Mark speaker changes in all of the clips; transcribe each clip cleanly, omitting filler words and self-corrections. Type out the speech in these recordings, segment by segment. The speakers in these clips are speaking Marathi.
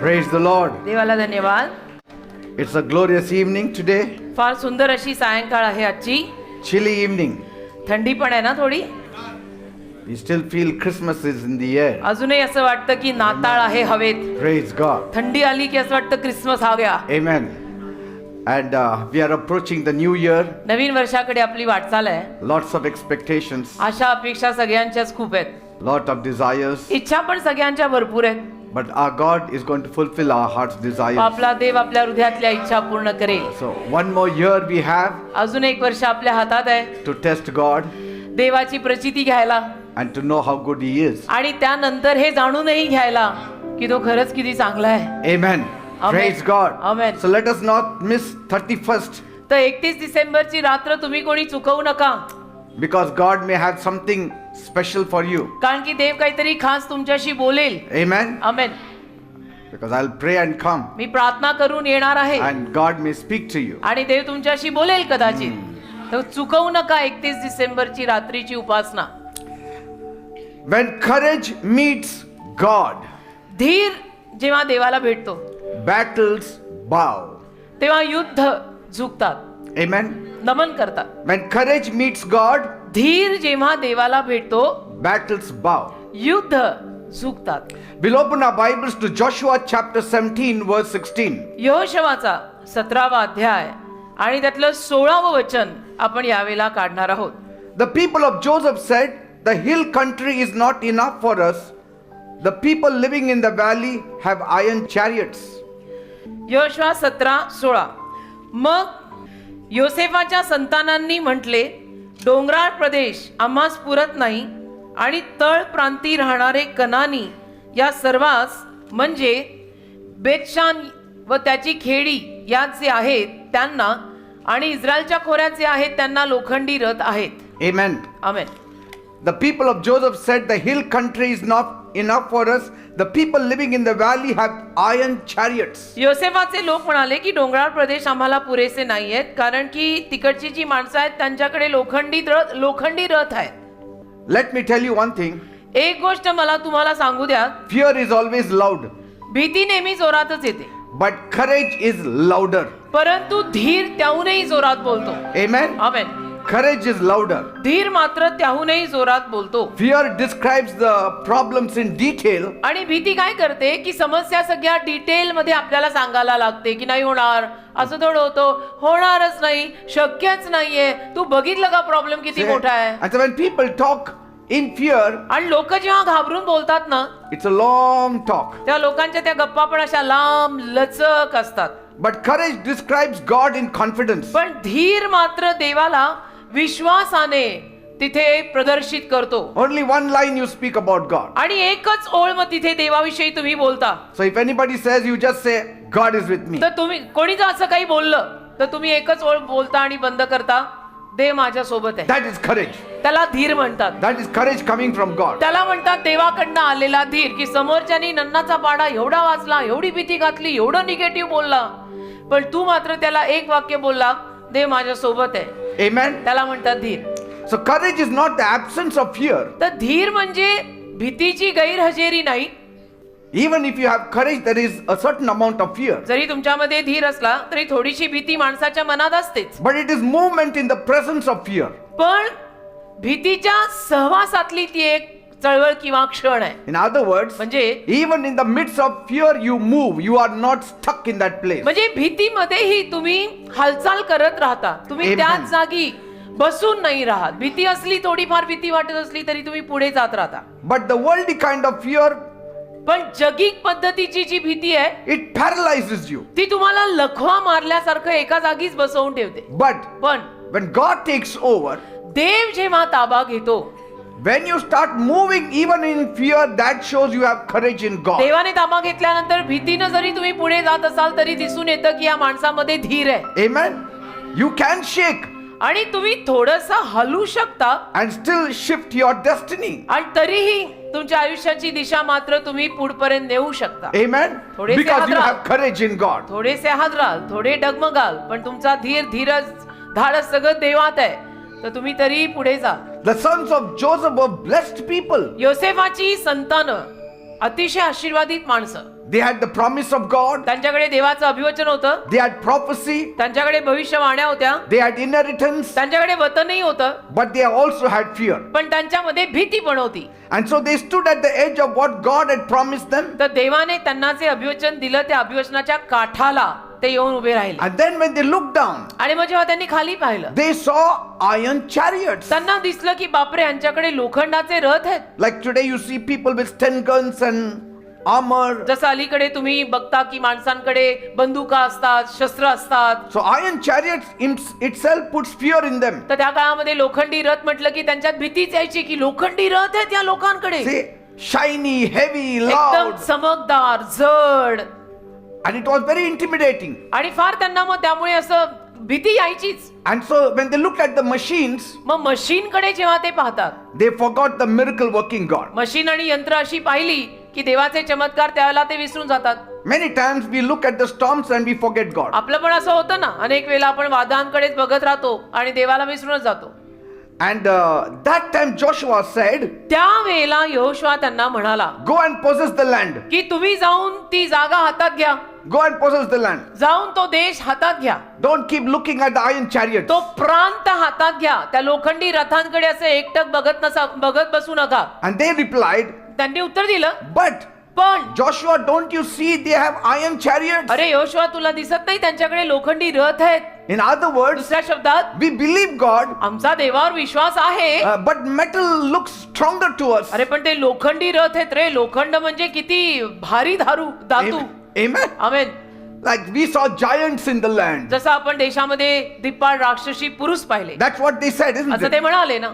Speaker 1: Praise the Lord.
Speaker 2: देवाला धन्यवाद.
Speaker 1: It's a glorious evening today.
Speaker 2: फार सुंदर अशी सायंकाळ आहे आजची.
Speaker 1: Chilly evening.
Speaker 2: थंडी पण आहे ना थोडी.
Speaker 1: We still feel Christmas is in the air.
Speaker 2: अजूनही असं वाटतं की नाताळ आहे हवेत.
Speaker 1: Praise God.
Speaker 2: थंडी आली की असं वाटतं क्रिसमस आ गया.
Speaker 1: Amen. And we are approaching the new year.
Speaker 2: नवीन वर्षाकडे आपली वाटचाल आहे.
Speaker 1: Lots of expectations.
Speaker 2: आशा अपेक्षा सगळ्यांच्याच खूप आहेत.
Speaker 1: Lot of desires.
Speaker 2: इच्छा पण सगळ्यांच्या भरपूर आहेत.
Speaker 1: But our God is going to fulfill our heart's desires.
Speaker 2: आपला देव आपल्या हृदयातल्या इच्छा पूर्ण करेल.
Speaker 1: So one more year we have
Speaker 2: अजून एक वर्ष आपल्या हातात आहे.
Speaker 1: to test God
Speaker 2: देवाची प्रचिती घ्यायला
Speaker 1: and to know how good He is.
Speaker 2: आणि त्यानंतर हे जाणूनही घ्यायला की तो खरंच किती चांगला आहे.
Speaker 1: Amen.
Speaker 2: Amen.
Speaker 1: Praise God.
Speaker 2: Amen.
Speaker 1: So let us not miss 31st.
Speaker 2: तर 31 डिसेंबरची रात्र तुम्ही कोणी चुकवू नका.
Speaker 1: Because God may have something special for you.
Speaker 2: कारण की देव काहीतरी खास तुमच्याशी बोलेल.
Speaker 1: Amen.
Speaker 2: Amen.
Speaker 1: Because I'll pray and come.
Speaker 2: मी प्रार्थना करून येणार आहे
Speaker 1: And God may speak to you.
Speaker 2: आणि देव तुमच्याशी बोलेल कदाचित. तर चुकवू नका 31 डिसेंबरची रात्रीची उपासना.
Speaker 1: When courage meets God,
Speaker 2: धीर जेव्हा देवाला भेटतो
Speaker 1: battles bow.
Speaker 2: तेव्हा युद्ध झुकतात.
Speaker 1: Amen.
Speaker 2: नमन करतात.
Speaker 1: When courage meets God,
Speaker 2: धीर जेव्हा देवाला भेटतो
Speaker 1: battles bow.
Speaker 2: युद्ध झुकतात.
Speaker 1: We'll open our Bibles to Joshua chapter 17 verse 16.
Speaker 2: यहोशवाचा 17वा अध्याय आणि त्यातलं 16वं वचन आपण यावेळेला काढणार आहोत.
Speaker 1: The people of Joseph said, the hill country is not enough for us. The people living in the valley have iron chariots.
Speaker 2: यहोशवा 17:16. मग योसेफाच्या संतानांनी म्हटले, डोंगराळ प्रदेश आम्हास पुरत नाही आणि तळ प्रांती राहणारे कनानी या सर्वांस म्हणजे बेतशान व त्याची खेडी यात जे आहेत त्यांना आणि इस्रायलच्या खोऱ्यात जे आहेत त्यांना लोखंडी रथ आहेत.
Speaker 1: Amen.
Speaker 2: Amen.
Speaker 1: The people of Joseph said, the hill country is not enough for us. The people living in the valley have iron chariots.
Speaker 2: योसेफाचे लोक म्हणाले की डोंगराळ प्रदेश आम्हाला पुरेसे नाहीयेत कारण की तिकडची जी माणसं आहेत त्यांच्याकडे लोखंडी रथ आहेत.
Speaker 1: Let me tell you one thing.
Speaker 2: एक गोष्ट मला तुम्हाला सांगू द्या.
Speaker 1: Fear is always loud.
Speaker 2: भीती नेहमी जोरातच येते.
Speaker 1: But courage is louder.
Speaker 2: परंतु धीर त्याहूनही जोरात बोलतो.
Speaker 1: Amen.
Speaker 2: Amen.
Speaker 1: Courage is louder.
Speaker 2: धीर मात्र त्याहूनही जोरात बोलतो.
Speaker 1: Fear describes the problems in detail.
Speaker 2: आणि भीती काय करते की समस्या सगळ्या डिटेल मध्ये आपल्याला सांगायला लागते की नाही होणार, असं थोडं होतं, होणारच नाही, शक्यच नाहीये, तू बघितलं का प्रॉब्लेम किती मोठा आहे.
Speaker 1: And so when people talk in fear,
Speaker 2: आणि लोक जेव्हा घाबरून बोलतात ना,
Speaker 1: it's a long talk.
Speaker 2: त्या लोकांच्या त्या गप्पा पण अशा लांब लचक असतात.
Speaker 1: But courage describes God in confidence.
Speaker 2: पण धीर मात्र देवाला विश्वासाने तिथे प्रदर्शित करतो.
Speaker 1: Only one line you speak about God.
Speaker 2: आणि एकच ओळ मग तिथे देवाविषयी तुम्ही बोलता.
Speaker 1: So if anybody says, you just say, God is with me.
Speaker 2: तर तुम्ही कोणी जर असं काही बोललं तर तुम्ही एकच ओळ बोलता आणि बंद करता, देव माझ्या सोबत आहे.
Speaker 1: That is courage.
Speaker 2: त्याला धीर म्हणतात.
Speaker 1: That is courage coming from God.
Speaker 2: त्याला म्हणतात देवाकडनं आलेला धीर. की समोरच्यानी नन्नाचा पाडा एवढा वाचला, एवढी भीती घातली, एवढं निगेटिव्ह बोलला, पण तू मात्र त्याला एक वाक्य बोलला, देव माझ्या सोबत आहे.
Speaker 1: Amen.
Speaker 2: त्याला म्हणतात धीर.
Speaker 1: So courage is not the absence of fear.
Speaker 2: तर धीर म्हणजे भीतीची गैरहजेरी नाही.
Speaker 1: Even if you have courage, there is a certain amount of fear.
Speaker 2: जरी तुमच्यामध्ये धीर असला तरी थोडीशी भीती माणसाच्या मनात असतेच.
Speaker 1: But it is movement in the presence of fear.
Speaker 2: पण भीतीच्या सहवासातली ती एक चळवळ किंवा क्षण आहे.
Speaker 1: In other words,
Speaker 2: म्हणजे
Speaker 1: even in the midst of fear you move. You are not stuck in that place.
Speaker 2: म्हणजे भीतीमध्येही तुम्ही हालचाल करत राहता. तुम्ही
Speaker 1: Amen.
Speaker 2: त्याच जागी बसून नाही राहत. भीती असली, थोडीफार भीती वाटत असली तरी तुम्ही पुढे जात राहता.
Speaker 1: But the worldly kind of fear,
Speaker 2: पण जगिक पद्धतीची जी भीती आहे,
Speaker 1: it paralyzes you.
Speaker 2: ती तुम्हाला लखवा मारल्यासारखं एका जागीच बसवून ठेवते.
Speaker 1: But
Speaker 2: पण
Speaker 1: when God takes over,
Speaker 2: देव जेव्हा ताबा घेतो,
Speaker 1: when you start moving even in fear, that shows you have courage in God.
Speaker 2: देवाने ताबा घेतल्यानंतर भीतीनं जरी तुम्ही पुढे जात असाल तरी दिसून येतं की या माणसामध्ये धीर आहे.
Speaker 1: Amen. You can shake
Speaker 2: आणि तुम्ही थोडंसं हलू शकता
Speaker 1: and still shift your destiny.
Speaker 2: आणि तरीही तुमच्या आयुष्याची दिशा मात्र तुम्ही पुढपर्यंत नेऊ शकता.
Speaker 1: Amen.
Speaker 2: थोडेसे
Speaker 1: Because you
Speaker 2: हात
Speaker 1: have courage in God.
Speaker 2: थोडेसे हादराल, थोडे डगमगाल, पण तुमचा धीरज धाडस सगळं देवात आहे, तर तुम्ही तरीही पुढे जा.
Speaker 1: The sons of Joseph were blessed people.
Speaker 2: योसेफाची संतानं अतिशय आशीर्वादित माणसं.
Speaker 1: They had the promise of God.
Speaker 2: त्यांच्याकडे देवाचं अभिवचन होतं,
Speaker 1: They had prophecy.
Speaker 2: त्यांच्याकडे भविष्यवाण्या होत्या,
Speaker 1: They had inheritance.
Speaker 2: त्यांच्याकडे वतनही होतं,
Speaker 1: But they also had fear.
Speaker 2: पण त्यांच्यामध्ये भीती पण होती.
Speaker 1: And so they stood at the edge of what God had promised them.
Speaker 2: तर देवाने त्यांना जे अभिवचन दिलं त्या अभिवचनाच्या काठाला ते येऊन उभे राहिले.
Speaker 1: And then when they looked down,
Speaker 2: आणि मग जेव्हा त्यांनी खाली पाहिलं,
Speaker 1: they saw iron chariots.
Speaker 2: त्यांना दिसलं की बापरे, यांच्याकडे लोखंडाचे रथ आहेत.
Speaker 1: Like today you see people with 10 guns and armor.
Speaker 2: जसं अलीकडे तुम्ही बघता की माणसांकडे बंदुका असतात, शस्त्र असतात.
Speaker 1: So iron chariots itself puts fear in them.
Speaker 2: तर त्या काळामध्ये लोखंडी रथ म्हटलं की त्यांच्यात भीतीच यायची की लोखंडी रथ आहेत या लोकांकडे,
Speaker 1: See, shiny, heavy,
Speaker 2: एकदम
Speaker 1: loud.
Speaker 2: चमकदार, जड,
Speaker 1: And it was very intimidating.
Speaker 2: आणि फार त्यांना मग त्यामुळे असं भीती यायचीच.
Speaker 1: And so when they looked at the machines,
Speaker 2: मग मशीनकडे जेव्हा ते पाहतात,
Speaker 1: they forgot the miracle working God.
Speaker 2: Machine आणि यंत्र अशी पाहिली की देवाचे चमत्कार त्यावेळेला ते विसरून जातात.
Speaker 1: Many times we look at the storms and we forget God.
Speaker 2: आपलं पण असं होतं ना, अनेक वेळेला आपण वादळांकडेच बघत राहतो आणि देवाला विसरूनच जातो.
Speaker 1: And that time Joshua said,
Speaker 2: त्यावेळेला यहोशुआ त्यांना म्हणाला
Speaker 1: go and possess the land.
Speaker 2: की तुम्ही जाऊन ती जागा हातात घ्या,
Speaker 1: Go and possess the land.
Speaker 2: जाऊन तो देश हातात घ्या,
Speaker 1: Don't keep looking at the iron chariots.
Speaker 2: तो प्रांत हातात घ्या, त्या लोखंडी रथांकडे असं एकटक बघत बसू नका.
Speaker 1: And they replied,
Speaker 2: त्यांनी उत्तर दिलं,
Speaker 1: but
Speaker 2: पण
Speaker 1: Joshua, don't you see they have iron chariots?
Speaker 2: अरे यहोशुआ, तुला दिसत नाही त्यांच्याकडे लोखंडी रथ आहेत?
Speaker 1: In other words,
Speaker 2: दुसऱ्या शब्दात,
Speaker 1: we believe God,
Speaker 2: आमचा देवावर विश्वास आहे,
Speaker 1: but metal looks stronger to us.
Speaker 2: अरे पण ते लोखंडी रथ आहेत रे. लोखंड म्हणजे किती भारी धातू.
Speaker 1: Amen.
Speaker 2: Amen.
Speaker 1: Like we saw giants in the land.
Speaker 2: जसं आपण देशामध्ये दिप्पाळ राक्षसी पुरुष पाहिले,
Speaker 1: That's what they said, isn't
Speaker 2: असं ते
Speaker 1: it?
Speaker 2: म्हणाले ना.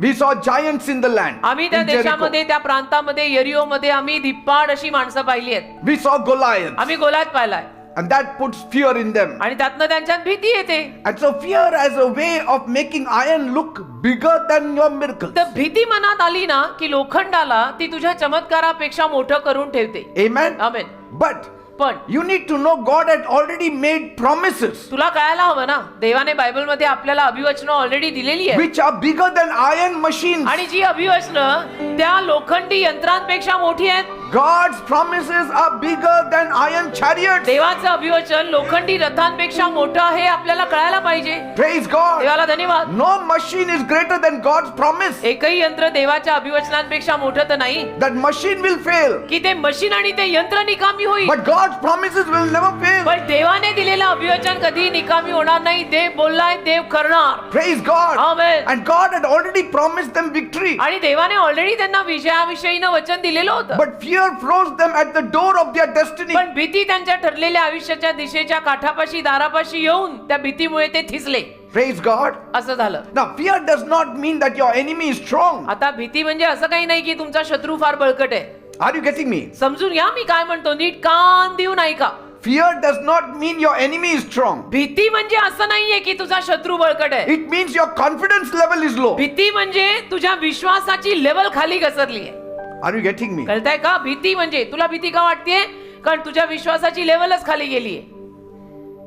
Speaker 1: We saw giants in the land.
Speaker 2: आम्ही त्या
Speaker 1: in Jericho.
Speaker 2: देशामध्ये, त्या प्रांतामध्ये, यरिओमध्ये आम्ही दिप्पाड अशी माणसं पाहिली आहेत.
Speaker 1: We saw Goliath.
Speaker 2: आम्ही गोलात पाहिलाय,
Speaker 1: And that puts fear in them.
Speaker 2: आणि त्यातनं त्यांच्यात भीती येते.
Speaker 1: And so fear as a way of making iron look bigger than your miracle.
Speaker 2: तर भीती मनात आली ना की लोखंडाला ती तुझ्या चमत्कारापेक्षा मोठं करून ठेवते.
Speaker 1: Amen.
Speaker 2: आमेन.
Speaker 1: But
Speaker 2: पण
Speaker 1: you need to know God had already made promises
Speaker 2: तुला कळायला हवं ना, देवाने बायबलमध्ये आपल्याला अभिवचनं ऑलरेडी दिलेली आहे,
Speaker 1: which are bigger than iron machines.
Speaker 2: आणि जी अभिवचनं त्या लोखंडी यंत्रांपेक्षा मोठी आहेत.
Speaker 1: God's promises are bigger than iron chariots.
Speaker 2: देवाचं अभिवचन लोखंडी रथांपेक्षा मोठं आहे, आपल्याला कळायला पाहिजे.
Speaker 1: Praise God.
Speaker 2: देवाला धन्यवाद.
Speaker 1: No machine is greater than God's promise.
Speaker 2: एकही यंत्र देवाच्या अभिवचनांपेक्षा मोठं तर नाही
Speaker 1: That machine will fail,
Speaker 2: की ते मशीन आणि ते यंत्र निकामी होईल,
Speaker 1: but God's promises will never fail.
Speaker 2: पण देवाने दिलेलं अभिवचन कधी निकामी होणार नाही. देव बोललाय, देव करणार.
Speaker 1: Praise God.
Speaker 2: Amen.
Speaker 1: And God had already promised them victory.
Speaker 2: आणि देवाने ऑलरेडी त्यांना विजयाविषयीनं वचन दिलेलं होतं.
Speaker 1: But fear froze them at the door of their destiny.
Speaker 2: पण भीती त्यांच्या ठरलेल्या आयुष्याच्या दिशेच्या काठापाशी, दारापाशी येऊन त्या भीतीमुळे ते थिसले.
Speaker 1: Praise God.
Speaker 2: असं झालं.
Speaker 1: Now, fear does not mean that your enemy is strong.
Speaker 2: आता भीती म्हणजे असं काही नाही की तुमचा शत्रू फार बळकट आहे.
Speaker 1: Are you getting me?
Speaker 2: समजून घ्या मी काय म्हणतो, नीट कान देऊन ऐका.
Speaker 1: Fear does not mean your enemy is strong.
Speaker 2: भीती म्हणजे असं नाहीये की तुझा शत्रू बळकट आहे.
Speaker 1: It means your confidence level is low.
Speaker 2: भीती म्हणजे तुझ्या विश्वासाची लेवल खाली घसरली आहे.
Speaker 1: Are you getting me?
Speaker 2: कळताय का? भीती म्हणजे तुला भीती का वाटतेय? कारण तुझ्या विश्वासाची लेवलच खाली गेली आहे.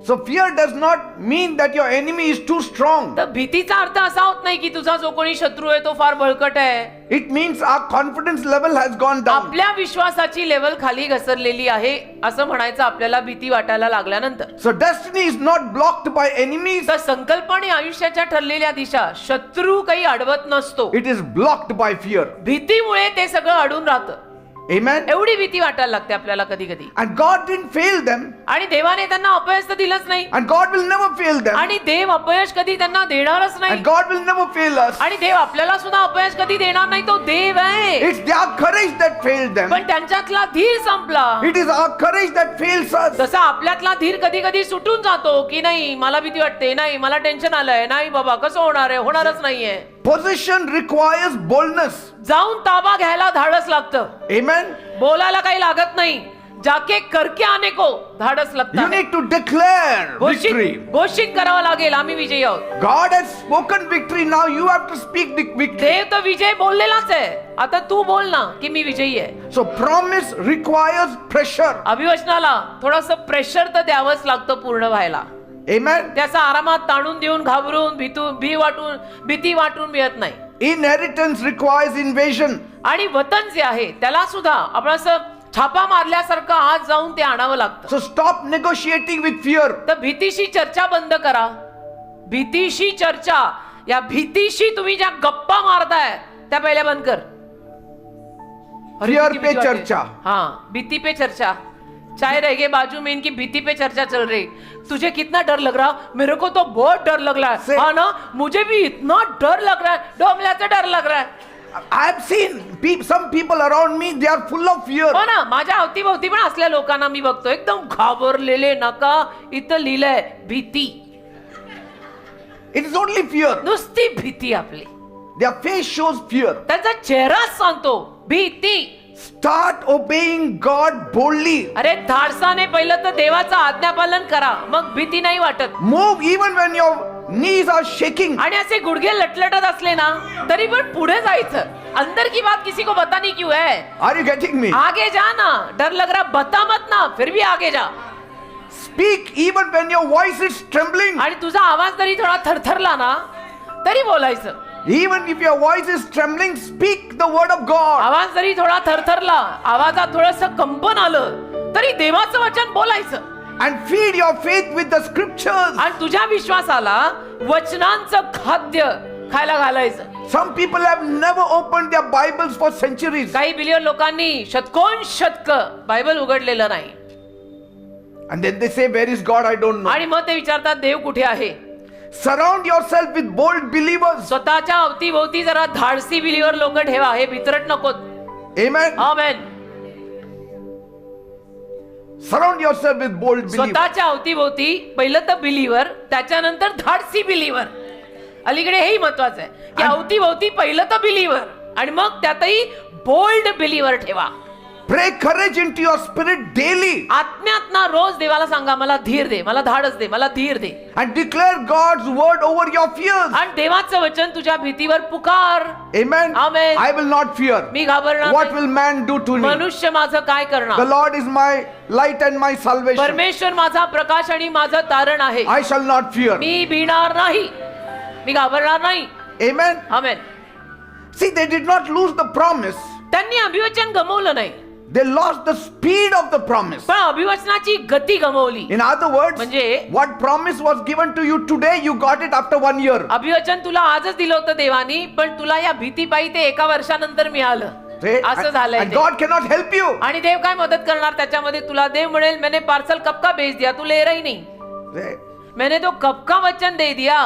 Speaker 1: So fear does not mean that your enemy is too strong.
Speaker 2: तर भीतीचा अर्थ असा होत नाही की तुझा जो कोणी शत्रू आहे तो फार बळकट आहे.
Speaker 1: It means our confidence level has gone down.
Speaker 2: आपल्या विश्वासाची लेवल खाली घसरलेली आहे असं म्हणायचं आपल्याला भीती वाटायला लागल्यानंतर.
Speaker 1: So destiny is not blocked by enemies.
Speaker 2: तर संकल्प आणि आयुष्याच्या ठरलेल्या दिशा शत्रू काही अडवत नसतो.
Speaker 1: It is blocked by fear.
Speaker 2: भीतीमुळे ते सगळं अडून राहतं.
Speaker 1: Amen.
Speaker 2: एवढी भीती वाटायला लागते आपल्याला कधी कधी.
Speaker 1: And God didn't fail them.
Speaker 2: आणि देवाने त्यांना अपयश तर दिलंच नाही,
Speaker 1: And God will never fail them.
Speaker 2: आणि देव अपयश कधी त्यांना देणारच नाही,
Speaker 1: And God will never fail us.
Speaker 2: आणि देव आपल्याला सुद्धा अपयश कधी देणार नाही. तो देव आहे.
Speaker 1: It's their courage that failed them.
Speaker 2: पण त्यांच्यातला धीर संपला.
Speaker 1: It is our courage that fails us.
Speaker 2: जसा आपल्यातला धीर कधी कधी सुटून जातो की नाही मला भीती वाटते, नाही मला टेन्शन आलंय, नाही बाबा कसं होणार आहे, होणारच नाहीये.
Speaker 1: Possession requires boldness.
Speaker 2: जाऊन ताबा घ्यायला धाडस लागतं.
Speaker 1: Amen.
Speaker 2: बोलायला काही लागत नाही. जाके करके आने को धाडस
Speaker 1: You
Speaker 2: लागतं.
Speaker 1: need to declare victory.
Speaker 2: घोषित करावं लागेल आम्ही विजयी आहोत.
Speaker 1: God has spoken victory. Now you have to speak the victory.
Speaker 2: देव तर विजय बोललेलाच आहे, आता तू बोल ना की मी विजयी आहे.
Speaker 1: So promise requires pressure.
Speaker 2: अभिवचनाला थोडस प्रेशर तर द्यावंच लागतं पूर्ण व्हायला.
Speaker 1: Amen.
Speaker 2: त्याचा आरामात ताणून देऊन घाबरून भीती वाटून मिळत नाही.
Speaker 1: Inheritance requires invasion.
Speaker 2: आणि वतन जे आहे त्याला सुद्धा आपण असं छापा मारल्यासारखं आज जाऊन ते आणावं लागतं.
Speaker 1: So stop negotiating with fear.
Speaker 2: तर भीतीशी चर्चा बंद करा. भीतीशी चर्चा, या भीतीशी तुम्ही ज्या गप्पा मारताय त्या पहिल्या बंद कर. अरे,
Speaker 1: Fear
Speaker 2: किती
Speaker 1: पे
Speaker 2: भीती वाटते.
Speaker 1: चर्चा.
Speaker 2: हाँ, भीती पे चर्चा. चाय रह गए बाजू में, इनकी भीती पे चर्चा चल रही. तुझे कितना डर लग रहा? मेरे को तो बहुत डर लग रहा है. हाँ ना, मुझे भी इतना डर लग रहा है, डोंबल्याचा डर लग रहा है.
Speaker 1: I have seen some people around me, they are full of fear.
Speaker 2: हो ना, माझ्या अवतीभोवती पण असल्या लोकांना मी बघतो एकदम घाबरलेले. नका, इथं लिहिलंय भीती.
Speaker 1: It is only fear.
Speaker 2: नुसती भीती आपली.
Speaker 1: Their face shows fear.
Speaker 2: त्यांचा चेहराच सांगतो भीती.
Speaker 1: Start obeying God boldly.
Speaker 2: अरे धाडसाने पहिलं तर देवाचं आज्ञापालन करा, मग भीती नाही वाटत.
Speaker 1: Move even when your knees are shaking.
Speaker 2: आणि असे गुडघे लटलटत असले ना तरी पण पुढे जायचं. अंदर की बात किसी को बतानी क्यों है?
Speaker 1: Are you getting me?
Speaker 2: आगे जा ना. डर लग रहा बता मत ना, फिर भी आगे जा.
Speaker 1: Speak even when your voice is trembling.
Speaker 2: आणि तुझा आवाज जरी थोडा थरथरला ना तरी बोलायचं.
Speaker 1: Even if your voice is trembling, speak the word of God.
Speaker 2: आवाज जरी थोडा थरथरला, आवाजात थोडंसं कंपन आलं तरी देवाचं वचन बोलायचं.
Speaker 1: And feed your faith with the scriptures.
Speaker 2: आणि तुझ्या विश्वासाला वचनांचं खाद्य खायला घालायचं.
Speaker 1: Some people have never opened their Bibles for centuries.
Speaker 2: काही बिलियन लोकांनी शतकोन शतक बायबल उघडलेलं नाही.
Speaker 1: And then they say, where is God? I don't know.
Speaker 2: आणि मग ते विचारतात देव कुठे आहे.
Speaker 1: Surround yourself with bold believers.
Speaker 2: स्वतःच्या अवतीभोवती जरा धाडसी बिलीवर लोक ठेवा. हे भितरट नकोत.
Speaker 1: Amen.
Speaker 2: Amen.
Speaker 1: Surround yourself with bold believers.
Speaker 2: स्वतःच्या अवतीभोवती पहिलं तर बिलीवर, त्याच्यानंतर धाडसी बिलीवर. अलीकडे हेही महत्वाचं आहे की अवतीभोवती पहिलं तर बिलीवर आणि मग त्यातही बोल्ड बिलीवर ठेवा.
Speaker 1: Pray courage into your spirit daily.
Speaker 2: आत्म्यात ना रोज देवाला सांगा मला धीर दे, मला धाडस दे, मला धीर दे.
Speaker 1: And declare God's word over your fears.
Speaker 2: आणि देवाचं वचन तुझ्या भीतीवर पुकार.
Speaker 1: Amen.
Speaker 2: Amen.
Speaker 1: I will not fear.
Speaker 2: Me घाबरणार
Speaker 1: What
Speaker 2: नाही.
Speaker 1: will man do to me?
Speaker 2: मनुष्य माझं काय
Speaker 1: The
Speaker 2: करणार?
Speaker 1: Lord is my light and my salvation.
Speaker 2: परमेश्वर माझा प्रकाश आणि माझं तारण आहे.
Speaker 1: I shall not fear.
Speaker 2: मी भिणार नाही, मी घाबरणार नाही.
Speaker 1: Amen.
Speaker 2: Amen.
Speaker 1: See, they did not lose the promise.
Speaker 2: त्यांनी अभिवचन गमावलं नाही,
Speaker 1: They lost the speed of the promise.
Speaker 2: पण अभिवचनाची गती गमावली.
Speaker 1: In other words,
Speaker 2: म्हणजे
Speaker 1: what promise was given to you today, you got it after 1 year.
Speaker 2: अभिवचन तुला आजच दिलं होतं देवानी, पण तुला या भीतीपायी ते 1 वर्षानंतर मिळालं.
Speaker 1: See?
Speaker 2: असं झालंय
Speaker 1: And
Speaker 2: ते.
Speaker 1: God cannot help you.
Speaker 2: आणि देव काय मदत करणार त्याच्यामध्ये? तुला देव म्हणेल मैंने पार्सल कब का भेज दिया, तू ले रही नहीं.
Speaker 1: See?
Speaker 2: मैंने तो कब का वचन दे दिया,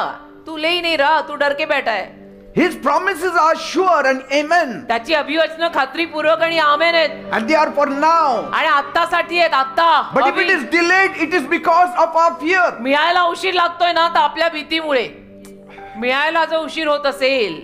Speaker 2: तू ले ही नहीं रहा, तू डर के बैठा है.
Speaker 1: His promises are sure and amen.
Speaker 2: त्याची अभिवचन खात्रीपूर्वक आणि आमेन आहेत
Speaker 1: And they are for now.
Speaker 2: आणि आत्तासाठी आहेत. आत्ता.
Speaker 1: But if it is delayed, it is because of our fear.
Speaker 2: मिळायला उशीर लागतोय ना तर आपल्या भीतीमुळे. मिळायला जर उशीर होत असेल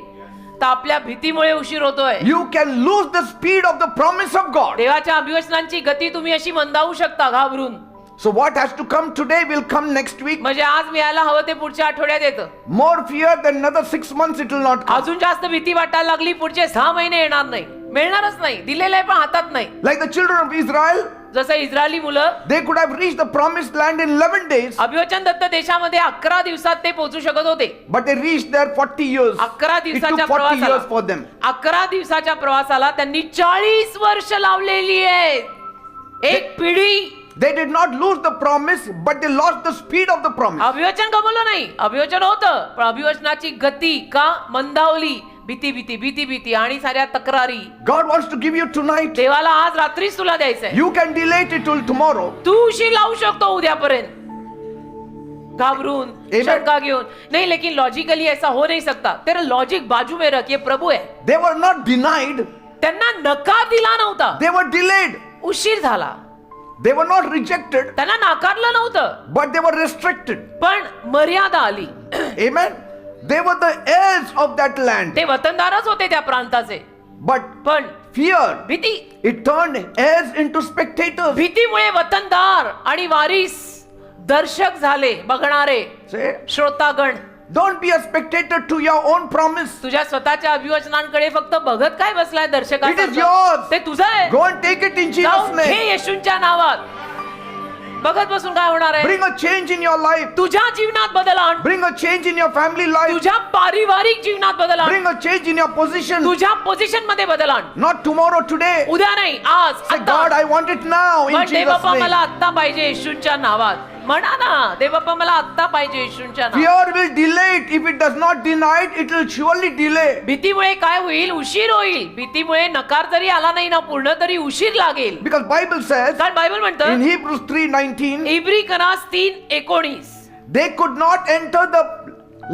Speaker 2: तर आपल्या भीतीमुळे उशीर होतोय.
Speaker 1: You can lose the speed of the promise of God.
Speaker 2: देवाच्या अभिवचनांची गती तुम्ही अशी मंदावू शकता घाबरून.
Speaker 1: So what has to come today will come next week.
Speaker 2: म्हणजे आज मिळायला हवं ते पुढच्या आठवड्यात येतं.
Speaker 1: More fear than another 6 months it will not come.
Speaker 2: अजून जास्त भीती वाटायला लागली पुढचे 6 महिने येणार नाही, मिळणारच नाही. दिलेलं आहे पण हातात नाही.
Speaker 1: Like the children of Israel,
Speaker 2: जसं इस्रायली मुलं
Speaker 1: they could have reached the promised land in 11 days.
Speaker 2: अभिवचन Datta देशामध्ये 11 दिवसात ते पोहोचू शकत होते.
Speaker 1: But they reached there 40 years.
Speaker 2: 11
Speaker 1: It
Speaker 2: दिवसाच्या
Speaker 1: took 40
Speaker 2: प्रवासाला
Speaker 1: years for them.
Speaker 2: 11 दिवसाच्या प्रवासाला त्यांनी 40 वर्ष लावलेली आहेत. एक पिढी.
Speaker 1: They did not lose the promise, but they lost the speed of the promise.
Speaker 2: अभिवचन गमवलं नाही, अभिवचन होतं पण अभिवचनाची गती का मंदावली. भीती भीती भीती भीती आणि साऱ्या तक्रारी.
Speaker 1: God wants to give you tonight.
Speaker 2: देवाला आज रात्रीच तुला द्यायचंय.
Speaker 1: You can delay it till tomorrow.
Speaker 2: तू उशीर लावू शकतो उद्यापर्यंत घाबरून
Speaker 1: Amen.
Speaker 2: शंका घेऊन नहीं, लेकिन लॉजिकली ऐसा हो नहीं सकता. तेरा लॉजिक बाजू में रख, ये प्रभु है.
Speaker 1: They were not denied.
Speaker 2: त्यांना नकार दिला नव्हता,
Speaker 1: They were delayed.
Speaker 2: उशीर झाला.
Speaker 1: They were not rejected,
Speaker 2: त्यांना नाकारलं नव्हतं,
Speaker 1: but they were restricted.
Speaker 2: पण मर्यादा आली.
Speaker 1: Amen. They were the heirs of that land.
Speaker 2: ते वतनदारच होते त्या प्रांताचे,
Speaker 1: But
Speaker 2: पण
Speaker 1: fear,
Speaker 2: भीती
Speaker 1: it turned heirs into spectators.
Speaker 2: भीतीमुळे वतनदार आणि वारीस दर्शक झाले, बघणारे
Speaker 1: Say,
Speaker 2: श्रोतागण.
Speaker 1: don't be a spectator to your own promise.
Speaker 2: तुझ्या स्वतःच्या अभिवचनांकडे फक्त बघत काय बसलाय
Speaker 1: It is
Speaker 2: दर्शकासारखं?
Speaker 1: yours.
Speaker 2: ते तुझं आहे.
Speaker 1: Go and take it in Jesus'
Speaker 2: जाऊन घे
Speaker 1: name.
Speaker 2: येशूंच्या नावात. बघत बसून काय होणार आहे?
Speaker 1: Bring a change in your life.
Speaker 2: तुझ्या जीवनात बदल आण.
Speaker 1: Bring a change in your family life.
Speaker 2: तुझ्या पारिवारिक जीवनात बदल आण.
Speaker 1: Bring a change in your position.
Speaker 2: तुझ्या पोझिशन मध्ये बदल आण.
Speaker 1: Not tomorrow, today.
Speaker 2: उद्या नाही, आज,
Speaker 1: Say, God,
Speaker 2: आता.
Speaker 1: I want it now in
Speaker 2: पण
Speaker 1: Jesus'
Speaker 2: देवबाप्पा
Speaker 1: name.
Speaker 2: मला आत्ता पाहिजे येशूंच्या नावात. म्हणा ना, देवबाप्पा मला आत्ता पाहिजे येशूंच्या नावात.
Speaker 1: Fear will delay it. If it does not deny it, it will surely delay.
Speaker 2: भीतीमुळे काय होईल? उशीर होईल. भीतीमुळे नकार जरी आला नाही ना पूर्ण तरी उशीर लागेल.
Speaker 1: Because Bible says
Speaker 2: कारण बायबल
Speaker 1: in
Speaker 2: म्हणतं
Speaker 1: Hebrews 3:19,
Speaker 2: every Kansas 3:19
Speaker 1: they could not enter the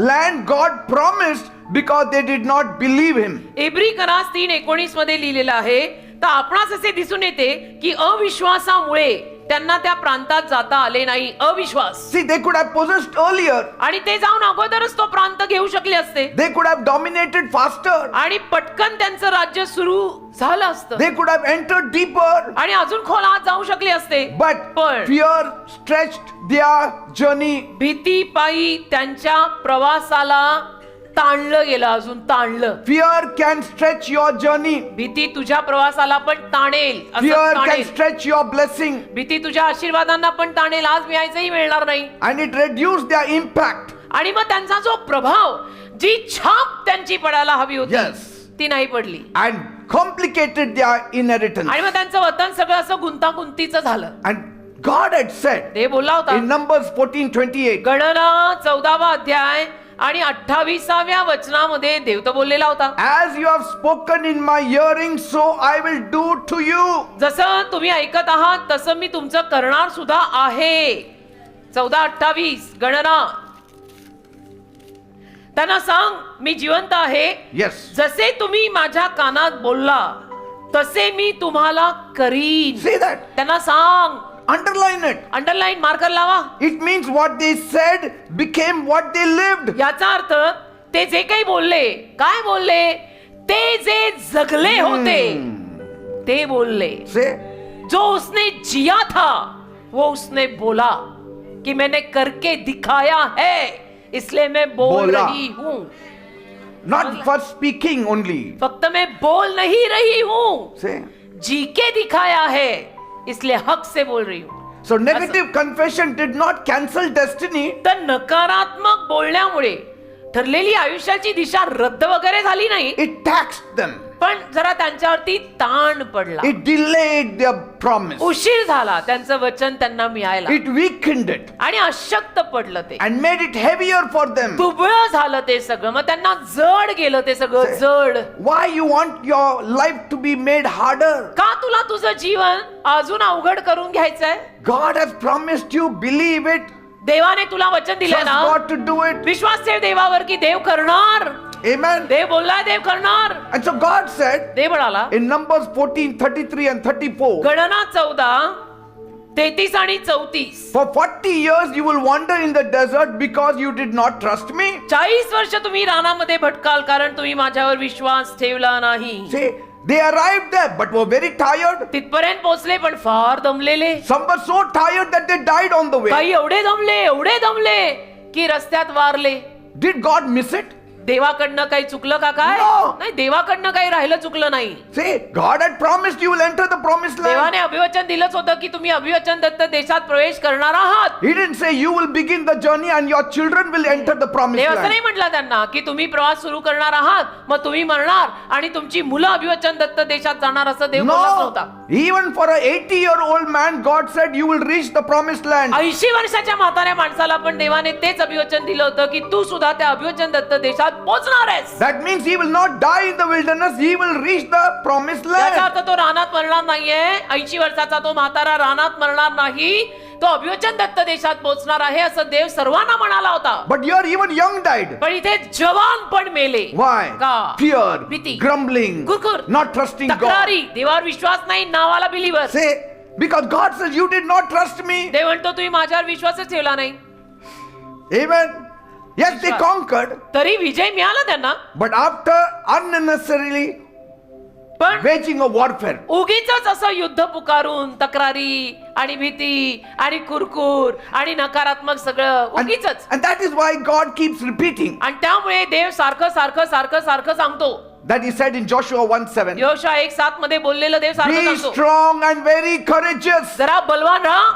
Speaker 1: land God promised because they did not believe him.
Speaker 2: Every Kansas 3:19 मध्ये लिहिलेलं आहे. तर आपणास असे दिसून येते की अविश्वासामुळे त्यांना त्या प्रांतात जाता आले नाही. अविश्वास.
Speaker 1: See, they could have possessed earlier.
Speaker 2: आणि ते जाऊन अगोदरच तो प्रांत घेऊ शकले असते
Speaker 1: They could have dominated faster.
Speaker 2: आणि पटकन त्यांचं राज्य सुरू झालं असतं
Speaker 1: They could have entered deeper.
Speaker 2: आणि अजून खोल आत जाऊ शकले असते.
Speaker 1: But
Speaker 2: पण
Speaker 1: fear stretched their journey.
Speaker 2: भीतीपायी त्यांच्या प्रवासाला ताणलं गेलं. अजून ताणलं.
Speaker 1: Fear can stretch your journey.
Speaker 2: भीती तुझ्या प्रवासाला पण ताणेल. असं
Speaker 1: Fear can
Speaker 2: ताणेल.
Speaker 1: stretch your blessing.
Speaker 2: भीती तुझ्या आशीर्वादांना पण ताणेल. आज मिळायचंही मिळणार नाही.
Speaker 1: And it reduced their impact.
Speaker 2: आणि मग त्यांचा जो प्रभाव, जी छाप त्यांची पडायला हवी होती,
Speaker 1: Yes.
Speaker 2: ती नाही पडली.
Speaker 1: And complicated their inheritance.
Speaker 2: आणि मग त्यांचं वतन सगळं असं गुंतागुंतीचं झालं.
Speaker 1: And God had said
Speaker 2: ते बोलला होता
Speaker 1: in Numbers 14:28,
Speaker 2: गणना 14वा अध्याय आणि 28व्या वचनामध्ये देव तर बोललेला होता,
Speaker 1: as you have spoken in my hearing, so I will do to you.
Speaker 2: जसं तुम्ही ऐकत आहात तसं मी तुमचं करणार सुद्धा आहे. 14:28 गणना. त्यांना सांग मी जिवंत आहे.
Speaker 1: Yes.
Speaker 2: जसे तुम्ही माझ्या कानात बोलला तसे मी तुम्हाला करीन.
Speaker 1: Say that.
Speaker 2: त्यांना सांग.
Speaker 1: Underline it.
Speaker 2: अंडरलाईन मार्कर लावा.
Speaker 1: It means what they said became what they lived.
Speaker 2: याचा अर्थ ते जे काही बोलले, काय बोलले, ते जे जगले होते ते बोलले.
Speaker 1: Say,
Speaker 2: जो उसने जिया था वो उसने बोला कि मैंने करके दिखाया है इसलिए मैं बोल
Speaker 1: बोला.
Speaker 2: रही हूं.
Speaker 1: not for speaking only.
Speaker 2: फक्त मैं बोल नहीं रही हूं,
Speaker 1: Say.
Speaker 2: जी के दिखाया है इसलिए हक से बोल रही हूं.
Speaker 1: So negative confession did not cancel destiny.
Speaker 2: तर नकारात्मक बोलण्यामुळे ठरलेली आयुष्याची दिशा रद्द वगैरे झाली नाही,
Speaker 1: It taxed them.
Speaker 2: पण जरा त्यांच्यावरती ताण पडला.
Speaker 1: It delayed their promise.
Speaker 2: उशीर झाला त्यांचं वचन त्यांना मिळायला.
Speaker 1: It weakened it
Speaker 2: आणि अशक्त पडलं ते.
Speaker 1: and made it heavier for them.
Speaker 2: दुबळं झालं ते सगळं. मग त्यांना जड गेलं ते सगळं. जड.
Speaker 1: Why you want your life to be made harder?
Speaker 2: का तुला तुझं जीवन अजून अवघड करून घ्यायचंय?
Speaker 1: God has promised you, believe it.
Speaker 2: देवाने तुला वचन दिले
Speaker 1: Trust
Speaker 2: ना,
Speaker 1: God to do it.
Speaker 2: विश्वास ठेव देवावर की देव करणार.
Speaker 1: Amen.
Speaker 2: देव बोललाय देव करणार.
Speaker 1: And so God said
Speaker 2: देव म्हणाला
Speaker 1: in Numbers 14:33 and 34,
Speaker 2: गणना 14:33 आणि 34
Speaker 1: for 40 years you will wander in the desert because you did not trust me.
Speaker 2: 40 वर्ष तुम्ही रानामध्ये भटकाल कारण तुम्ही माझ्यावर विश्वास ठेवला नाही.
Speaker 1: See, they arrived there but were very tired.
Speaker 2: तिथपर्यंत पोहोचले पण फार दमलेले.
Speaker 1: Some were so tired that they died on the way.
Speaker 2: काही एवढे दमले की रस्त्यात वारले.
Speaker 1: Did God miss it?
Speaker 2: देवाकडनं काही चुकलं का काय?
Speaker 1: No.
Speaker 2: नाही, देवाकडनं काही राहिलं चुकलं नाही.
Speaker 1: See, God had promised you will enter the promised land.
Speaker 2: देवाने अभिवचन दिलंच होतं की तुम्ही अभिवचन दत्त देशात प्रवेश करणार आहात.
Speaker 1: He didn't say you will begin the journey and your children will enter the promised
Speaker 2: देव असं
Speaker 1: land.
Speaker 2: नाही म्हटलं त्यांना की तुम्ही प्रवास सुरू करणार आहात मग तुम्ही मरणार आणि तुमची मुलं अभिवचन दत्त देशात जाणार असं देव बोलत
Speaker 1: No,
Speaker 2: नव्हता.
Speaker 1: even for a 80-year-old man, God said you will reach the promised land.
Speaker 2: 80 वर्षाच्या म्हाताऱ्या माणसाला पण देवाने तेच अभिवचन दिलं होतं की तू सुद्धा त्या अभिवचन दत्त देशात पोहोचणार आहेस.
Speaker 1: That means he will not die in the wilderness, he will reach the promised
Speaker 2: याचा
Speaker 1: land.
Speaker 2: अर्थ तो रानात मरणार नाहीये. 80 वर्षाचा तो म्हातारा रानात मरणार नाही, तो अभिवचन दत्त देशात पोहोचणार आहे असं देव सर्वांना म्हणाला होता.
Speaker 1: But here even young died.
Speaker 2: पण इथे जवान पण मेले.
Speaker 1: Why?
Speaker 2: का?
Speaker 1: Fear,
Speaker 2: भीती,
Speaker 1: grumbling,
Speaker 2: Kurkure,
Speaker 1: not trusting God.
Speaker 2: तक्रारी, देवावर विश्वास नाही, नावाला believer.
Speaker 1: Say, because God says you did not trust me.
Speaker 2: देव म्हणतो तुम्ही माझ्यावर विश्वासच ठेवला नाही.
Speaker 1: Amen. Yes, they conquered,
Speaker 2: तरी विजय मिळाला त्यांना,
Speaker 1: but after unnecessarily
Speaker 2: पण
Speaker 1: waging a warfare.
Speaker 2: उगीच असं युद्ध पुकारून तक्रारी आणि भीती आणि कुरकुर आणि नकारात्मक सगळं उगीच.
Speaker 1: And that is why God keeps repeating
Speaker 2: आणि त्यामुळे देव सारखं सांगतो.
Speaker 1: that he said in Joshua 1:7.
Speaker 2: Yoshua 1:7 मध्ये बोललेलं देव सारखं
Speaker 1: Be
Speaker 2: सांगतो,
Speaker 1: strong and very courageous.
Speaker 2: जरा बलवान राहा,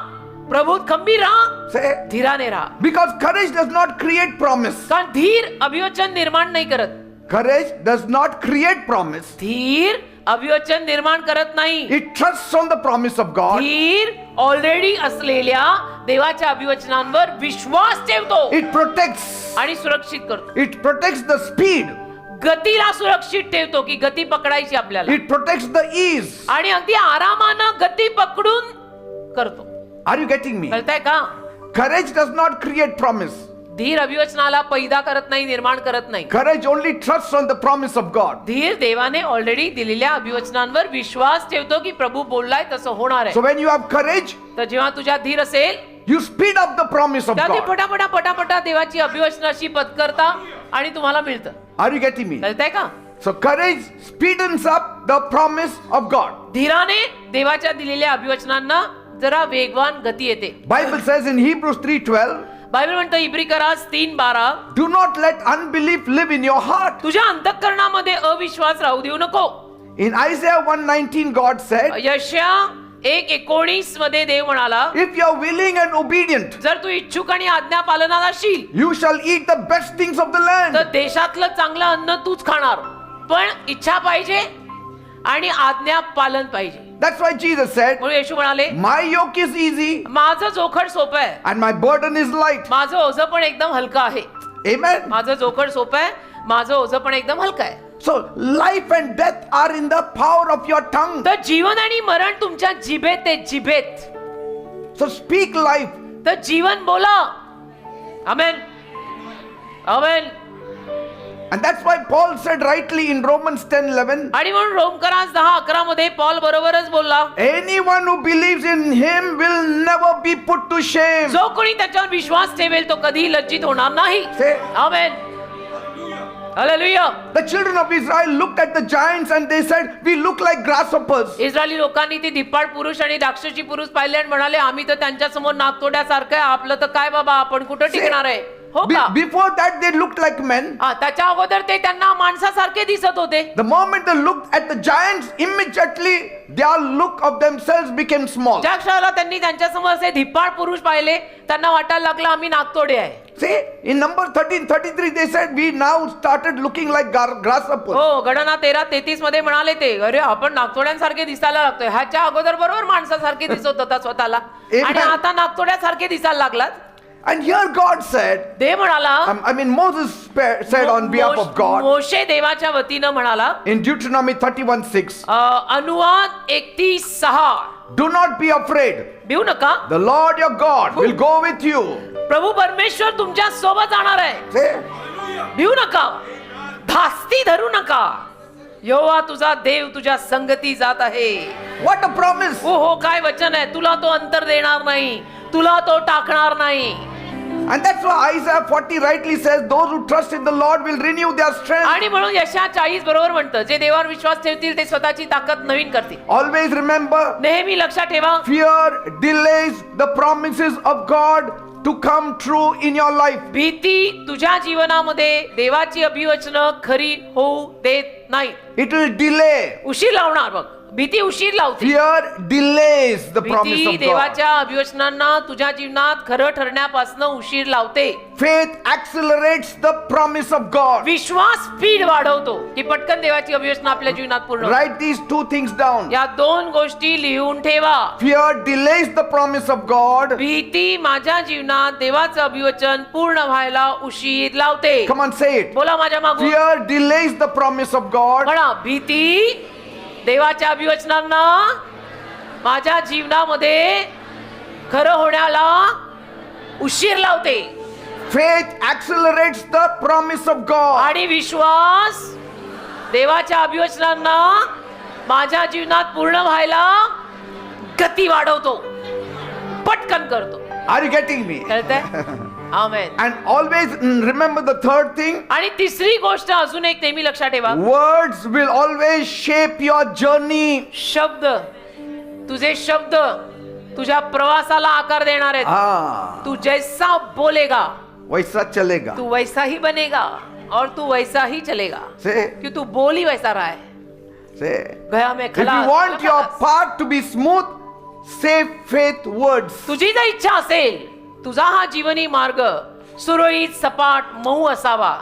Speaker 2: प्रभूत खंबीर राहा,
Speaker 1: Say,
Speaker 2: धीराने राहा.
Speaker 1: because courage does not create promise.
Speaker 2: कारण धीर अभिवचन निर्माण नाही करत.
Speaker 1: Courage does not create promise.
Speaker 2: धीर अभिवचन निर्माण करत नाही.
Speaker 1: It trusts on the promise of God.
Speaker 2: धीर ऑलरेडी असलेल्या देवाच्या अभिवचनांवर विश्वास ठेवतो
Speaker 1: It protects.
Speaker 2: आणि सुरक्षित करतो.
Speaker 1: It protects the speed.
Speaker 2: गतीला सुरक्षित ठेवतो की गती पकडायची आपल्याला,
Speaker 1: It protects the ease.
Speaker 2: आणि अगदी आरामानं गती पकडून करतो.
Speaker 1: Are you getting me?
Speaker 2: कळतंय का?
Speaker 1: Courage does not create promise.
Speaker 2: धीर अभिवचनाला पैदा करत नाही, निर्माण करत नाही.
Speaker 1: Courage only trusts on the promise of God.
Speaker 2: धीर देवाने ऑलरेडी दिलेल्या अभिवचनांवर विश्वास ठेवतो की प्रभू बोललाय तसं होणार
Speaker 1: So
Speaker 2: आहे.
Speaker 1: when you have courage,
Speaker 2: तर जेव्हा तुझ्या धीर असेल
Speaker 1: you speed up the promise of
Speaker 2: त्यात
Speaker 1: God.
Speaker 2: पटापटा देवाची अभिवचनाशी पत्करता आणि तुम्हाला मिळतं.
Speaker 1: Are you getting me?
Speaker 2: कळतंय का?
Speaker 1: So courage speedens up the promise of God.
Speaker 2: धीराने देवाच्या दिलेल्या अभिवचनांना जरा वेगवान गती येते.
Speaker 1: Bible says in Hebrews 3:12,
Speaker 2: Bible म्हणतं इब्रिकरास 3:12,
Speaker 1: do not let unbelief live in your heart.
Speaker 2: तुझ्या अंतःकरणामध्ये अविश्वास राहू देऊ नको.
Speaker 1: In Isaiah 1:19 God said,
Speaker 2: यशया 1:19 मध्ये देव म्हणाला,
Speaker 1: if you are willing and obedient,
Speaker 2: जर तू इच्छुक आणि आज्ञा पालनाला असशील
Speaker 1: you shall eat the best things of the land.
Speaker 2: तर देशातलं चांगलं अन्न तूच खाणार. पण इच्छा पाहिजे आणि आज्ञा पालन पाहिजे.
Speaker 1: That's why Jesus said,
Speaker 2: म्हणून येशू म्हणाले,
Speaker 1: my yoke is easy
Speaker 2: माझं जोखड सोपं आहे,
Speaker 1: and my burden is light.
Speaker 2: माझं ओझं पण एकदम हलकं आहे.
Speaker 1: Amen.
Speaker 2: माझं जोखड सोपं आहे, माझं ओझं पण एकदम हलकं आहे.
Speaker 1: So life and death are in the power of your tongue.
Speaker 2: तर जीवन आणि मरण तुमच्या जिभेत आहे, जिभेत.
Speaker 1: So speak life.
Speaker 2: तर जीवन बोला. आमेन, आमेन.
Speaker 1: And that's why Paul said rightly in Romans 10:11,
Speaker 2: आणि म्हणून रोमकरास 10:11 मध्ये पॉल बरोबरच बोलला,
Speaker 1: anyone who believes in him will never be put to shame.
Speaker 2: जो कोणी त्याच्यावर विश्वास ठेवेल तो कधी लज्जित होणार नाही.
Speaker 1: Say,
Speaker 2: amen, hallelujah.
Speaker 1: the children of Israel looked at the giants and they said, we look like grasshoppers.
Speaker 2: Israeli लोकांनी ती धिप्पाड पुरुष आणि राक्षसी पुरुष पाहिले आणि म्हणाले, आम्ही तर त्यांच्या समोर नागतोड्यासारखं आहे, आपलं तर काय बाबा, आपण कुठं टिकणार आहे. हो का?
Speaker 1: Before that they looked like men.
Speaker 2: त्याच्या अगोदर ते त्यांना माणसासारखे दिसत होते.
Speaker 1: The moment they looked at the giants, immediately their look of themselves became small.
Speaker 2: ज्या क्षणाला त्यांनी त्यांच्या समोर असे धिप्पाड पुरुष पाहिले, त्यांना वाटायला लागलं आम्ही नागतोडे आहे.
Speaker 1: See, in number 13:33 they said, we now started looking like grasshoppers.
Speaker 2: हो, गणना 13:33 मध्ये म्हणाले ते, अरे आपण नागतोड्यांसारखे दिसायला लागतोय. ह्याच्या अगोदर बरोबर माणसासारखे दिसत होता स्वतःला आणि आता नागतोड्यासारखे दिसायला लागलात.
Speaker 1: And here God said,
Speaker 2: देव म्हणाला,
Speaker 1: I mean Moses said on behalf of God
Speaker 2: मोशे देवाच्या वतीनं म्हणाला,
Speaker 1: in Deuteronomy 31:6,
Speaker 2: अनुवाद 31:6,
Speaker 1: do not be afraid.
Speaker 2: भिऊ नका,
Speaker 1: The Lord your God will go with you.
Speaker 2: प्रभू परमेश्वर तुमच्या सोबत जाणार आहे.
Speaker 1: Say,
Speaker 2: भिऊ नका, धास्ती धरू नका, यहोवा तुझा देव तुझ्या संगती जात आहे.
Speaker 1: what a promise.
Speaker 2: हो, काय वचन आहे. तुला तो अंतर देणार नाही, तुला तो टाकणार नाही.
Speaker 1: And that's why Isaiah 40 rightly says, those who trust in the Lord will renew their strength.
Speaker 2: आणि म्हणून यशया 40 बरोबर म्हणतं, जे देवावर विश्वास ठेवतील ते स्वतःची ताकद नवीन करतील.
Speaker 1: Always remember,
Speaker 2: नेहमी लक्षात ठेवा,
Speaker 1: fear delays the promises of God to come true in your life.
Speaker 2: भीती तुझ्या जीवनामध्ये देवाची अभिवचनं खरी होऊ देत नाही.
Speaker 1: It will delay.
Speaker 2: उशीर लावणार. बघ, भीती उशीर लावते.
Speaker 1: Fear delays the promise
Speaker 2: भीती
Speaker 1: of God.
Speaker 2: देवाच्या अभिवचनांना तुझ्या जीवनात खरं ठरण्यापासून उशीर लावते.
Speaker 1: Faith accelerates the promise of God.
Speaker 2: विश्वास स्पीड वाढवतो की पटकन देवाची अभिवचनं आपल्या जीवनात पूर्ण होतात.
Speaker 1: Write these two things down.
Speaker 2: या दोन गोष्टी लिहून ठेवा.
Speaker 1: Fear delays the promise of God.
Speaker 2: भीती माझ्या जीवनात देवाचं अभिवचन पूर्ण व्हायला उशीर लावते.
Speaker 1: Come on, say it.
Speaker 2: बोला माझ्या मागून.
Speaker 1: Fear delays the promise of God.
Speaker 2: म्हणा, भीती देवाच्या अभिवचनांना माझ्या जीवनामध्ये खरं होण्याला उशीर लावते.
Speaker 1: Faith accelerates the promise of God.
Speaker 2: आणि विश्वास देवाच्या अभिवचनांना माझ्या जीवनात पूर्ण व्हायला गती वाढवतो, पटकन करतो.
Speaker 1: Are you getting me?
Speaker 2: कळतंय? आमेन.
Speaker 1: And always remember the third thing.
Speaker 2: आणि तिसरी गोष्ट अजून एक नेहमी लक्षात ठेवा,
Speaker 1: Words will always shape your journey.
Speaker 2: शब्द, तुझे शब्द तुझ्या प्रवासाला आकार देणार आहेत. तू जैसा बोलेगा
Speaker 1: वैसा चलेगा.
Speaker 2: तू वैसा ही बनेगा और तू वैसा ही चलेगा.
Speaker 1: Say,
Speaker 2: कि तू बोल ही वैसा रहा है.
Speaker 1: say.
Speaker 2: गया में
Speaker 1: If you want your path to be smooth, safe faith words.
Speaker 2: तुझी जर इच्छा असेल तुझा हा जीवनी मार्ग सुरळीत सपाट मऊ असावा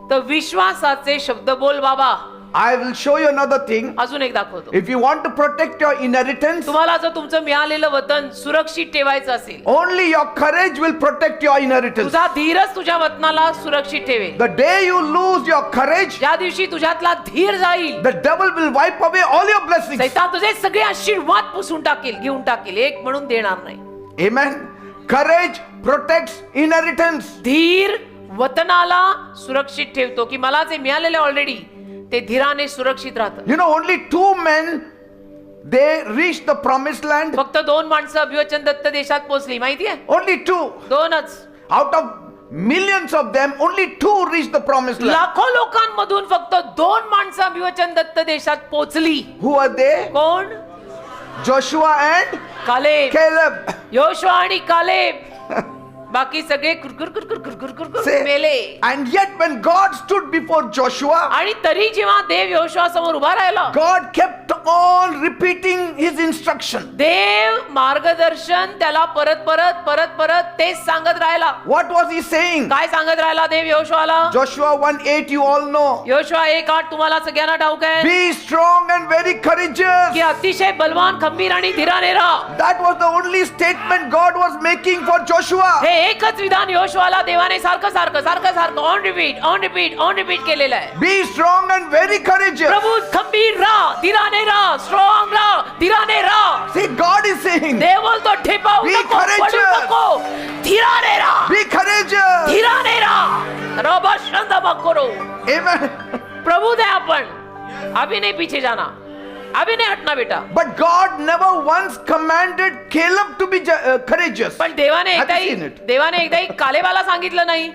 Speaker 2: तर विश्वासाचे शब्द बोल बाबा.
Speaker 1: I will show you another thing.
Speaker 2: अजून एक दाखवतो.
Speaker 1: If you want to protect your inheritance,
Speaker 2: तुम्हाला जर तुमचं मिळालेलं वतन सुरक्षित ठेवायचं असेल
Speaker 1: only your courage will protect your inheritance.
Speaker 2: तुझा धीरच तुझ्या वतनाला सुरक्षित ठेवेल.
Speaker 1: The day you lose your courage,
Speaker 2: ज्या दिवशी तुझ्यातला धीर जाईल
Speaker 1: the devil will wipe away all your blessings.
Speaker 2: सैतान तुझे सगळे आशीर्वाद पुसून टाकेल, घेऊन टाकेल, एक म्हणून देणार नाही.
Speaker 1: Amen. Courage protects inheritance.
Speaker 2: धीर वतनाला सुरक्षित ठेवतो की मला जे मिळालेले ऑलरेडी ते धीराने सुरक्षित राहतं.
Speaker 1: You know, only 2 men, they reached the promised land.
Speaker 2: फक्त 2 माणसं अभिवचन दत्त देशात पोहोचली, माहितीये?
Speaker 1: Only 2.
Speaker 2: 2च.
Speaker 1: Out of millions of them, only 2 reached the promised land.
Speaker 2: लाखो लोकांमधून फक्त 2 माणसं अभिवचन दत्त देशात पोहोचली.
Speaker 1: Who are they?
Speaker 2: कोण?
Speaker 1: Joshua and
Speaker 2: Caleb.
Speaker 1: Caleb.
Speaker 2: योशुआ आणि कालेब. बाकी सगळे कुरकुर
Speaker 1: Say,
Speaker 2: मेले.
Speaker 1: and yet when God stood before Joshua,
Speaker 2: आणि तरी जेव्हा देव योशुआ समोर उभा राहिला,
Speaker 1: God kept on repeating his instruction.
Speaker 2: देव मार्गदर्शन त्याला परत परत परत परत तेच सांगत राहिला.
Speaker 1: What was he saying?
Speaker 2: काय सांगत राहिला देव योशुआला?
Speaker 1: Joshua 1:8, you all know.
Speaker 2: योशुआ 1:8 तुम्हाला सगळ्यांना ठाऊक आहे
Speaker 1: Be strong and very courageous.
Speaker 2: की अतिशय बलवान खंबीर आणि धीराने राहा.
Speaker 1: That was the only statement God was making for Joshua.
Speaker 2: हे एकच विधान योशुआला देवाने सारखं सारखं सारखं सारखं ऑन रिपीट केलेलं आहे.
Speaker 1: Be strong and very courageous.
Speaker 2: प्रभू खंबीर राहा, धीराने राहा, स्ट्रॉंग राहा, धीराने राहा.
Speaker 1: See, God is saying,
Speaker 2: देव बोलतो ठेपावू
Speaker 1: Be
Speaker 2: नको,
Speaker 1: courageous.
Speaker 2: पडू नको, धीराने राहा,
Speaker 1: be courageous.
Speaker 2: धीराने राहा. रबा शंद मत करो.
Speaker 1: Amen.
Speaker 2: प्रभु दे आपण, अभी नहीं पीछे जाना, अभी नहीं हटना बेटा.
Speaker 1: But God never once commanded Caleb to be courageous.
Speaker 2: पण देवाने
Speaker 1: Have you seen it?
Speaker 2: एकदाही कालेबाला सांगितलं नाही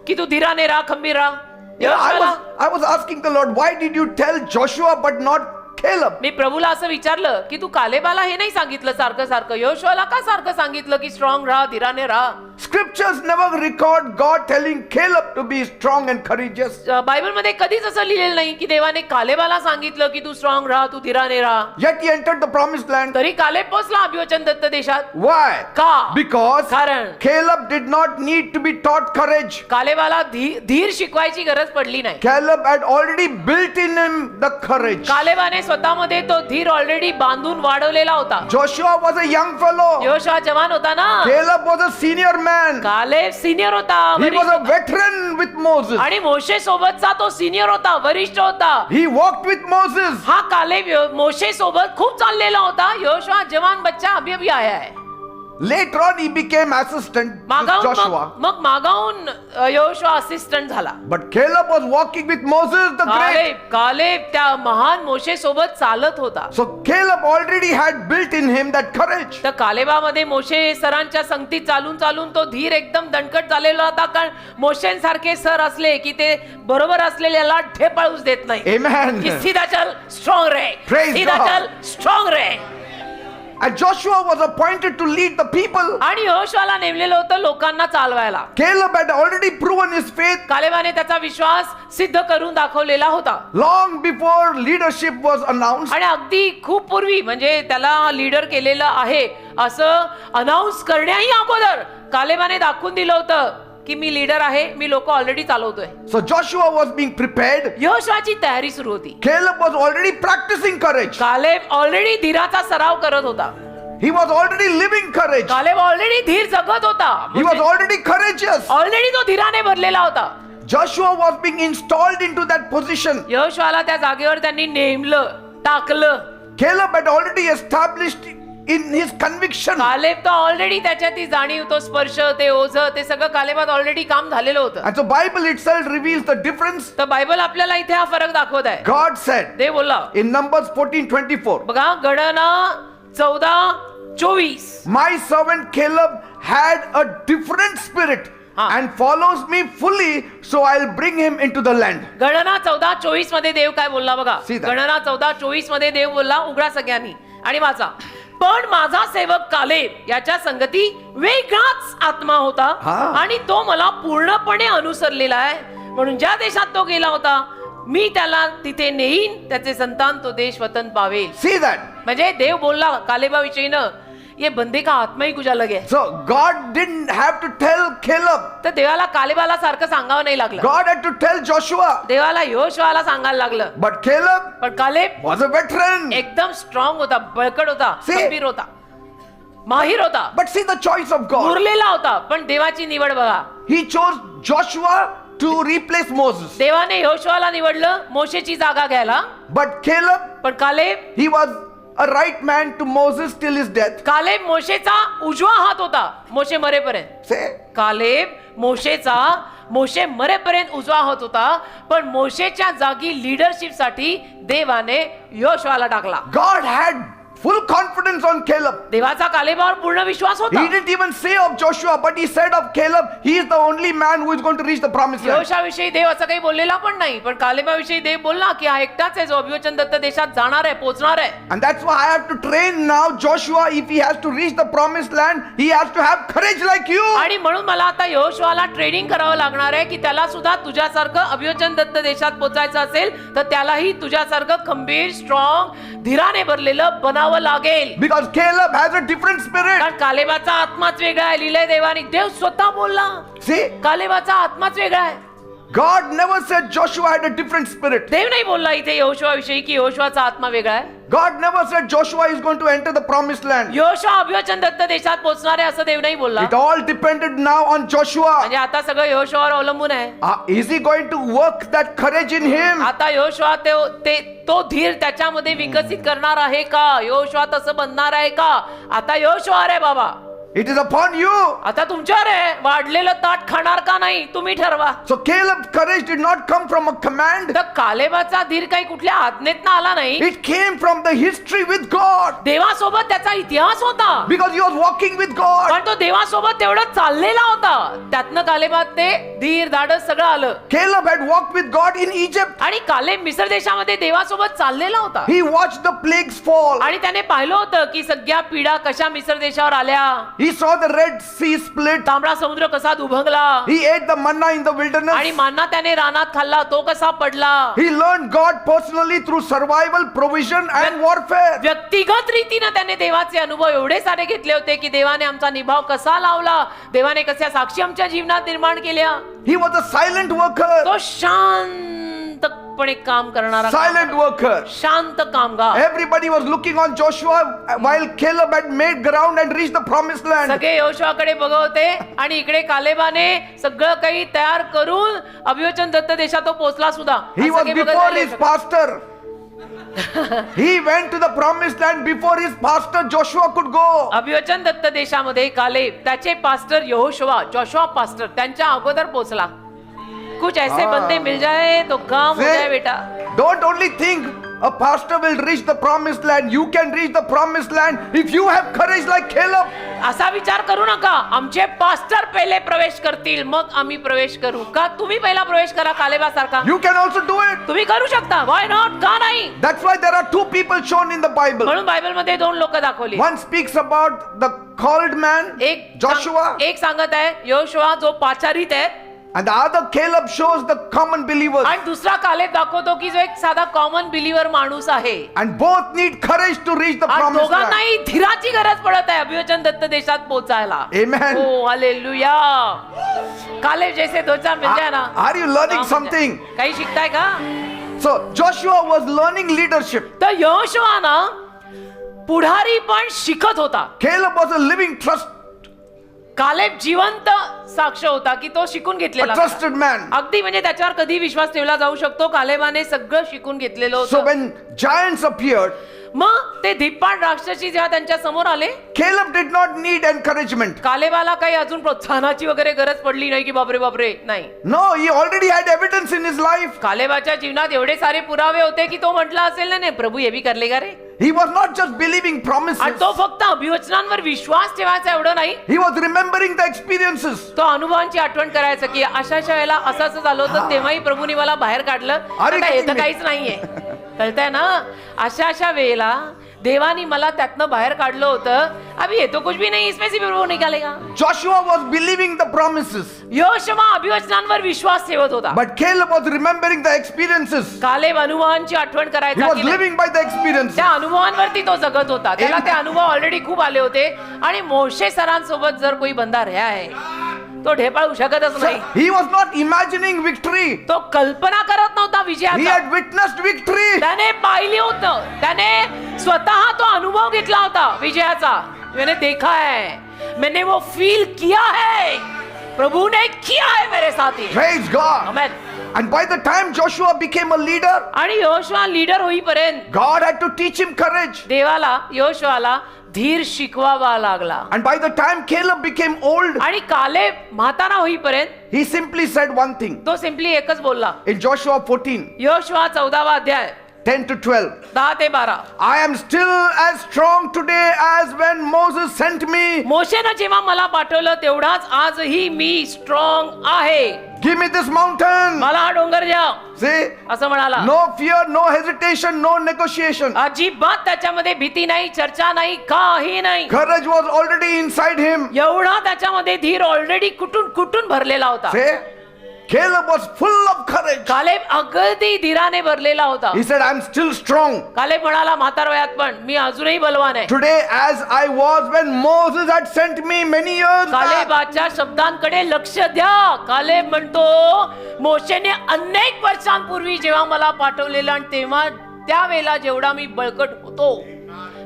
Speaker 2: की तू धीराने राहा, खंबीर राहा.
Speaker 1: Yeah,
Speaker 2: योशुआला
Speaker 1: I was asking the Lord, why did you tell Joshua but not Caleb?
Speaker 2: मी प्रभूला असं विचारलं की तू कालेबाला हे नाही सांगितलं सारखं सारखं, योशुआला का सारखं सांगितलं की स्ट्रॉंग राहा, धीराने राहा.
Speaker 1: Scriptures never record God telling Caleb to be strong and courageous.
Speaker 2: Bible मध्ये कधीच असं लिहिलेलं नाही की देवाने कालेबाला सांगितलं की तू स्ट्रॉंग राहा, तू धीराने राहा.
Speaker 1: Yet he entered the promised land.
Speaker 2: तरी कालेब पोहोचला अभिवचन दत्त देशात.
Speaker 1: Why?
Speaker 2: का?
Speaker 1: Because
Speaker 2: कारण
Speaker 1: Caleb did not need to be taught courage.
Speaker 2: कालेबाला धीर शिकवायची गरज पडली नाही.
Speaker 1: Caleb had already built in him the courage.
Speaker 2: कालेबाने स्वतःमध्ये तो धीर ऑलरेडी बांधून वाढवलेला होता.
Speaker 1: Joshua was a young fellow.
Speaker 2: योशुआ जवान होता ना,
Speaker 1: Caleb was a senior man.
Speaker 2: Caleb senior होता,
Speaker 1: He
Speaker 2: वरिष्ठ
Speaker 1: was a
Speaker 2: होता.
Speaker 1: veteran with Moses.
Speaker 2: आणि मोशे सोबतचा तो सिनियर होता, वरिष्ठ होता.
Speaker 1: He walked with Moses.
Speaker 2: हा कालेब मोशे सोबत खूप चाललेला होता. योशुआ जवान बच्चा अभी अभी आया है.
Speaker 1: Later on, he became assistant to
Speaker 2: मागाहून
Speaker 1: Joshua.
Speaker 2: मग मागाहून योशुआ असिस्टंट झाला.
Speaker 1: But Caleb was walking with Moses the great.
Speaker 2: Caleb त्या महान मोशे सोबत चालत होता.
Speaker 1: So Caleb already had built in him that courage.
Speaker 2: तर कालेबामध्ये मोशे सरांच्या संगतीत चालून चालून तो धीर एकदम दणकट झालेला होता. कारण मोशेंसारखे सर असले की ते बरोबर असलेल्याला ढेपाळूच देत नाही.
Speaker 1: Amen.
Speaker 2: की सीधा चल स्ट्रॉंग रहे,
Speaker 1: Praise
Speaker 2: सीधा
Speaker 1: God.
Speaker 2: चल स्ट्रॉंग रहे.
Speaker 1: And Joshua was appointed to lead the people.
Speaker 2: आणि योशुआला नेमलेलं होतं लोकांना चालवायला.
Speaker 1: Caleb had already proven his faith
Speaker 2: कालेबाने त्याचा विश्वास सिद्ध करून दाखवलेला होता.
Speaker 1: long before leadership was announced.
Speaker 2: आणि अगदी खूप पूर्वी म्हणजे त्याला लीडर केलेलं आहे असं अनाऊन्स करण्याही अगोदर कालेबाने दाखवून दिलं होतं की मी लीडर आहे, मी लोक ऑलरेडी चालवतोय.
Speaker 1: So Joshua was being prepared.
Speaker 2: योशुआची तयारी सुरू होती.
Speaker 1: Caleb was already practicing courage.
Speaker 2: Caleb already धीराचा सराव करत होता.
Speaker 1: He was already living courage.
Speaker 2: Caleb already धीर जगत होता.
Speaker 1: He was already courageous.
Speaker 2: Already तो धीराने भरलेला होता.
Speaker 1: Joshua was being installed into that position.
Speaker 2: योशुआला त्या जागेवर त्यांनी नेमलं, टाकलं.
Speaker 1: Caleb had already established in his conviction.
Speaker 2: Caleb तो ऑलरेडी त्याच्यात ती जाणीव, तो स्पर्श, ते ओझ, ते सगळं कालेबात ऑलरेडी काम झालेलं होतं.
Speaker 1: And so Bible itself reveals the difference.
Speaker 2: तर बायबल आपल्याला इथे हा फरक दाखवत आहे.
Speaker 1: God said
Speaker 2: देव बोलला
Speaker 1: in Numbers 14:24,
Speaker 2: बघा गणना 14:24
Speaker 1: my servant Caleb had a different spirit and follows me fully, so I'll bring him into the land.
Speaker 2: गणना 14:24 मध्ये देव काय बोलला बघा.
Speaker 1: See that.
Speaker 2: गणना 14:24 मध्ये देव बोलला, उघडा सगळ्यांनी आणि वाचा. पण माझा सेवक कालेब याच्या संगती वेगळाच आत्मा होता आणि तो मला पूर्णपणे अनुसरलेला आहे. म्हणून ज्या देशात तो गेला होता मी त्याला तिथे नेईन, त्याचे संतान तो देश वतन पावेल.
Speaker 1: See that.
Speaker 2: म्हणजे देव बोलला कालेबाविषयीनं ये बंदे का आत्मा ही कुछ अलग है.
Speaker 1: So God didn't have to tell Caleb.
Speaker 2: तर देवाला कालेबाला सारखं सांगावं नाही लागलं.
Speaker 1: God had to tell Joshua.
Speaker 2: देवाला योशुआला सांगायला लागलं.
Speaker 1: But Caleb
Speaker 2: पण कालेब
Speaker 1: was a veteran.
Speaker 2: एकदम स्ट्रॉंग होता, बळकट होता,
Speaker 1: See?
Speaker 2: खंबीर होता, माहिर होता,
Speaker 1: But see the choice of God.
Speaker 2: उरलेला होता. पण देवाची निवड बघा.
Speaker 1: He chose Joshua to replace Moses.
Speaker 2: देवाने योशुआला निवडलं मोशेची जागा घ्यायला.
Speaker 1: But Caleb,
Speaker 2: पण Caleb
Speaker 1: he was a right man to Moses till his death.
Speaker 2: Caleb मोशेचा उजवा हात होता मोशे मरेपर्यंत.
Speaker 1: Say,
Speaker 2: कालेब मोशे मरेपर्यंत उजवा होत होता. पण मोशेच्या जागी लीडरशिप साठी देवाने योशुआला टाकला.
Speaker 1: God had full confidence on Caleb.
Speaker 2: देवाचा कालेबावर पूर्ण विश्वास होता.
Speaker 1: He didn't even say of Joshua, but he said of Caleb, he is the only man who is going to reach the promised land.
Speaker 2: योशाविषयी देव असं काही बोललेला पण नाही. पण कालेबाविषयी देव बोलला की हा एकटाच आहे जो अभिवचन दत्त देशात जाणार आहे, पोहोचणार आहे.
Speaker 1: And that's why I have to train now Joshua. If he has to reach the promised land, he has to have courage like you.
Speaker 2: आणि म्हणून मला आता योशुआला ट्रेनिंग करावं लागणार आहे की त्याला सुद्धा तुझ्यासारखं अभिवचन दत्त देशात पोहोचायचं असेल तर त्यालाही तुझ्यासारखं खंबीर, स्ट्रॉंग, धीराने भरलेलं बनावं लागेल.
Speaker 1: Because Caleb has a different spirit.
Speaker 2: कारण कालेबाचा आत्माच वेगळा आहे. लिहिलंय देवाने, देव स्वतः बोलला.
Speaker 1: See,
Speaker 2: कालेबाचा आत्माच वेगळा आहे.
Speaker 1: God never said Joshua had a different spirit.
Speaker 2: देव नाही बोलला इथे योशुआ विषयी की योशुआचा आत्मा वेगळा आहे.
Speaker 1: God never said Joshua is going to enter the promised land.
Speaker 2: Joshua अभिवचन दत्त देशात पोहोचणार आहे असं देव नाही बोलला.
Speaker 1: It all depended now on Joshua.
Speaker 2: म्हणजे आता सगळं योशुआवर अवलंबून आहे.
Speaker 1: Is he going to work that courage in him?
Speaker 2: आता योशुआ तो धीर त्याच्यामध्ये विकसित करणार आहे का? योशुआ तसं बनणार आहे का? आता योशुआ रे बाबा,
Speaker 1: It is upon you.
Speaker 2: आता तुमच्यावर आहे. वाढलेलं ताट खाणार का नाही तुम्ही ठरवा.
Speaker 1: So Caleb's courage did not come from a command.
Speaker 2: तर कालेबाचा धीर काही कुठल्या आज्ञेतनं आला नाही.
Speaker 1: It came from the history with God.
Speaker 2: देवासोबत त्याचा इतिहास होता.
Speaker 1: Because he was walking with God.
Speaker 2: पण तो देवासोबत तेवढं चाललेला होता. त्यातनं कालेबात ते धीर, धाडस सगळं आलं.
Speaker 1: Caleb had walked with God in Egypt.
Speaker 2: आणि कालेब मिस्र देशामध्ये देवासोबत चाललेला होता.
Speaker 1: He watched the plagues fall.
Speaker 2: आणि त्याने पाहिलं होतं की सगळ्या पीडा कशा मिस्र देशावर आल्या.
Speaker 1: He saw the Red Sea split.
Speaker 2: तांबडा समुद्र कसा दुभंगला.
Speaker 1: He ate the manna in the wilderness.
Speaker 2: आणि मान्ना त्याने रानात खाल्ला तो कसा पडला.
Speaker 1: He learned God personally through survival, provision and warfare.
Speaker 2: व्यक्तिगत रीतीने त्याने देवाचे अनुभव एवढे सारे घेतले होते की देवाने आमचा निभाव कसा लावला, देवाने कशा साक्षी आमच्या जीवनात निर्माण केल्या.
Speaker 1: He was a silent worker.
Speaker 2: तो शांतपणे काम करणारा
Speaker 1: Silent worker.
Speaker 2: शांत कामगार.
Speaker 1: Everybody was looking on Joshua while Caleb had made ground and reached the promised land.
Speaker 2: सगळे योशुआकडे बघत होते आणि इकडे कालेबाने सगळं काही तयार करून अभिवचन दत्त देशात तो पोहोचला सुद्धा.
Speaker 1: He
Speaker 2: असं
Speaker 1: was
Speaker 2: काही बघत
Speaker 1: before
Speaker 2: राहिले
Speaker 1: his
Speaker 2: सगळे.
Speaker 1: pastor. He went to the promised land before his pastor Joshua could go.
Speaker 2: अभिवचन Datta देशामध्ये कालेब त्याचे पास्टर यहोशुआ, जोशुआ पास्टर त्यांच्या अगोदर पोहोचला. कुछ ऐसे बंदे मिल जाए तो काम हो जाए बेटा.
Speaker 1: Don't only think a pastor will reach the promised land. You can reach the promised land if you have courage like Caleb.
Speaker 2: असा विचार करू नका आमचे पास्टर पहिले प्रवेश करतील मग आम्ही प्रवेश करू. का तुम्ही पहिला प्रवेश करा कालेबासारखा.
Speaker 1: You can also do it.
Speaker 2: तुम्ही करू शकता. व्हाय नॉट? का नाही?
Speaker 1: That's why there are two people shown in the Bible.
Speaker 2: म्हणून बायबल मध्ये दोन लोक दाखवली.
Speaker 1: One speaks about the called man, Joshua,
Speaker 2: एक सांगत आहे योशुआ जो पाचारित आहे.
Speaker 1: and the other Caleb shows the common believers.
Speaker 2: आणि दुसरा कालेब दाखवतो की जो एक साधा कॉमन बिलीवर माणूस आहे.
Speaker 1: And both need courage to reach the
Speaker 2: आणि
Speaker 1: promised land.
Speaker 2: दोघांनाही धीराची गरज पडत आहे अभिवचन दत्त देशात पोहोचायला.
Speaker 1: Amen.
Speaker 2: ओ हालेलुया. कालेब जैसे दो चार मिल जाए ना.
Speaker 1: Are you learning something?
Speaker 2: काही शिकताय का?
Speaker 1: So Joshua was learning leadership.
Speaker 2: तर योशुआ ना पुढारी पण शिकत होता.
Speaker 1: Caleb was a living
Speaker 2: Caleb जिवंत साक्ष होता की तो शिकून घेतलेला
Speaker 1: a trusted man.
Speaker 2: अगदी म्हणजे त्याच्यावर कधी विश्वास ठेवला जाऊ शकतो. कालेबाने सगळं शिकून घेतलेलं
Speaker 1: So
Speaker 2: होतं.
Speaker 1: when giants appeared,
Speaker 2: मग ते धिप्पाड राक्षसी जेव्हा त्यांच्या समोर आले
Speaker 1: Caleb did not need encouragement.
Speaker 2: कालेबाला काही अजून प्रोत्साहनाची वगैरे गरज पडली नाही की बापरे बापरे. नाही.
Speaker 1: No, he already had evidence in his life.
Speaker 2: कालेबाच्या जीवनात एवढे सारे पुरावे होते की तो म्हटला असेल ना नाही प्रभू हे भी कर लेगा रे.
Speaker 1: He was not just believing
Speaker 2: आणि
Speaker 1: promises.
Speaker 2: तो फक्त अभिवचनांवर विश्वास ठेवायचा एवढं नाही.
Speaker 1: He was remembering the experiences.
Speaker 2: तो अनुभवांची आठवण करायचं की अशा वेळेला असं असं झालं होतं तेव्हाही प्रभूने मला बाहेर काढलं.
Speaker 1: अरे
Speaker 2: आता हे तर
Speaker 1: किती
Speaker 2: काहीच नाहीये. कळतंय ना. अशा वेळेला देवानी मला त्यातनं बाहेर काढलं होतं. अभी ये तो कुछ भी नहीं, इसमें से भी वो निकालेगा.
Speaker 1: Joshua was believing the promises,
Speaker 2: Joshua अभिवचनांवर विश्वास ठेवत होता.
Speaker 1: but Caleb was remembering the experiences.
Speaker 2: Caleb अनुभवांची आठवण
Speaker 1: He
Speaker 2: करायचा
Speaker 1: was
Speaker 2: की नाही.
Speaker 1: living by the experiences.
Speaker 2: त्या अनुभवांवरती तो जगत होता. त्याला ते अनुभव ऑलरेडी खूप आले होते. आणि मोशे सरांसोबत जर कोई बंदा रहा है तो ढेपाळू शकतच
Speaker 1: So,
Speaker 2: नाही.
Speaker 1: he was not imagining victory.
Speaker 2: तो कल्पना करत नव्हता
Speaker 1: He
Speaker 2: विजयाचा.
Speaker 1: had witnessed victory.
Speaker 2: त्याने पाहिली होतं, त्याने स्वतः तो अनुभव घेतला होता विजयाचा. मैंने देखा है, मैंने वो फील किया है, प्रभु ने किया है मेरे साथ ही.
Speaker 1: Praise God.
Speaker 2: Amen.
Speaker 1: And by the time Joshua became a leader,
Speaker 2: आणि योशुआ लीडर होईपर्यंत
Speaker 1: God had to teach him courage.
Speaker 2: देवाला योशुआला धीर शिकवावा लागला.
Speaker 1: And by the time Caleb became old,
Speaker 2: आणि कालेब म्हातारा होईपर्यंत
Speaker 1: he simply said one thing.
Speaker 2: तो सिम्पली एकच बोलला.
Speaker 1: In Joshua 14,
Speaker 2: योशुआ 14वा अध्याय
Speaker 1: 10 to 12.
Speaker 2: 10 ते 12.
Speaker 1: I am still as strong today as when Moses sent me.
Speaker 2: मोशेनं जेव्हा मला पाठवलं तेवढाच आजही मी स्ट्रॉंग आहे.
Speaker 1: Give me this mountain.
Speaker 2: मला हा डोंगर द्या
Speaker 1: See?
Speaker 2: असं म्हणाला.
Speaker 1: No fear, no hesitation, no negotiation.
Speaker 2: अजिबात त्याच्यामध्ये भीती नाही, चर्चा नाही, काही नाही.
Speaker 1: Courage was already inside him.
Speaker 2: एवढा त्याच्यामध्ये धीर ऑलरेडी कुठून कुठून भरलेला होता.
Speaker 1: See? Caleb was full of courage.
Speaker 2: Caleb अगदी धीराने भरलेला होता.
Speaker 1: He said, I'm still strong.
Speaker 2: Caleb म्हणाला म्हातार वयात पण मी अजूनही बलवान आहे.
Speaker 1: Today as I was when Moses had sent me many years back.
Speaker 2: कालेबाच्या शब्दांकडे लक्ष द्या. कालेब म्हणतो मोशेने अनेक वर्षांपूर्वी जेव्हा मला पाठवलेलं आणि तेव्हा त्यावेळेला जेवढा मी बळकट होतो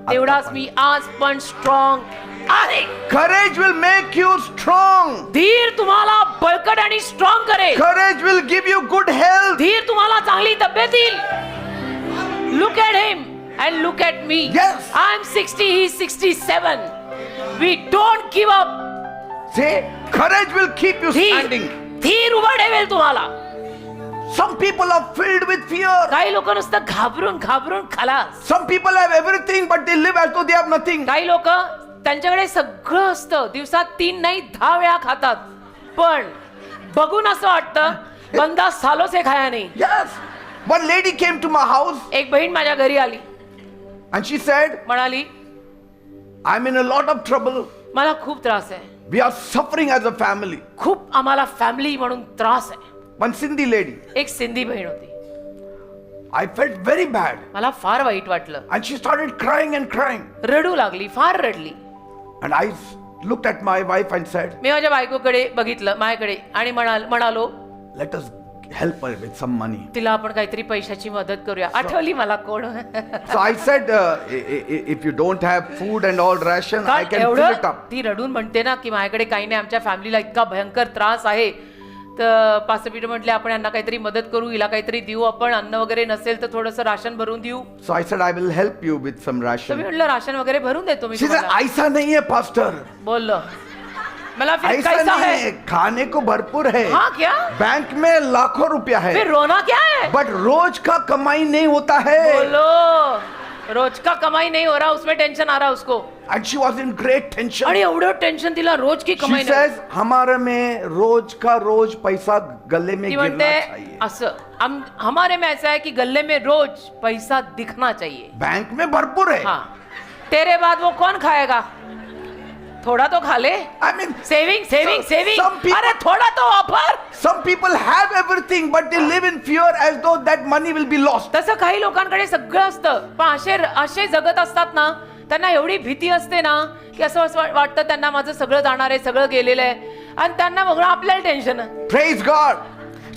Speaker 2: तेवढाच मी आज पण स्ट्रॉंग आहे.
Speaker 1: Courage will make you strong.
Speaker 2: धीर तुम्हाला बळकट आणि स्ट्रॉंग करेल.
Speaker 1: Courage will give you good health.
Speaker 2: धीर तुम्हाला चांगली तब्येत देईल. Look at him and look at me.
Speaker 1: Yes.
Speaker 2: I am 60, he 67. We don't give up.
Speaker 1: See, courage will keep you standing.
Speaker 2: धीर उभं ठेवेल तुम्हाला.
Speaker 1: Some people are filled with fear.
Speaker 2: काही लोक नुसतं घाबरून घाबरून खलास.
Speaker 1: Some people have everything but they live as though they have nothing.
Speaker 2: काही लोक त्यांच्याकडे सगळं असतं, दिवसात 3 नाही 10 वेळा खातात, पण बघून असं वाटतं बंदा सालो से खाया नाही.
Speaker 1: Yes. One lady came to my house
Speaker 2: एक बहीण माझ्या घरी आली
Speaker 1: and she said,
Speaker 2: म्हणाली
Speaker 1: I'm in a lot of trouble.
Speaker 2: मला खूप त्रास आहे.
Speaker 1: We are suffering as a family.
Speaker 2: खूप आम्हाला फॅमिली म्हणून त्रास आहे.
Speaker 1: One Sindhi lady.
Speaker 2: एक सिंधी बहीण होती.
Speaker 1: I felt very bad.
Speaker 2: मला फार वाईट वाटलं.
Speaker 1: And she started crying and crying.
Speaker 2: रडू लागली, फार रडली.
Speaker 1: And I looked at my wife and said,
Speaker 2: मी माझ्या बायकोकडे बघितलं, माझ्याकडे, आणि म्हणालो
Speaker 1: let us help her with some money.
Speaker 2: तिला आपण काहीतरी पैशाची मदत करूया. आठवली मला कोण.
Speaker 1: So I said, if you don't have food and all ration, I can fill it up.
Speaker 2: ती रडून म्हणते ना की माझ्याकडे काही नाही, आमच्या फॅमिलीला इतका भयंकर त्रास आहे. तर पास्टर पीटर म्हटले आपण यांना काहीतरी मदत करू, हिला काहीतरी देऊ आपण. अन्न वगैरे नसेल तर थोडंसं राशन भरून देऊ.
Speaker 1: So I said, I will help you with some
Speaker 2: तर मी
Speaker 1: ration.
Speaker 2: म्हटलं राशन वगैरे भरून देतो मी
Speaker 1: She said,
Speaker 2: तुम्हाला.
Speaker 1: ऐसा नहीं है pastor.
Speaker 2: बोललो मला फिर
Speaker 1: ऐसा
Speaker 2: कैसा
Speaker 1: नहीं
Speaker 2: है.
Speaker 1: है, खाने को भरपूर है.
Speaker 2: हाँ क्या,
Speaker 1: बैंक में लाखों रुपया है.
Speaker 2: फिर रोना क्या है.
Speaker 1: बट रोज का कमाई नहीं होता है.
Speaker 2: बोलो रोज का कमाई नहीं हो रहा, उसमें टेंशन आ रहा उसको.
Speaker 1: And she was in great tension.
Speaker 2: आणि एवढं टेन्शन तिला रोज की
Speaker 1: She
Speaker 2: कमाई नाही.
Speaker 1: says, हमारे में रोज का रोज पैसा गले में
Speaker 2: ती
Speaker 1: गिरना
Speaker 2: म्हणते
Speaker 1: चाहिए.
Speaker 2: असं हमारे में ऐसा है कि गले में रोज पैसा दिखना चाहिए.
Speaker 1: बैंक में भरपूर है.
Speaker 2: हाँ, तेरे बाद वो कौन खाएगा. थोड़ा तो खा ले.
Speaker 1: I mean,
Speaker 2: saving saving saving.
Speaker 1: some people-
Speaker 2: अरे थोड़ा तो वापर.
Speaker 1: some people have everything but they live in fear as though that money will be lost.
Speaker 2: तसं काही लोकांकडे सगळं असतं, पण असे जगत असतात ना, त्यांना एवढी भीती असते ना की असं वाटतं त्यांना माझं सगळं जाणार आहे, सगळं गेलेलं आहे, आणि त्यांना बघणं आपल्याला टेन्शन आहे.
Speaker 1: Praise God.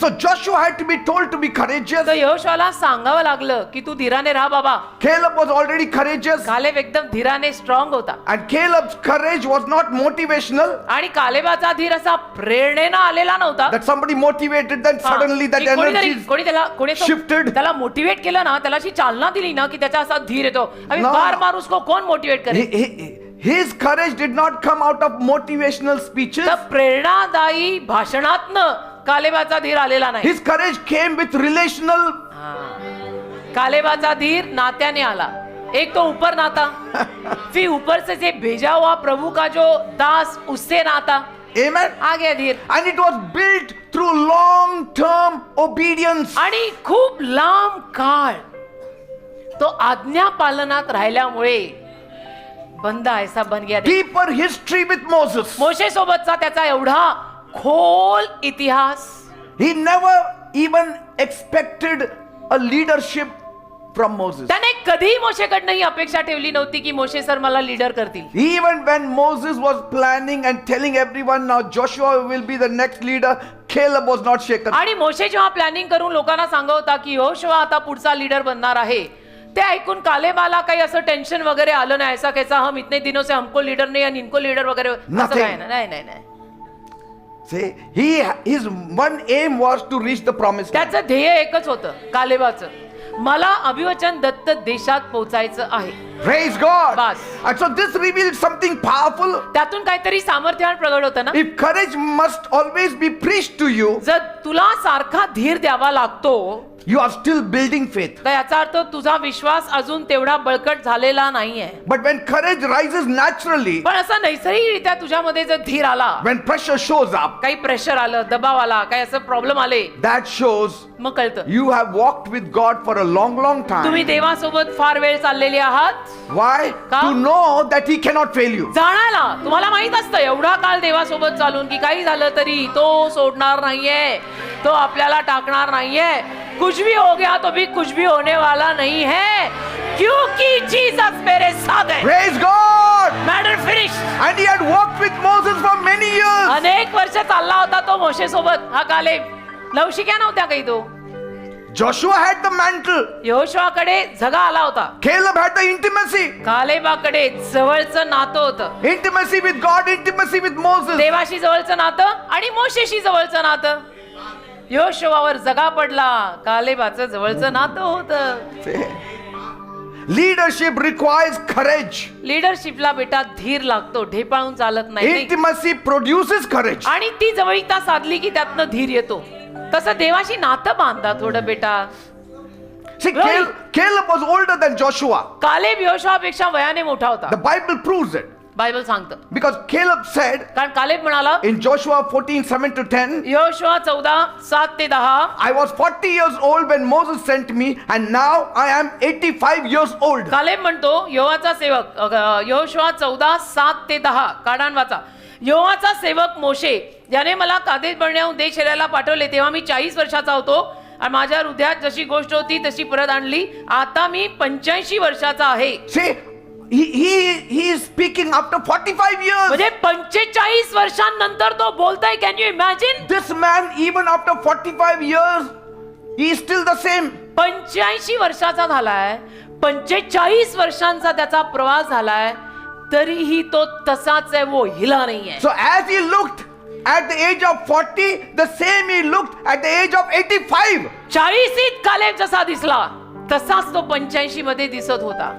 Speaker 1: So Joshua had to be told to be courageous.
Speaker 2: तर यहोशुआला सांगावं लागलं की तू धीराने राहा बाबा.
Speaker 1: Caleb was already courageous.
Speaker 2: Caleb एकदम धीराने स्ट्रॉंग होता.
Speaker 1: And Caleb's courage was not motivational.
Speaker 2: आणि कालेबाचा धीर असा प्रेरणेनं आलेला नव्हता.
Speaker 1: That somebody motivated then suddenly that energy
Speaker 2: कोणी
Speaker 1: shifted.
Speaker 2: त्याला मोटिवेट केलं ना, त्याला अशी चालना दिली ना की त्याचा असा धीर येतो. अभी
Speaker 1: No.
Speaker 2: बार बार उसको कौन मोटिवेट करे.
Speaker 1: His courage did not come out of motivational speeches.
Speaker 2: तर प्रेरणादायी भाषणातनं कालेबाचा धीर आलेला नाही.
Speaker 1: His courage came with relational.
Speaker 2: कालेबाचा धीर नात्याने आला. एक तो ऊपर नाता, फिर ऊपर से भेजा हुआ प्रभु का जो दास, उससे नाता.
Speaker 1: Amen.
Speaker 2: आ गया धीर.
Speaker 1: And it was built through long term obedience.
Speaker 2: आणि खूप लांब काळ तो आज्ञा पालनात राहिल्यामुळे बंदा ऐसा बन गया.
Speaker 1: Deeper history with Moses.
Speaker 2: मोशे सोबतचा त्याचा एवढा खोल इतिहास.
Speaker 1: He never even expected a leadership from Moses.
Speaker 2: त्याने कधी मोशेकडनं ही अपेक्षा ठेवली नव्हती की मोशे सर मला लीडर करतील.
Speaker 1: Even when Moses was planning and telling everyone now Joshua will be the next leader, Caleb was not shaken.
Speaker 2: आणि मोशे जेव्हा प्लॅनिंग करून लोकांना सांगत होता की यहोशुआ आता पुढचा लीडर बनणार आहे, ते ऐकून कालेबाला काही असं टेन्शन वगैरे आलं नाही. ऐसा कैसा हम इतने दिनों से हमको लीडर नहीं आणि इनको लीडर वगैरे असं काय नाही नाही नाही.
Speaker 1: See, his one aim was to reach the promised land.
Speaker 2: त्याचं ध्येय एकच होतं कालेबाचं, मला अभिवचन दत्त देशात पोहोचायचं आहे.
Speaker 1: Praise God.
Speaker 2: Bus.
Speaker 1: And so this reveals something powerful.
Speaker 2: त्यातून काहीतरी सामर्थ्य प्रगट होतं ना.
Speaker 1: If courage must always be preached to you,
Speaker 2: जर तुला सारखा धीर द्यावा लागतो,
Speaker 1: you are still building faith.
Speaker 2: तर याचा अर्थ तुझा विश्वास अजून तेवढा बळकट झालेला नाहीये.
Speaker 1: But when courage rises naturally,
Speaker 2: पण असा नैसर्गिकरित्या तुझ्यामध्ये जर धीर आला,
Speaker 1: when pressure shows up,
Speaker 2: काही प्रेशर आलं, दबाव आला, काही असं प्रॉब्लेम आले,
Speaker 1: that shows
Speaker 2: मग कळतं
Speaker 1: you have walked with God for a long
Speaker 2: तुम्ही
Speaker 1: time.
Speaker 2: देवासोबत फार वेळ चाललेली आहात.
Speaker 1: Why?
Speaker 2: का?
Speaker 1: To know that He cannot fail you.
Speaker 2: जाणायला तुम्हाला माहित असतं एवढा काळ देवासोबत चालून की काही झालं तरी तो सोडणार नाहीये, तो आपल्याला टाकणार नाहीये. कुछ भी हो गया तो भी कुछ भी होने वाला नहीं है, क्योंकि जीसस मेरे साथ है.
Speaker 1: Praise God!
Speaker 2: Matter finish.
Speaker 1: And he had walked with Moses for many years.
Speaker 2: अनेक वर्ष चालला होता तो मोशे सोबत. हा कालेब लवशिक्या नव्हत्या काही. तो
Speaker 1: Joshua had the mantle.
Speaker 2: यहोशुआकडे झगा आला होता.
Speaker 1: Caleb had the intimacy.
Speaker 2: कालेबाकडे जवळचं नातं होतं.
Speaker 1: Intimacy with God, intimacy with Moses.
Speaker 2: देवाशी जवळचं नातं आणि मोशेशी जवळचं नातं. यहोशुआवर जगा पडला, कालेबाचं जवळचं नातं होतं.
Speaker 1: Leadership requires courage.
Speaker 2: लीडरशिपला बेटा धीर लागतो, ढेपाळून चालत नाही.
Speaker 1: Intimacy produces courage.
Speaker 2: आणि ती जवळीकता साधली की त्यातनं धीर येतो. तसं देवाशी नातं बांधा थोडं बेटा.
Speaker 1: See, Caleb was older than Joshua.
Speaker 2: Caleb यहोशुआपेक्षा वयाने मोठा होता.
Speaker 1: The Bible proves it.
Speaker 2: Bible सांगतं.
Speaker 1: Because Caleb said
Speaker 2: कारण कालेब म्हणाला
Speaker 1: in Joshua 14:7-10,
Speaker 2: Joshua 14:7-10,
Speaker 1: I was 40 years old when Moses sent me, and now I am 85 years old.
Speaker 2: Caleb म्हणतो यहोवाचा सेवक, यहोशुआ 14:7-10 काढान वाचा. यहोवाचा सेवक मोशे ज्याने मला कादेश बर्नेहून देश शहराला पाठवले तेव्हा मी 40 वर्षाचा होतो आणि माझ्या हृदयात जशी गोष्ट होती तशी परत आणली. आता मी 85 वर्षाचा आहे.
Speaker 1: See, he is speaking after 45 years.
Speaker 2: म्हणजे 45 वर्षांनंतर तो बोलतोय. Can you imagine?
Speaker 1: This man, even after 45 years, he is still the same.
Speaker 2: 85 वर्षाचा झालाय, 45 वर्षांचा त्याचा प्रवास झालाय, तरीही तो तसाच आहे, वो हिला नाहीये.
Speaker 1: So as he looked at the age of 40, the same he looked at the age of 85.
Speaker 2: 40th Caleb जसा दिसला तसाच तो 85 मध्ये दिसत होता.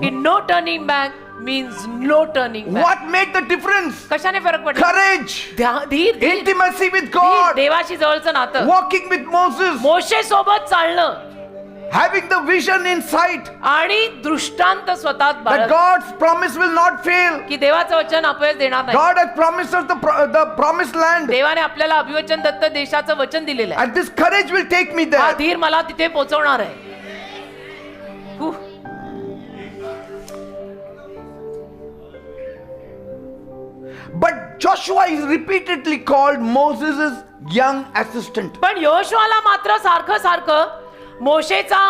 Speaker 2: In no turning back means no turning back.
Speaker 1: What made the difference?
Speaker 2: कशाने फरक पडला?
Speaker 1: Courage,
Speaker 2: धीर, धीर,
Speaker 1: intimacy with
Speaker 2: धीर,
Speaker 1: God,
Speaker 2: देवाशी जवळचं नातं,
Speaker 1: walking with Moses,
Speaker 2: मोशे सोबत चालणं
Speaker 1: having the vision in sight
Speaker 2: आणि दृष्टांत स्वतःत
Speaker 1: that
Speaker 2: बाळगणं
Speaker 1: God's promise will not fail.
Speaker 2: की देवाचं वचन अपयश देणार नाही.
Speaker 1: God has promised us the promised land,
Speaker 2: देवाने आपल्याला अभिवचन दत्त देशाचं वचन दिलेलं आहे.
Speaker 1: and this courage will take me
Speaker 2: हा
Speaker 1: there.
Speaker 2: धीर मला तिथे पोहोचवणार आहे. हुं.
Speaker 1: But Joshua is repeatedly called Moses' young assistant.
Speaker 2: पण यहोशुआला मात्र सारखं सारखं मोशेचा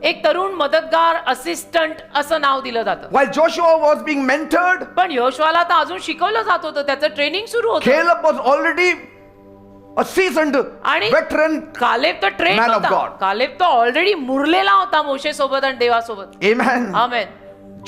Speaker 2: एक तरुण मदतगार, असिस्टंट असं नाव दिलं जातं.
Speaker 1: While Joshua was being mentored,
Speaker 2: पण यहोशुआला तर अजून शिकवलं जात होतं, त्याचं ट्रेनिंग सुरू होतं.
Speaker 1: Caleb was already a seasoned
Speaker 2: आणि
Speaker 1: veteran
Speaker 2: कालेब तर ट्रेन
Speaker 1: man of
Speaker 2: होता.
Speaker 1: God.
Speaker 2: कालेब तर ऑलरेडी मुरलेला होता मोशे सोबत आणि देवासोबत.
Speaker 1: Amen.
Speaker 2: Amen.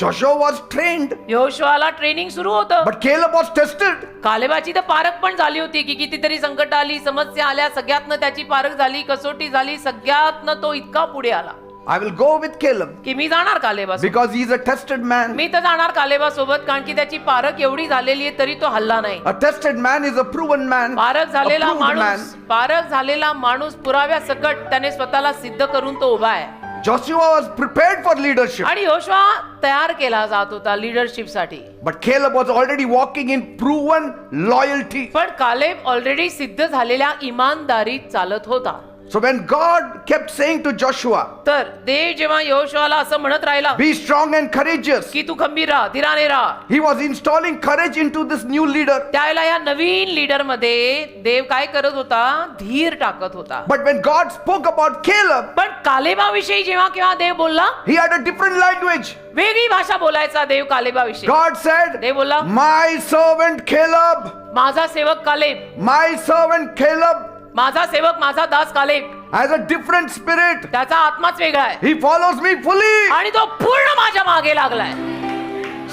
Speaker 1: Joshua was trained,
Speaker 2: यहोशुआला ट्रेनिंग सुरू होतं.
Speaker 1: but Caleb was tested.
Speaker 2: कालेबाची तर पारख पण झाली होती की कितीतरी संकट आली, समस्या आल्या, सगळ्यातनं त्याची पारख झाली, कसोटी झाली, सगळ्यातनं तो इतका पुढे आला
Speaker 1: I will go with Caleb
Speaker 2: की मी जाणार कालेबासोबत.
Speaker 1: because he is a tested man.
Speaker 2: मी तर जाणार कालेबासोबत कारण की त्याची पारख एवढी झालेली आहे तरी तो हल्ला नाही.
Speaker 1: A tested man is a proven man.
Speaker 2: पारख झालेला
Speaker 1: Approved
Speaker 2: माणूस,
Speaker 1: man.
Speaker 2: पारख झालेला माणूस पुराव्या सकट त्याने स्वतःला सिद्ध करून तो उभा आहे.
Speaker 1: Joshua was prepared for leadership,
Speaker 2: आणि यहोशुआ तयार केला जात होता लीडरशिप साठी.
Speaker 1: but Caleb was already walking in proven loyalty.
Speaker 2: पण कालेब ऑलरेडी सिद्ध झालेल्या इमानदारीत चालत होता.
Speaker 1: So when God kept saying to Joshua,
Speaker 2: तर देव जेव्हा यहोशुआला असं म्हणत राहिला
Speaker 1: be strong and courageous,
Speaker 2: की तू खंबीर राहा, धीराने राहा,
Speaker 1: he was installing courage into this new leader.
Speaker 2: त्यावेळेला या नवीन लीडर मध्ये देव काय करत होता? धीर टाकत होता.
Speaker 1: But when God spoke about Caleb,
Speaker 2: पण कालेबाविषयी जेव्हा केव्हा देव बोलला,
Speaker 1: he had a different language.
Speaker 2: वेगळी भाषा बोलायचा देव कालेबाविषयी.
Speaker 1: God said,
Speaker 2: देव बोलला,
Speaker 1: my servant Caleb,
Speaker 2: माझा सेवक कालेब,
Speaker 1: my servant Caleb
Speaker 2: माझा सेवक, माझा Das Caleb,
Speaker 1: has a different spirit.
Speaker 2: त्याचा आत्माच वेगळा आहे
Speaker 1: He follows me fully.
Speaker 2: आणि तो पूर्ण माझ्या मागे लागलाय.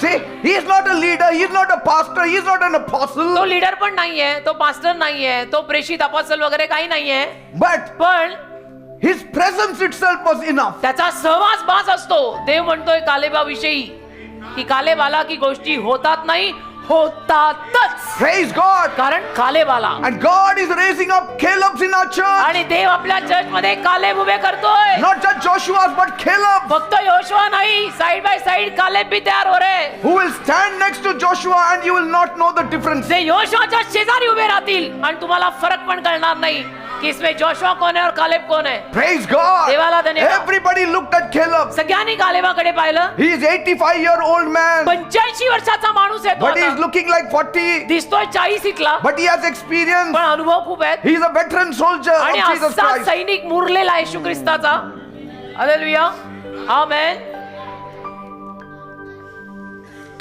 Speaker 1: See, he is not a leader, he is not a pastor, he is not an apostle.
Speaker 2: तो लीडर पण नाहीये, तो पास्टर नाहीये, तो प्रेषित अपोस्तल वगैरे काही नाहीये,
Speaker 1: But
Speaker 2: पण
Speaker 1: his presence itself was enough.
Speaker 2: त्याचा सहवास बास असतो. देव म्हणतोय कालेबाविषयी की कालेब आला की गोष्टी होतात नाही, होतातच.
Speaker 1: Praise God.
Speaker 2: कारण कालेब आला.
Speaker 1: And God is raising up Caleb's in our church.
Speaker 2: आणि देव आपल्या चर्च मध्ये कालेब उभे करतोय.
Speaker 1: Not just Joshua's, but Caleb,
Speaker 2: फक्त योशुआ नाही, साइड बाय साइड कालेब भी तयार हो रहे,
Speaker 1: who will stand next to Joshua and you will not know the difference.
Speaker 2: जे योशुआच्या शेजारी उभे राहतील आणि तुम्हाला फरक पण कळणार नाही की इसमें जोशुआ कौन है और कालेब कौन है.
Speaker 1: Praise God.
Speaker 2: देवाला धन्यवाद.
Speaker 1: Everybody looked at Caleb.
Speaker 2: सगळ्यांनी कालेबाकडे पाहिलं.
Speaker 1: He is 85-year-old man,
Speaker 2: 85 वर्षाचा माणूस आहे तो
Speaker 1: but he is
Speaker 2: आता.
Speaker 1: looking like 40.
Speaker 2: दिसतोय 40 इथला,
Speaker 1: But he has experience.
Speaker 2: पण अनुभव खूप आहेत.
Speaker 1: He is a veteran soldier
Speaker 2: आणि
Speaker 1: of Jesus
Speaker 2: असा
Speaker 1: Christ.
Speaker 2: सैनिक मुरलेला येशू ख्रिस्ताचा. Hallelujah, amen.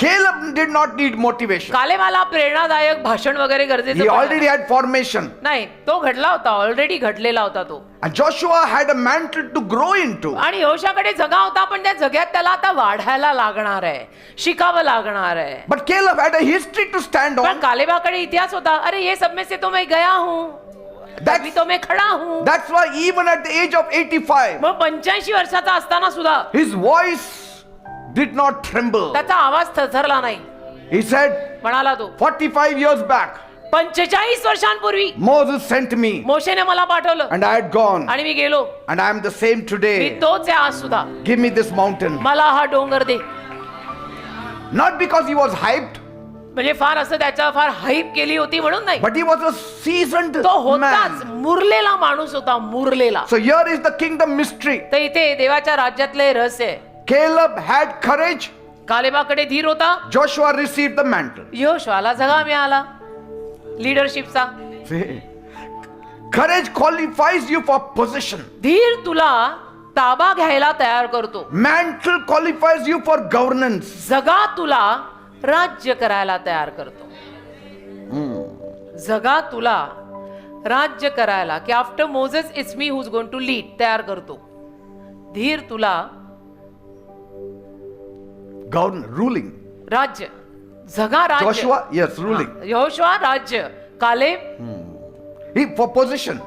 Speaker 1: Caleb did not need motivation.
Speaker 2: कालेबाला प्रेरणादायक भाषण वगैरे गरजेचं
Speaker 1: He
Speaker 2: पडलं
Speaker 1: already had formation.
Speaker 2: नाही. तो घडला होता, ऑलरेडी घडलेला होता तो.
Speaker 1: And Joshua had a mantle to grow into.
Speaker 2: आणि योशाकडे जगा होता, पण त्या जग्यात त्याला आता वाढायला लागणार आहे, शिकावं लागणार आहे.
Speaker 1: But Caleb had a history to stand
Speaker 2: पण
Speaker 1: on.
Speaker 2: कालेबाकडे इतिहास होता. अरे ये सब में से तो मैं गया हूँ, तभी तो मैं खडा हूँ.
Speaker 1: That's why even at the age of 85,
Speaker 2: मग 85 वर्षाचा असताना सुद्धा
Speaker 1: his voice did not tremble.
Speaker 2: त्याचा आवाज थरथरला नाही.
Speaker 1: He said,
Speaker 2: म्हणाला तो,
Speaker 1: 45 years back,
Speaker 2: 45 वर्षांपूर्वी
Speaker 1: Moses sent me
Speaker 2: मोशेने मला पाठवलं
Speaker 1: and I had gone.
Speaker 2: आणि मी गेलो.
Speaker 1: And I am the same
Speaker 2: me
Speaker 1: today.
Speaker 2: तोच आहे आज सुद्धा.
Speaker 1: Give me this mountain.
Speaker 2: मला हा डोंगर दे.
Speaker 1: Not because he was hyped,
Speaker 2: म्हणजे फार असं त्याच्यावर फार हाईप केली होती म्हणून नाही,
Speaker 1: but he was a seasoned
Speaker 2: तो होताच,
Speaker 1: man.
Speaker 2: मुरलेला माणूस होता, मुरलेला.
Speaker 1: So here is the kingdom mystery.
Speaker 2: तर इथे देवाच्या राज्यातले रहस्य आहे.
Speaker 1: Caleb had courage.
Speaker 2: कालेबाकडे धीर होता.
Speaker 1: Joshua received the mantle.
Speaker 2: योशुआला जगा मिळाला लीडरशिपचा.
Speaker 1: See, courage qualifies you for position.
Speaker 2: धीर तुला ताबा घ्यायला तयार करतो.
Speaker 1: Mantle qualifies you for governance.
Speaker 2: जगा तुला राज्य करायला तयार करतो. जगा तुला राज्य करायला की after Moses it's me who's going to lead तयार करतो. धीर तुला
Speaker 1: Ruling.
Speaker 2: राज्य, जगा राज्य.
Speaker 1: Joshua, yes, ruling.
Speaker 2: यहोशुआ राज्य, कालेब
Speaker 1: He for position,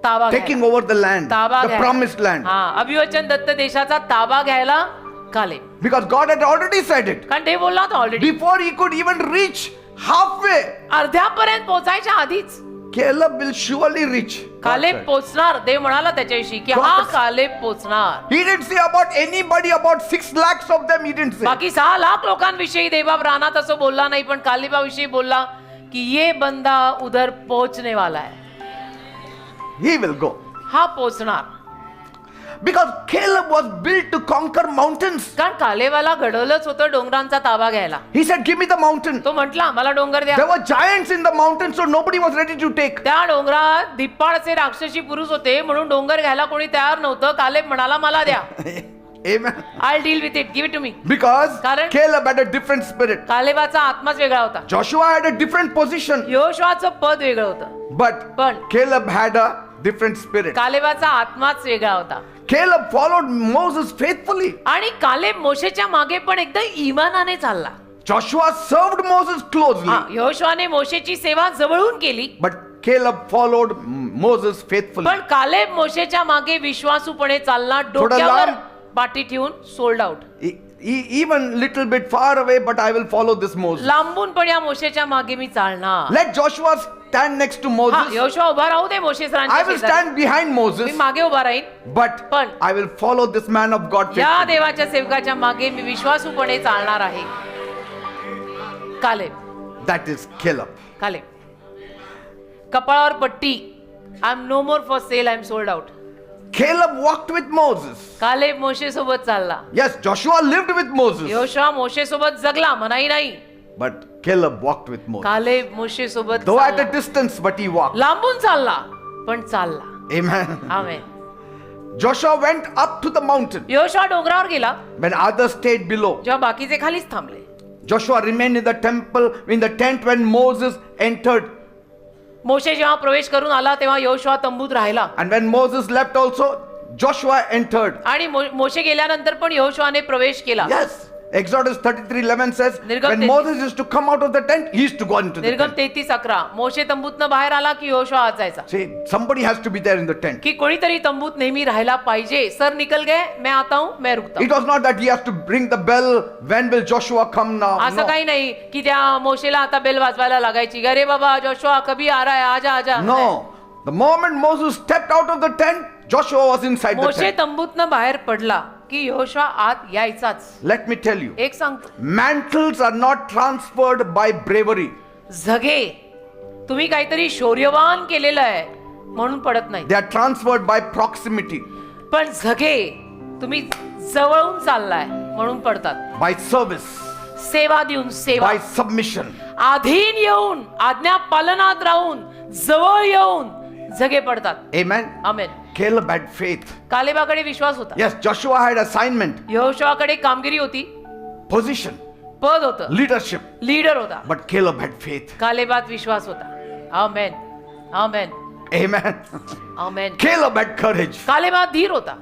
Speaker 2: ताबा
Speaker 1: taking
Speaker 2: घ्यायला.
Speaker 1: over the land,
Speaker 2: ताबा
Speaker 1: the
Speaker 2: घ्यायला.
Speaker 1: promised land.
Speaker 2: हा, अभिवचन दत्त देशाचा ताबा घ्यायला Caleb.
Speaker 1: Because God had already said it.
Speaker 2: कारण ते बोलला होता already.
Speaker 1: Before he could even reach halfway,
Speaker 2: अर्ध्यापर्यंत पोहोचायच्या आधीच
Speaker 1: Caleb will surely reach. God
Speaker 2: Caleb
Speaker 1: said.
Speaker 2: पोचणार. देव म्हणाला त्याच्याविषयी की हा कालेब पोचणार.
Speaker 1: He didn't say about anybody, about 6 lakhs of them, he didn't say.
Speaker 2: बाकी 6 लाख लोकांविषयी देवा रानात असं बोलला नाही, पण कालेबाविषयी बोलला की ये बंदा उधर पोहोचने वाला है.
Speaker 1: He will go.
Speaker 2: हा पोचणार.
Speaker 1: Because Caleb was built to conquer mountains.
Speaker 2: कारण कालेबाला घडवलंच होतं डोंगरांचा ताबा घ्यायला.
Speaker 1: He said, give me the mountain.
Speaker 2: तो म्हटला मला डोंगर द्या.
Speaker 1: There were giants in the mountain, so nobody was ready to take.
Speaker 2: त्या डोंगरात धिप्पाडचे राक्षसी पुरुष होते, म्हणून डोंगर घ्यायला कोणी तयार नव्हतं. कालेब म्हणाला मला द्या.
Speaker 1: Amen.
Speaker 2: I deal with it, give it to me.
Speaker 1: Because
Speaker 2: कारण
Speaker 1: Caleb had a different spirit.
Speaker 2: कालेबाचा आत्माच वेगळा होता.
Speaker 1: Joshua had a different position.
Speaker 2: योशुआचं पद वेगळं होतं,
Speaker 1: But
Speaker 2: पण
Speaker 1: Caleb had a different spirit.
Speaker 2: कालेबाचा आत्माच वेगळा होता.
Speaker 1: Caleb followed Moses faithfully.
Speaker 2: आणि कालेब मोशेच्या मागे पण एकदम इमानाने चालला.
Speaker 1: Joshua served Moses closely.
Speaker 2: योशुआने मोशेची सेवा जवळून केली,
Speaker 1: But Caleb followed Moses faithfully.
Speaker 2: पण कालेब मोशेच्या मागे विश्वासूपणे चालला,
Speaker 1: थोडा
Speaker 2: डोक्यावर
Speaker 1: लांब.
Speaker 2: पाठी ठेवून sold out.
Speaker 1: Even little bit far away, but I will follow this Moses.
Speaker 2: लांबून पण या मोशेच्या मागे मी चालणार.
Speaker 1: Let Joshua stand next to Moses.
Speaker 2: योशुआ उभा राहू दे मोशे
Speaker 1: I
Speaker 2: सरांच्या
Speaker 1: will
Speaker 2: शेजारी.
Speaker 1: stand behind
Speaker 2: मी
Speaker 1: Moses,
Speaker 2: मागे उभा राहीन,
Speaker 1: but
Speaker 2: पण
Speaker 1: I will follow this man of God
Speaker 2: या
Speaker 1: faithfully.
Speaker 2: देवाच्या सेवकाच्या मागे मी विश्वासूपणे चालणार आहे. Caleb,
Speaker 1: That is Caleb.
Speaker 2: Caleb. कपाळावर पट्टी, I am no more for sale, I am sold out.
Speaker 1: Caleb walked with Moses.
Speaker 2: Caleb Moses सोबत चालला.
Speaker 1: Yes, Joshua lived with Moses.
Speaker 2: Joshua Moses सोबत जगला, मनाई नाही.
Speaker 1: But Caleb walked with Moses.
Speaker 2: Caleb Moses सोबत
Speaker 1: Though at a
Speaker 2: चालला.
Speaker 1: distance, but he walked.
Speaker 2: लांबून चालला पण चालला.
Speaker 1: Amen.
Speaker 2: Amen.
Speaker 1: Joshua went up to the mountain
Speaker 2: योशुआ डोंगरावर गेला
Speaker 1: when others stayed below.
Speaker 2: जेव्हा बाकीचे खालीच थांबले.
Speaker 1: Joshua remained in the temple, in the tent when Moses entered.
Speaker 2: मोशे जेव्हा प्रवेश करून आला तेव्हा योशुआ तंबूत राहिला.
Speaker 1: And when Moses left also, Joshua entered.
Speaker 2: आणि मोशे गेल्यानंतर पण योशुआने प्रवेश केला.
Speaker 1: Yes. Exodus 33:11 says,
Speaker 2: निर्गम
Speaker 1: when
Speaker 2: 33.
Speaker 1: Moses used to come out of the tent, he used to go into the
Speaker 2: निर्गम
Speaker 1: tent.
Speaker 2: 33:11 मोशे तंबूतनं बाहेर आला की योशुआ आत जायचा.
Speaker 1: See, somebody has to be there in the tent.
Speaker 2: की कोणीतरी तंबूत नेहमी राहायला पाहिजे. सर निकल गए, मैं आता हूं, मैं रुकता हूं.
Speaker 1: It was not that he has to ring the bell, when will Joshua come now?
Speaker 2: असं
Speaker 1: No.
Speaker 2: काही नाही की त्या मोशेला आता बेल वाजवायला लागायची. अरे बाबा जोशुआ कभी आ रहा है, आजा आजा.
Speaker 1: No. The moment Moses stepped out of the tent, Joshua was inside the
Speaker 2: Moshe
Speaker 1: tent.
Speaker 2: तंबूतनं बाहेर पडला की योशुआ आत यायचाच.
Speaker 1: Let me tell you,
Speaker 2: एक सांगतो,
Speaker 1: mantles are not transferred by bravery.
Speaker 2: झगे तुम्ही काहीतरी शौर्यवान केलेलं आहे म्हणून पडत नाही,
Speaker 1: They are transferred by proximity,
Speaker 2: पण झगे तुम्ही जवळून चाललाय म्हणून पडतात.
Speaker 1: by service,
Speaker 2: सेवा देऊन, सेवा
Speaker 1: by submission.
Speaker 2: अधीन येऊन, आज्ञा पालनात राहून, जवळ येऊन झगे पडतात.
Speaker 1: Amen.
Speaker 2: Amen.
Speaker 1: Caleb had faith.
Speaker 2: कालेबाकडे विश्वास होता.
Speaker 1: Yes, Joshua had assignment,
Speaker 2: यहोशुआकडे कामगिरी होती,
Speaker 1: position,
Speaker 2: पद होतं,
Speaker 1: leadership,
Speaker 2: लीडर होता.
Speaker 1: but Caleb had faith.
Speaker 2: कालेबात विश्वास होता. आमेन, आमेन,
Speaker 1: Amen.
Speaker 2: Amen.
Speaker 1: Caleb had courage.
Speaker 2: कालेबात धीर होता.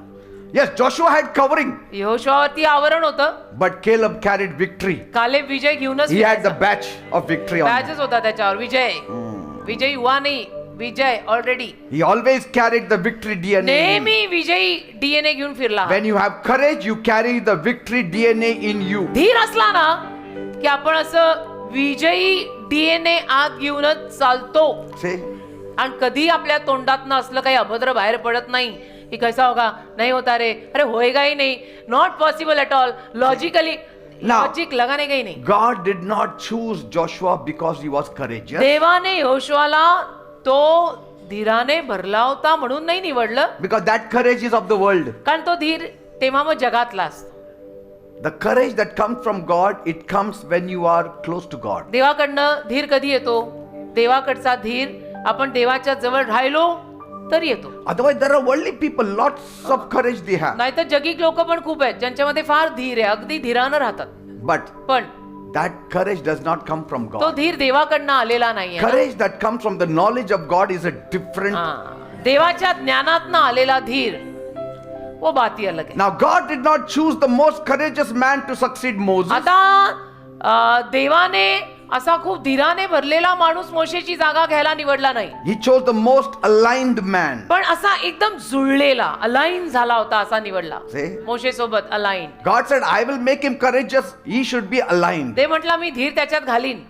Speaker 1: Yes, Joshua had covering,
Speaker 2: यहोशुआवरती आवरण होतं.
Speaker 1: but Caleb carried victory.
Speaker 2: Caleb विजय घेऊनच
Speaker 1: He had the
Speaker 2: फिरायचा.
Speaker 1: badge of victory on him.
Speaker 2: बॅचच होता त्याच्यावर. विजय, विजयी हुआ नाही, विजय already.
Speaker 1: He always carried the victory DNA.
Speaker 2: नेहमी विजयी डीएनए घेऊन फिरला.
Speaker 1: When you have courage, you carry the victory DNA in you.
Speaker 2: धीर असला ना की आपण असं विजयी डीएनए आत घेऊनच चालतो.
Speaker 1: See?
Speaker 2: आणि कधी आपल्या तोंडातनं असलं काही अभद्र बाहेर पडत नाही की कैसा होगा, नाही होता रे, अरे होएगा ही नहीं, not possible at all, logically logic लगाने का ही नहीं.
Speaker 1: God did not choose Joshua because he was courageous.
Speaker 2: देवाने योशुआला तो धीराने भरला होता म्हणून नाही निवडलं,
Speaker 1: Because that courage is of the world.
Speaker 2: कारण तो धीर तेव्हा मग जगातला असतो.
Speaker 1: The courage that comes from God, it comes when you are close to God.
Speaker 2: देवाकडनं धीर कधी येतो? देवाकडचा धीर आपण देवाच्या जवळ राहिलो तर येतो.
Speaker 1: Otherwise, there are worldly people, lots of courage they have.
Speaker 2: नाहीतर जगिक लोक पण खूप आहेत ज्यांच्यामध्ये फार धीर आहे, अगदी धीरानं राहतात,
Speaker 1: But
Speaker 2: पण
Speaker 1: that courage does not come from
Speaker 2: तो
Speaker 1: God.
Speaker 2: धीर देवाकडनं आलेला नाहीये.
Speaker 1: Courage that comes from the knowledge of God is a different.
Speaker 2: देवाच्या ज्ञानातनं आलेला धीर वो बात ही अलग है.
Speaker 1: Now, God did not choose the most courageous man to succeed Moses.
Speaker 2: आता देवाने असा खूप धीराने भरलेला माणूस मोशेची जागा घ्यायला निवडला नाही,
Speaker 1: He chose the most aligned man.
Speaker 2: पण असा एकदम जुळलेला, अलाइन झाला होता असा निवडला.
Speaker 1: See?
Speaker 2: मोशे सोबत align.
Speaker 1: God said, I will make him courageous. He should be aligned.
Speaker 2: ते म्हटला मी धीर त्याच्यात घालीन,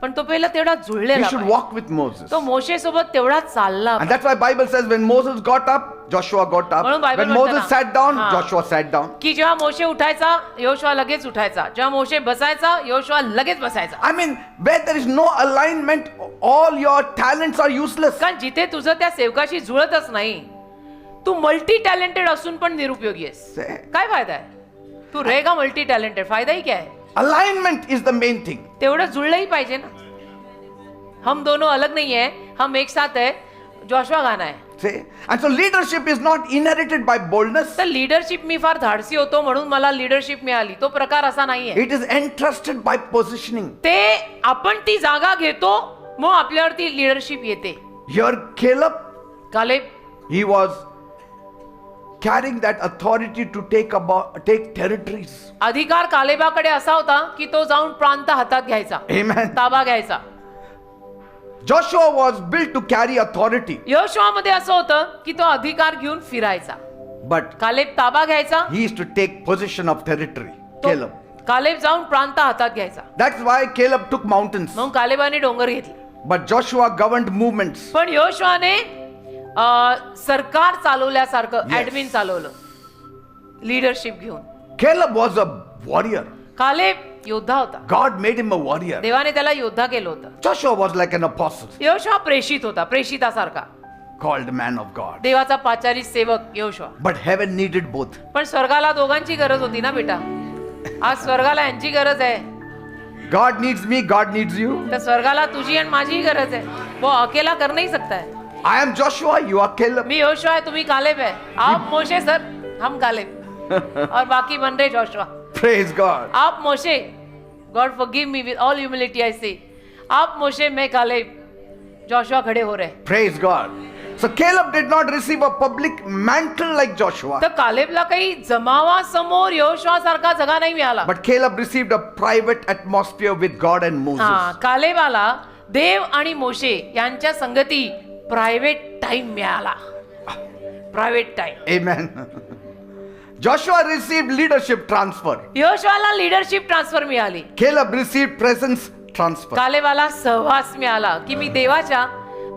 Speaker 2: पण तो पहिला तेवढा
Speaker 1: He
Speaker 2: जुळलेला
Speaker 1: should
Speaker 2: पाहिजे.
Speaker 1: walk with Moses.
Speaker 2: तो मोशे सोबत तेवढा चालला
Speaker 1: And that's why Bible says when Moses got up, Joshua got up.
Speaker 2: म्हणून बायबल
Speaker 1: When
Speaker 2: म्हणतं
Speaker 1: Moses
Speaker 2: ना,
Speaker 1: sat down,
Speaker 2: हा.
Speaker 1: Joshua sat down.
Speaker 2: की जेव्हा मोशे उठायचा योशुआ लगेच उठायचा, जेव्हा मोशे बसायचा योशुआ लगेच बसायचा.
Speaker 1: I mean, where there is no alignment, all your talents are useless.
Speaker 2: कारण जिथे तुझं त्या सेवकाशी जुळतच नाही, तू मल्टी टॅलेंटेड असून पण निरुपयोगी आहेस.
Speaker 1: See?
Speaker 2: काय फायदा आहे? तू रहेगा मल्टी टॅलेंटेड, फायदा ही क्या है?
Speaker 1: Alignment is the main thing.
Speaker 2: तेवढं जुळलंही पाहिजे ना. हम दोनों अलग नहीं है, हम एक साथ है. जोशुआ गाना है.
Speaker 1: See? And so leadership is not inherited by boldness.
Speaker 2: तर लीडरशिप मी फार धाडसी होतो म्हणून मला लीडरशिप मिळाली, तो प्रकार असा नाहीये.
Speaker 1: It is entrusted by positioning.
Speaker 2: ते आपण ती जागा घेतो मग आपल्यावरती लीडरशिप येते.
Speaker 1: Here Caleb,
Speaker 2: Caleb
Speaker 1: he was carrying that authority to take territories.
Speaker 2: अधिकार कालेबाकडे असा होता की तो जाऊन प्रांत हातात घ्यायचा,
Speaker 1: Amen.
Speaker 2: ताबा घ्यायचा.
Speaker 1: Joshua was built to carry authority.
Speaker 2: योशुआमध्ये असं होतं की तो अधिकार घेऊन फिरायचा,
Speaker 1: But
Speaker 2: कालेब ताबा घ्यायचा,
Speaker 1: he is to take possession of territory.
Speaker 2: तो
Speaker 1: Caleb.
Speaker 2: कालेब जाऊन प्रांत हातात घ्यायचा.
Speaker 1: That's why Caleb took mountains.
Speaker 2: मग कालेबाने डोंगर घेतले.
Speaker 1: But Joshua governed movements.
Speaker 2: पण योशुआने सरकार चालवल्यासारखं
Speaker 1: Yes.
Speaker 2: ऍडमिन चालवलं, लीडरशिप घेऊन.
Speaker 1: Caleb was a warrior.
Speaker 2: Caleb योद्धा होता.
Speaker 1: God made him a warrior.
Speaker 2: देवाने त्याला योद्धा केलं होतं.
Speaker 1: Joshua was like an apostle.
Speaker 2: योशुआ प्रेषित होता, प्रेषितासारखा.
Speaker 1: called man of God.
Speaker 2: देवाचा पाचारी सेवक Yoshua.
Speaker 1: But heaven needed both.
Speaker 2: पण स्वर्गाला दोघांची गरज होती ना बेटा. आज स्वर्गाला यांची गरज आहे.
Speaker 1: God needs me, God needs you.
Speaker 2: तर स्वर्गाला तुझी आणि माझी गरज आहे. वो अकेला कर नहीं सकता है.
Speaker 1: I am Joshua, you are Caleb.
Speaker 2: मी योशुआ है, तुम्ही कालेब है. आप मोशे सर, हम कालेब. और बाकी बन रहे जोशुआ.
Speaker 1: Praise God.
Speaker 2: आप मोशे, God forgive me with all humility I say. आप मोशे, मैं कालेब. जोशुआ खड़े हो रहे.
Speaker 1: Praise God. So Caleb did not receive a public mantle like Joshua.
Speaker 2: तर कालेबला काही जमावासमोर योशुआ सारखा जगा नाही मिळाला.
Speaker 1: But Caleb received a private atmosphere with God and
Speaker 2: हा,
Speaker 1: Moses.
Speaker 2: कालेबाला देव आणि मोशे यांच्या संगती प्रायव्हेट टाइम मिळाला. Private time.
Speaker 1: Amen. Joshua received leadership transfer.
Speaker 2: योशुआला लीडरशिप ट्रान्सफर मिळाली.
Speaker 1: Caleb received presence transfer.
Speaker 2: कालेबाला सहवास मिळाला की मी देवाच्या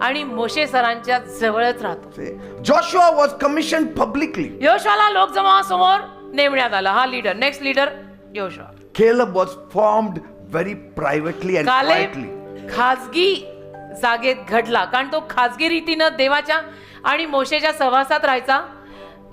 Speaker 2: आणि मोशे सरांच्या जवळच राहतो.
Speaker 1: See, Joshua was commissioned publicly.
Speaker 2: योशुआला लोकजमावासमोर नेमण्यात आला. हा लीडर, नेक्स्ट लीडर योशुआ.
Speaker 1: Caleb was formed very privately and
Speaker 2: Caleb
Speaker 1: quietly.
Speaker 2: खाजगी जागेत घडला, कारण तो खाजगी रीतीनं देवाच्या आणि मोशेच्या सहवासात राहायचा.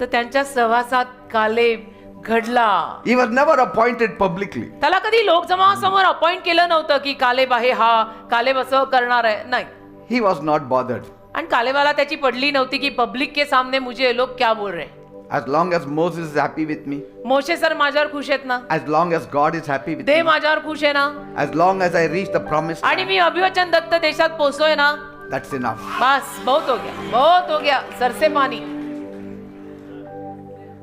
Speaker 2: तर त्यांच्या सहवासात कालेब घडला.
Speaker 1: He was never appointed publicly.
Speaker 2: त्याला कधी लोकजमावासमोर अपॉइंट केलं नव्हतं की कालेब आहे, हा कालेब असं करणार आहे, नाही.
Speaker 1: He was not bothered.
Speaker 2: आणि कालेबाला त्याची पडली नव्हती की पब्लिक के सामने मुझे ये लोग क्या बोल रहे हैं.
Speaker 1: As long as Moses is happy with me,
Speaker 2: Moshe sir माझ्यावर खुश आहेत ना,
Speaker 1: as long as God is happy with
Speaker 2: Dev
Speaker 1: me,
Speaker 2: माझ्यावर खुश आहे ना,
Speaker 1: as long as I reach the promised
Speaker 2: आणि
Speaker 1: land,
Speaker 2: मी अभिवचन दत्त देशात पोहोचलोय ना,
Speaker 1: that's enough.
Speaker 2: बस बहुत हो गया, बहुत हो गया. सर से पानी.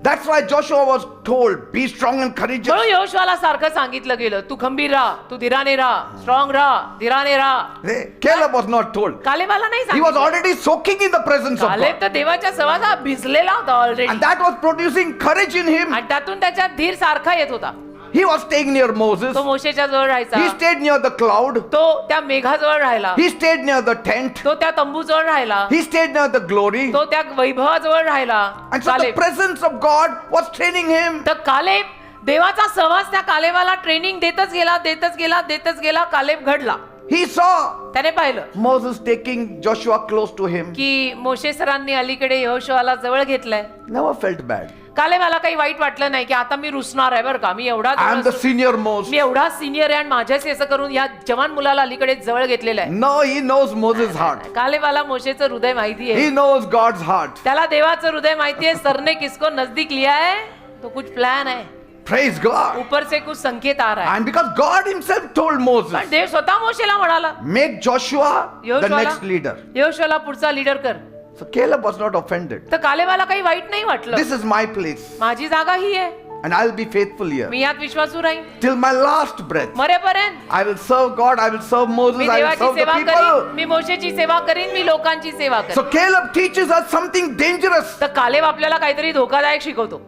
Speaker 1: That's why Joshua was told, be strong and courageous.
Speaker 2: म्हणून योशुआला सारखं सांगितलं गेलं, तू खंबीर राहा, तू धीराने राहा, स्ट्रॉंग राहा, धीराने राहा.
Speaker 1: Hey, Caleb was not told.
Speaker 2: कालेबाला नाही
Speaker 1: He was
Speaker 2: सांगितलं.
Speaker 1: already soaking in the presence of
Speaker 2: Caleb
Speaker 1: God.
Speaker 2: तर देवाच्या सहवासात भिजलेला होता already,
Speaker 1: And that was producing courage in him.
Speaker 2: आणि त्यातून त्याच्यात धीर सारखा येत होता.
Speaker 1: He was staying near Moses.
Speaker 2: तो मोशेच्या जवळ राहायचा,
Speaker 1: He stayed near the cloud.
Speaker 2: तो त्या मेघाजवळ राहिला,
Speaker 1: He stayed near the tent.
Speaker 2: तो त्या तंबूजवळ राहिला,
Speaker 1: He stayed near the glory.
Speaker 2: तो त्या वैभवाजवळ राहिला.
Speaker 1: And so the
Speaker 2: Caleb,
Speaker 1: presence of God was training him.
Speaker 2: तर कालेब देवाचा सहवास त्या कालेबाला ट्रेनिंग देतच गेला, देतच गेला, देतच गेला. कालेब घडला.
Speaker 1: He saw
Speaker 2: त्याने पाहिलं
Speaker 1: Moses taking Joshua close to him.
Speaker 2: की मोशे सरांनी अलीकडे योशुआला जवळ घेतलंय.
Speaker 1: Never felt bad.
Speaker 2: कालेबाला काही वाईट वाटलं नाही की आता मी रुसणार आहे बरं का, मी एवढा
Speaker 1: I am the senior most.
Speaker 2: मी एवढा सिनियर आहे आणि माझ्याशी असं करून या जवान मुलाला अलीकडे जवळ घेतलेलं आहे.
Speaker 1: No, he knows Moses' heart.
Speaker 2: कालेबाला मोशेचं हृदय माहिती आहे,
Speaker 1: He knows God's heart.
Speaker 2: त्याला देवाचं हृदय माहिती आहे. सरने किसको नजदीक लिया है तो कुछ प्लान है,
Speaker 1: Praise God.
Speaker 2: ऊपर से कुछ संकेत आ रहा है.
Speaker 1: And because God himself told Moses,
Speaker 2: पण देव स्वतः मोशेला म्हणाला
Speaker 1: make Joshua the
Speaker 2: योशुआला
Speaker 1: next leader.
Speaker 2: योशुआला पुढचा लीडर कर.
Speaker 1: So Caleb was not offended.
Speaker 2: तर कालेबाला काही वाईट नाही वाटलं.
Speaker 1: This is my place.
Speaker 2: माझी जागा ही आहे,
Speaker 1: And I'll be faithful here.
Speaker 2: मी यात विश्वासू राहीन
Speaker 1: Till my last breath.
Speaker 2: मरेपर्यंत.
Speaker 1: I will serve God. I will serve Moses.
Speaker 2: Me
Speaker 1: I will
Speaker 2: देवाची
Speaker 1: serve the
Speaker 2: सेवा
Speaker 1: people.
Speaker 2: करीन, मी मोशेची सेवा करीन, मी लोकांची सेवा
Speaker 1: So
Speaker 2: करीन.
Speaker 1: Caleb teaches us something dangerous.
Speaker 2: तर कालेब आपल्याला काहीतरी धोकादायक शिकवतो.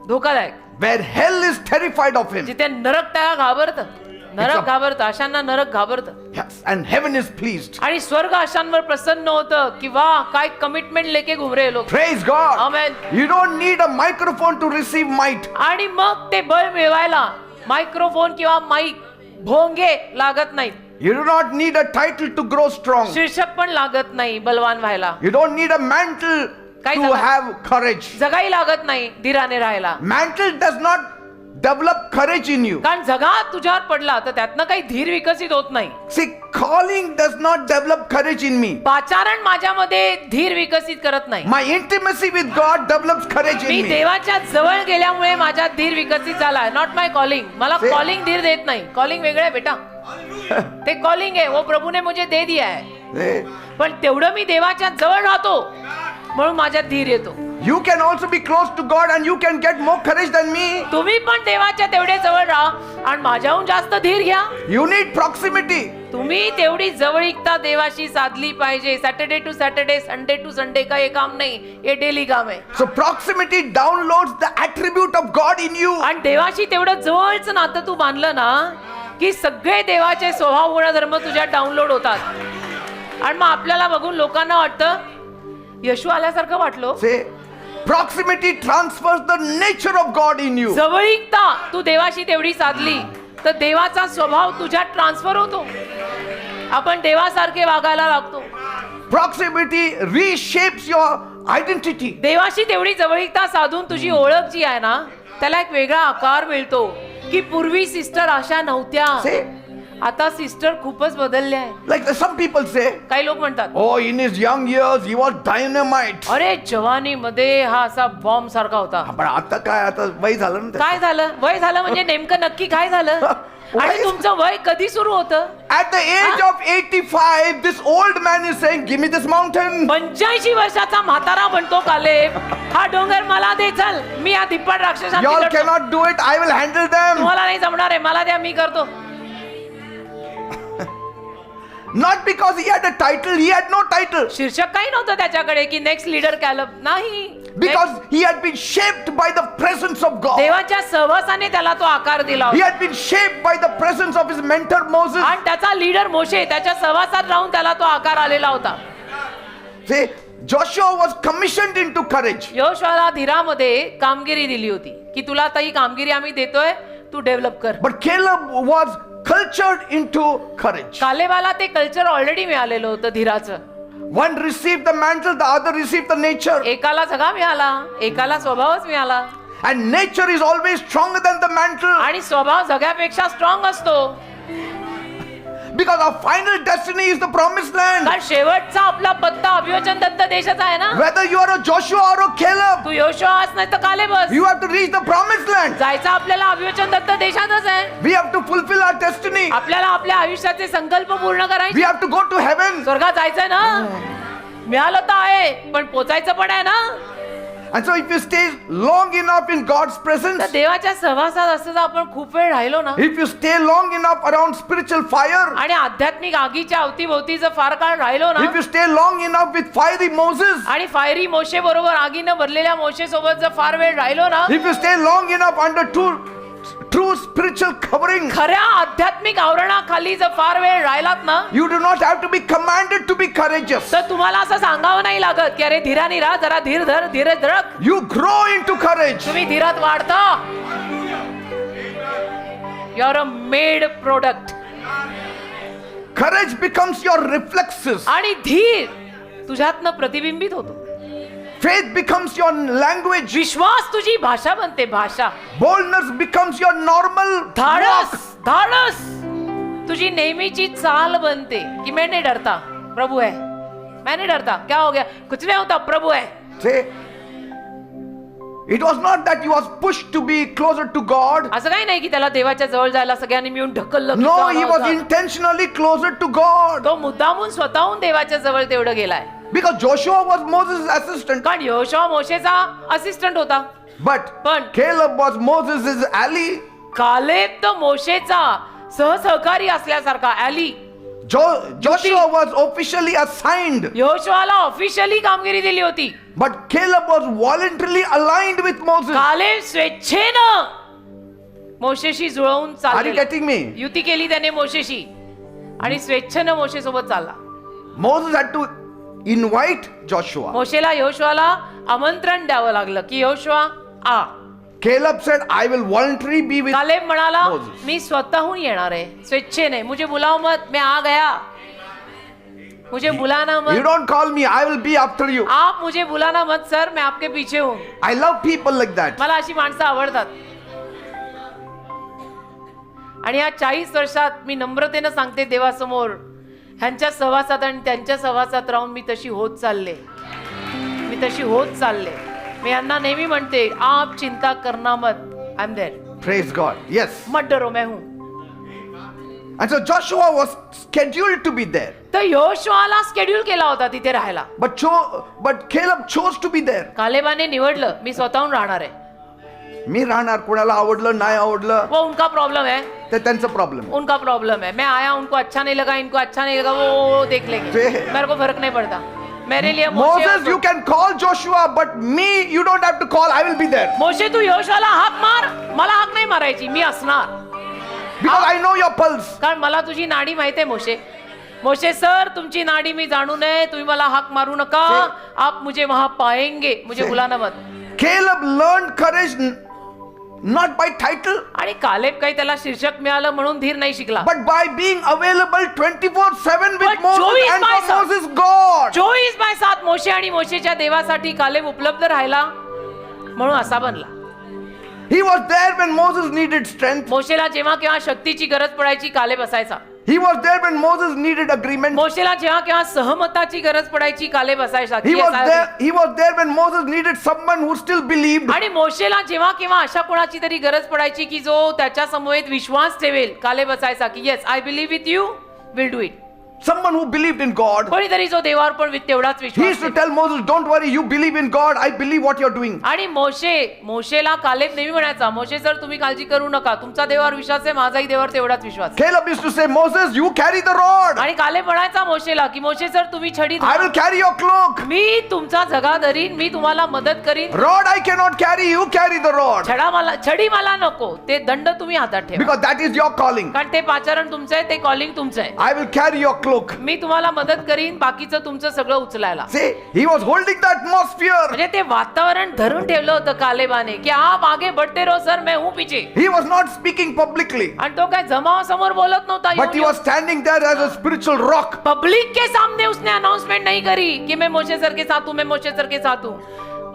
Speaker 2: धोकादायक,
Speaker 1: Where hell is terrified of him.
Speaker 2: जिथे नरक त्याला घाबरतं, नरक
Speaker 1: It's a-
Speaker 2: घाबरतं, अशांना नरक घाबरतं.
Speaker 1: Yes. And heaven is pleased.
Speaker 2: आणि स्वर्ग अशांवर प्रसन्न होतं की वा काय कमिटमेंट लेके घुम रहे लोक.
Speaker 1: Praise God.
Speaker 2: Amen.
Speaker 1: You don't need a microphone to receive might.
Speaker 2: आणि मग ते बळ मिळवायला मायक्रोफोन किंवा माईक भोंगे लागत नाहीत.
Speaker 1: You do not need a title to grow strong.
Speaker 2: शीर्षक पण लागत नाही बलवान व्हायला.
Speaker 1: You don't need a mantle
Speaker 2: काय
Speaker 1: to
Speaker 2: सांगा?
Speaker 1: have courage.
Speaker 2: जगाही लागत नाही धीराने राहायला.
Speaker 1: Mantle does not develop courage in you.
Speaker 2: कारण जगा तुझ्यावर पडला तर त्यातनं काही धीर विकसित होत नाही.
Speaker 1: See, calling does not develop courage in me.
Speaker 2: पाचारण माझ्यामध्ये धीर विकसित करत नाही.
Speaker 1: My intimacy with God develops courage
Speaker 2: me
Speaker 1: in me.
Speaker 2: देवाच्या जवळ गेल्यामुळे माझ्यात धीर विकसित झालाय. Not my calling. मला
Speaker 1: See?
Speaker 2: कॉलिंग धीर देत नाही. कॉलिंग वेगळं आहे बेटा, ते कॉलिंग आहे, वो प्रभू ने मुझे दे दिया है.
Speaker 1: See?
Speaker 2: पण तेवढं मी देवाच्या जवळ राहतो म्हणून माझ्यात धीर येतो.
Speaker 1: You can also be close to God and you can get more courage than me.
Speaker 2: तुम्ही पण देवाच्या तेवढे जवळ राहा आणि माझ्याहून जास्त धीर घ्या.
Speaker 1: You need proximity.
Speaker 2: तुम्ही तेवढी जवळीकता देवाशी साधली पाहिजे. Saturday to Saturday, Sunday to Sunday का हे काम नाही, हे डेली काम आहे.
Speaker 1: So proximity downloads the attribute of God in you.
Speaker 2: आणि देवाशी तेवढं जवळच नातं तू बांधलं ना की सगळे देवाचे स्वभाव गुणधर्म तुझ्यात डाउनलोड होतात. आणि मग आपल्याला बघून लोकांना वाटतं येशू आल्यासारखं वाटलो.
Speaker 1: Say, proximity transfers the nature of God in you.
Speaker 2: जवळीकता तू देवाशी तेवढी साधली तर देवाचा स्वभाव तुझ्यात ट्रान्सफर होतो. आपण देवासारखे वागायला लागतो.
Speaker 1: Proximity reshapes your identity.
Speaker 2: देवाशी तेवढी जवळीकता साधून तुझी ओळख जी आहे ना त्याला एक वेगळा आकार मिळतो की पूर्वी सिस्टर अशा नव्हत्या,
Speaker 1: Say,
Speaker 2: आता सिस्टर खूपच बदलल्या आहे.
Speaker 1: like some people say,
Speaker 2: काही लोक म्हणतात
Speaker 1: oh, in his young years he was dynamite.
Speaker 2: अरे जवानीमध्ये हा असा बॉम्ब सारखा होता.
Speaker 1: पण आता काय, आता वय झालं ना त्याचं.
Speaker 2: काय झालं? वय झालं म्हणजे नेमकं नक्की काय झालं? आणि तुमचं वय कधी सुरू होतं?
Speaker 1: At the age of 85, this old man is saying, give me this mountain.
Speaker 2: 85 वर्षाचा म्हातारा म्हणतो कालेब, हा डोंगर मला दे, चल मी या धिप्पाड राक्षसांची
Speaker 1: Y'all
Speaker 2: लढतो.
Speaker 1: cannot do it, I will handle them.
Speaker 2: तुम्हाला नाही जमणार आहे, मला द्या, मी करतो.
Speaker 1: Not because he had a title, he had no title.
Speaker 2: शीर्षक काही नव्हतं त्याच्याकडे की नेक्स्ट लीडर कॅलब, नाही.
Speaker 1: Because he had been shaped by the presence of God.
Speaker 2: देवाच्या सहवासाने त्याला तो आकार दिला
Speaker 1: He
Speaker 2: होता.
Speaker 1: had been shaped by the presence of his mentor Moses.
Speaker 2: आणि त्याचा लीडर मोशे त्याच्या सहवासात राहून त्याला तो आकार आलेला होता.
Speaker 1: See, Joshua was commissioned into courage.
Speaker 2: योशुआला धीरामध्ये कामगिरी दिली होती की तुला आता ही कामगिरी आम्ही देतोय, तू डेव्हलप कर.
Speaker 1: But Caleb was cultured into courage.
Speaker 2: कालेबाला ते कल्चर ऑलरेडी मिळालेलं होतं धीराचं.
Speaker 1: One received the mantle, the other received the nature.
Speaker 2: एकाला सगळा मिळाला, एकाला स्वभावच मिळाला.
Speaker 1: And nature is always stronger than the mantle.
Speaker 2: आणि स्वभाव जगापेक्षा स्ट्रॉंग असतो.
Speaker 1: Because our final destiny is the promised land.
Speaker 2: कारण शेवटचा आपला पत्ता अभिवचन दत्त देशाचा आहे ना.
Speaker 1: Whether you are a Joshua or a Caleb,
Speaker 2: तू योशुआस नाही तर कालेबस.
Speaker 1: you have to reach the promised land.
Speaker 2: जायचं आपल्याला अभिवचन दत्त देशातच आहे.
Speaker 1: We have to fulfill our destiny.
Speaker 2: आपल्याला आपल्या आयुष्याचे संकल्प पूर्ण करायचे.
Speaker 1: We have to go to heaven.
Speaker 2: स्वर्गात जायचंय ना. मिळालं तर आहे पण पोचायचं पण आहे ना.
Speaker 1: And so if you stay long enough in God's
Speaker 2: तर
Speaker 1: presence,
Speaker 2: देवाच्या सहवासात असं जर आपण खूप वेळ राहिलो ना
Speaker 1: if you stay long enough around spiritual fire,
Speaker 2: आणि आध्यात्मिक आगीच्या अवतीभोवती जर फार काळ राहिलो ना
Speaker 1: if you stay long enough with fiery Moses,
Speaker 2: आणि फायरी मोशे बरोबर आगीनं भरलेल्या मोशे सोबत जर फार वेळ राहिलो ना,
Speaker 1: if you stay long enough under true spiritual covering,
Speaker 2: खऱ्या आध्यात्मिक आवरणाखाली जर फार वेळ राहिलात ना,
Speaker 1: you do not have to be commanded to be courageous.
Speaker 2: तर तुम्हाला असं सांगावं नाही लागत की अरे धीराने राहा, जरा धीर धर, Dheeraj धरक.
Speaker 1: You grow into courage.
Speaker 2: तुम्ही धीरात वाढता. You are a made product.
Speaker 1: Courage becomes your reflexes.
Speaker 2: आणि धीर तुझ्यातनं प्रतिबिंबित होतो.
Speaker 1: Faith becomes your language.
Speaker 2: विश्वास तुझी भाषा बनते, भाषा.
Speaker 1: Boldness becomes your normal
Speaker 2: धाडस,
Speaker 1: walk.
Speaker 2: धाडस तुझी नेहमीची चाल बनते की मैं नहीं डरता, प्रभु है. मैं नहीं डरता, क्या हो गया, कुछ नहीं होता, प्रभु है.
Speaker 1: Say, it was not that he was pushed to be closer to God.
Speaker 2: असं काही नाही की त्याला देवाच्या जवळ जायला सगळ्यांनी मिळून ढकललं की
Speaker 1: No,
Speaker 2: जाणं
Speaker 1: he was
Speaker 2: होतं.
Speaker 1: intentionally closer to God.
Speaker 2: तो मुद्दामून स्वतःहून देवाच्या जवळ तेवढं गेलाय.
Speaker 1: Because Joshua was Moses' assistant.
Speaker 2: कारण योशुआ मोशेचा असिस्टंट होता.
Speaker 1: But
Speaker 2: पण
Speaker 1: Caleb was Moses' ally.
Speaker 2: Caleb तो मोशेचा सहसहकारी असल्यासारखा, ally.
Speaker 1: Joshua was officially assigned.
Speaker 2: योशुआला ऑफिशियली कामगिरी दिली होती.
Speaker 1: But Caleb was voluntarily aligned with Moses.
Speaker 2: Caleb स्वेच्छेनं मोशेशी जुळवून
Speaker 1: Are you
Speaker 2: चालला.
Speaker 1: getting me?
Speaker 2: युती केली त्याने मोशेशी आणि स्वेच्छेनं मोशे सोबत चालला.
Speaker 1: Moses had to invite Joshua.
Speaker 2: मोशेला योशुआला आमंत्रण द्यावं लागलं की योशुआ आ.
Speaker 1: Caleb said, I will voluntarily be with.
Speaker 2: Caleb म्हणाला
Speaker 1: Moses.
Speaker 2: मी स्वतःहून येणार आहे, स्वेच्छेने. मुझे बुलाओ मत, मैं आ गया. मुझे बुलाना
Speaker 1: You
Speaker 2: मत,
Speaker 1: don't call me, I will be after you.
Speaker 2: आप मुझे बुलाना मत सर, मैं आपके पीछे हूँ.
Speaker 1: I love people like that.
Speaker 2: मला अशी माणसं आवडतात. आणि या 40 वर्षात मी नम्रतेनं सांगते देवासमोर, ह्यांच्या सहवासात आणि त्यांच्या सहवासात राहून मी तशी होत चालले. मी तशी होत चालले. मी यांना नेहमी म्हणते, आप चिंता करना मत, I am there.
Speaker 1: Praise God. Yes.
Speaker 2: मत डरो, मैं हूं.
Speaker 1: And so Joshua was scheduled to be there.
Speaker 2: तर योशुआला स्केड्यूल केला होता तिथे राहायला.
Speaker 1: But Caleb chose to be there.
Speaker 2: कालेबाने निवडलं मी स्वतःहून राहणार आहे.
Speaker 1: मी राहणार, कोणाला आवडलं नाही आवडलं
Speaker 2: वो उनका प्रॉब्लम है,
Speaker 1: ते त्यांचं प्रॉब्लेम.
Speaker 2: उनका प्रॉब्लम है. मैं आया, उनको अच्छा नहीं लगा, इनको अच्छा नहीं लगा, वो देख लेंगे. मेरे को फर्क नहीं पड़ता. मेरे लिए
Speaker 1: Moses, you can call Joshua, but me, you don't have to call. I will be there.
Speaker 2: मोशे तू योशुआला हाक मार, मला हाक नाही मारायची, मी असणार.
Speaker 1: Because I know your pulse.
Speaker 2: कारण मला तुझी नाडी माहिती आहे मोशे. मोशे सर, तुमची नाडी मी जाणू नये, तुम्ही मला हाक मारू नका. आप मुझे वहां पाएंगे, मुझे बुलाना मत.
Speaker 1: Caleb learned courage not by title,
Speaker 2: आणि कालेब काही त्याला शीर्षक मिळालं म्हणून धीर नाही शिकला.
Speaker 1: but by being available 24/7 with
Speaker 2: But
Speaker 1: Moses
Speaker 2: 24
Speaker 1: and
Speaker 2: by
Speaker 1: for Moses God.
Speaker 2: मोशे आणि मोशेच्या देवासाठी कालेब उपलब्ध राहिला म्हणून असा बनला.
Speaker 1: He was there when Moses needed strength.
Speaker 2: मोशेला जेव्हा केव्हा शक्तीची गरज पडायची कालेब असायचा.
Speaker 1: He was there when Moses needed agreement.
Speaker 2: मोशेला जेव्हा केव्हा सहमताची गरज पडायची कालेब असायचा.
Speaker 1: He was there when Moses needed someone who still believed.
Speaker 2: आणि मोशेला जेव्हा केव्हा अशा कोणाची तरी गरज पडायची की जो त्याच्या समवेत विश्वास ठेवेल कालेब असायचा की yes I believe with you will do it.
Speaker 1: Someone who believed in God.
Speaker 2: कोणीतरी जो देवावर पण तेवढाच
Speaker 1: He
Speaker 2: विश्वास
Speaker 1: used to
Speaker 2: ठेवेल.
Speaker 1: tell Moses, don't worry, you believe in God, I believe what you're doing.
Speaker 2: आणि मोशेला कालेब नेहमी म्हणायचा मोशे सर तुम्ही काळजी करू नका तुमचा देवावर विश्वास आहे माझाही देवावर तेवढाच विश्वास आहे.
Speaker 1: Caleb used to say, Moses, you carry the rod.
Speaker 2: आणि कालेब म्हणायचा मोशेला की मोशे सर तुम्ही छडी
Speaker 1: I will carry your cloak.
Speaker 2: मी तुमचा झगा धरीन मी तुम्हाला मदत करीन.
Speaker 1: Rod I cannot carry, you carry the rod.
Speaker 2: छडी मला नको ते दंड तुम्ही हातात ठेवा
Speaker 1: Because that is your calling.
Speaker 2: कारण ते पाचारण तुमचं आहे ते कॉलिंग तुमचं आहे.
Speaker 1: I will carry your cloak.
Speaker 2: मी तुम्हाला मदत करीन बाकीचं तुमचं सगळं उचलायला.
Speaker 1: See, he was holding the atmosphere.
Speaker 2: म्हणजे ते वातावरण धरून ठेवलं होतं कालेबाने की आप आगे बढ़ते रहो सर मैं हूं पीछे.
Speaker 1: He was not speaking publicly,
Speaker 2: आणि तो काय जमावासमोर बोलत नव्हता.
Speaker 1: but he was standing there as a spiritual rock.
Speaker 2: Public के सामने उसने अनाउंसमेंट नहीं करी कि मैं मोशे सर के साथ हूं मैं मोशे सर के साथ हूं.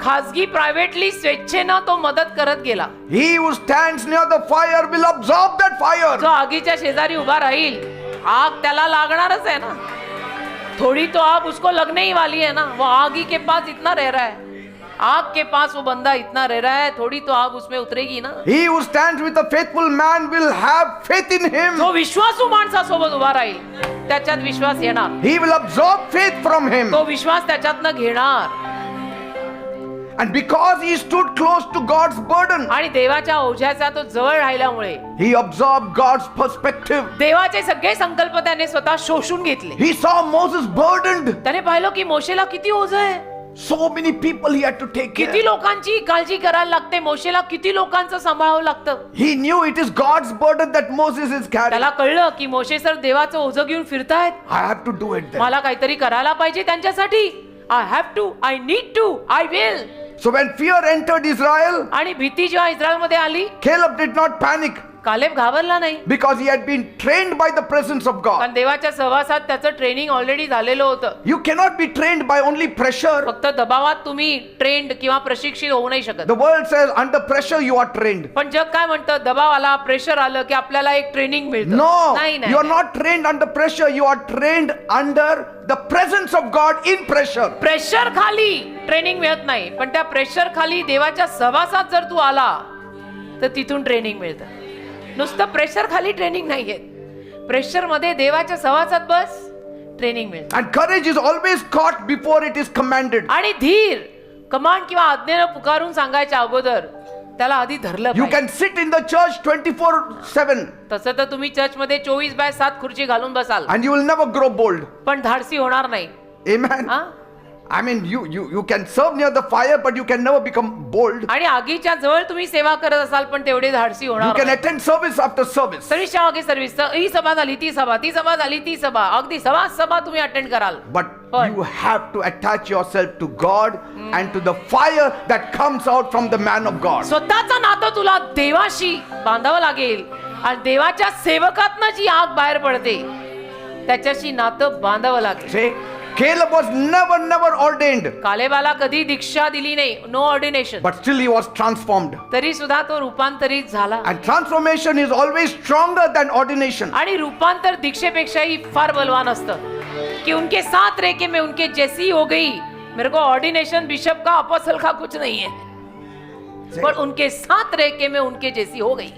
Speaker 2: खासगी प्रायव्हेटली स्वेच्छेनं तो मदत करत गेला.
Speaker 1: He who stands near the fire will absorb that fire.
Speaker 2: जो आगीच्या शेजारी उभा राहील आग त्याला लागणारच आहे ना. थोड़ी तो आग उसको लगने ही वाली है ना. वो आग ही के पास इतना रह रहा है आग के पास वो बंदा इतना रह रहा है थोड़ी तो आग उसमें उतरेगी ना.
Speaker 1: He who stands with a faithful man will have faith in him.
Speaker 2: जो विश्वासू माणसासोबत उभा राहील त्याच्यात विश्वास येणार.
Speaker 1: He will absorb faith from him.
Speaker 2: तो विश्वास त्याच्यातनं घेणार.
Speaker 1: And because he stood close to God's burden,
Speaker 2: आणि देवाच्या ओझ्याचा तो जवळ राहिल्यामुळे
Speaker 1: he absorbed God's perspective.
Speaker 2: देवाचे सगळे संकल्प त्याने स्वतः शोषून घेतले.
Speaker 1: He saw Moses burdened.
Speaker 2: त्याने पाहिलं की मोशेला किती ओझ आहे.
Speaker 1: So many people he had to take
Speaker 2: किती
Speaker 1: care.
Speaker 2: लोकांची काळजी करायला लागते. मोशेला किती लोकांचं सांभाळावं लागतं.
Speaker 1: He knew it is God's burden that Moses is carrying.
Speaker 2: त्याला कळलं की मोशे सर देवाचं ओझं घेऊन फिरतायत.
Speaker 1: I have to do it then.
Speaker 2: मला काहीतरी करायला पाहिजे त्यांच्यासाठी. I have to I need to I will.
Speaker 1: So when fear entered Israel,
Speaker 2: आणि भीती जेव्हा इस्रायल मध्ये आली
Speaker 1: Caleb did not panic
Speaker 2: Caleb घाबरला नाही.
Speaker 1: because he had been trained by the presence of God.
Speaker 2: कारण देवाच्या सहवासात त्याचं ट्रेनिंग ऑलरेडी झालेलं होतं.
Speaker 1: You cannot be trained by only pressure.
Speaker 2: फक्त दबावात तुम्ही ट्रेंड किंवा प्रशिक्षित होऊ नाही शकत.
Speaker 1: The world says under pressure you are trained.
Speaker 2: पण जग काय म्हणतं दबाव आला प्रेशर आलं की आपल्याला एक ट्रेनिंग मिळतं.
Speaker 1: No,
Speaker 2: नाही
Speaker 1: you are
Speaker 2: नाही.
Speaker 1: not trained under pressure. You are trained under the presence of God in pressure.
Speaker 2: Pressure खाली ट्रेनिंग मिळत नाही पण त्या प्रेशर खाली देवाच्या सहवासात जर तू आला तर तिथून ट्रेनिंग मिळतं. नुसतं प्रेशर खाली ट्रेनिंग नाहीये. प्रेशर मध्ये देवाच्या सहवासात बस ट्रेनिंग मिळतं.
Speaker 1: And courage is always caught before it is commanded.
Speaker 2: आणि धीर कमांड किंवा आज्ञेनं पुकारून सांगायच्या अगोदर त्याला आधी धरलं
Speaker 1: You
Speaker 2: पाहिजे.
Speaker 1: can sit in the church 24/7
Speaker 2: तसं तर तुम्ही चर्च मध्ये 24/7 खुर्ची घालून बसाल
Speaker 1: and you will never grow bold.
Speaker 2: पण धाडसी होणार नाही.
Speaker 1: Amen.
Speaker 2: हा?
Speaker 1: I mean, you can serve near the fire, but you can never become bold.
Speaker 2: आणि आगीच्या जवळ तुम्ही सेवा करत असाल पण तेवढे धाडसी
Speaker 1: You
Speaker 2: होणार
Speaker 1: can
Speaker 2: नाही.
Speaker 1: attend service after service,
Speaker 2: सर्व्हिसच्या मागे सर्व्हिस ही सभा झाली ती सभा ती सभा झाली ती सभा अगदी सभा तुम्ही अटेंड कराल.
Speaker 1: but
Speaker 2: But-
Speaker 1: you have to attach yourself to God and to the fire that comes out from the man of God.
Speaker 2: स्वतःचं नातं तुला देवाशी बांधावं लागेल आणि देवाच्या सेवकातनं जी आग बाहेर पडते त्याच्याशी नातं बांधावं लागेल.
Speaker 1: See, Caleb was never ordained,
Speaker 2: कालेबाला कधी दीक्षा दिली नाही. No ordination.
Speaker 1: but still he was transformed.
Speaker 2: तरी सुद्धा तो रूपांतरित झाला.
Speaker 1: And transformation is always stronger than ordination.
Speaker 2: आणि रूपांतर दीक्षेपेक्षाही फार बलवान असतं कि उनके साथ रह के मैं उनके जैसी हो गई. मेरे को ऑर्डिनेशन बिशप का अपोस्टल का कुछ नहीं है पर उनके साथ रह के मैं उनके जैसी हो गई.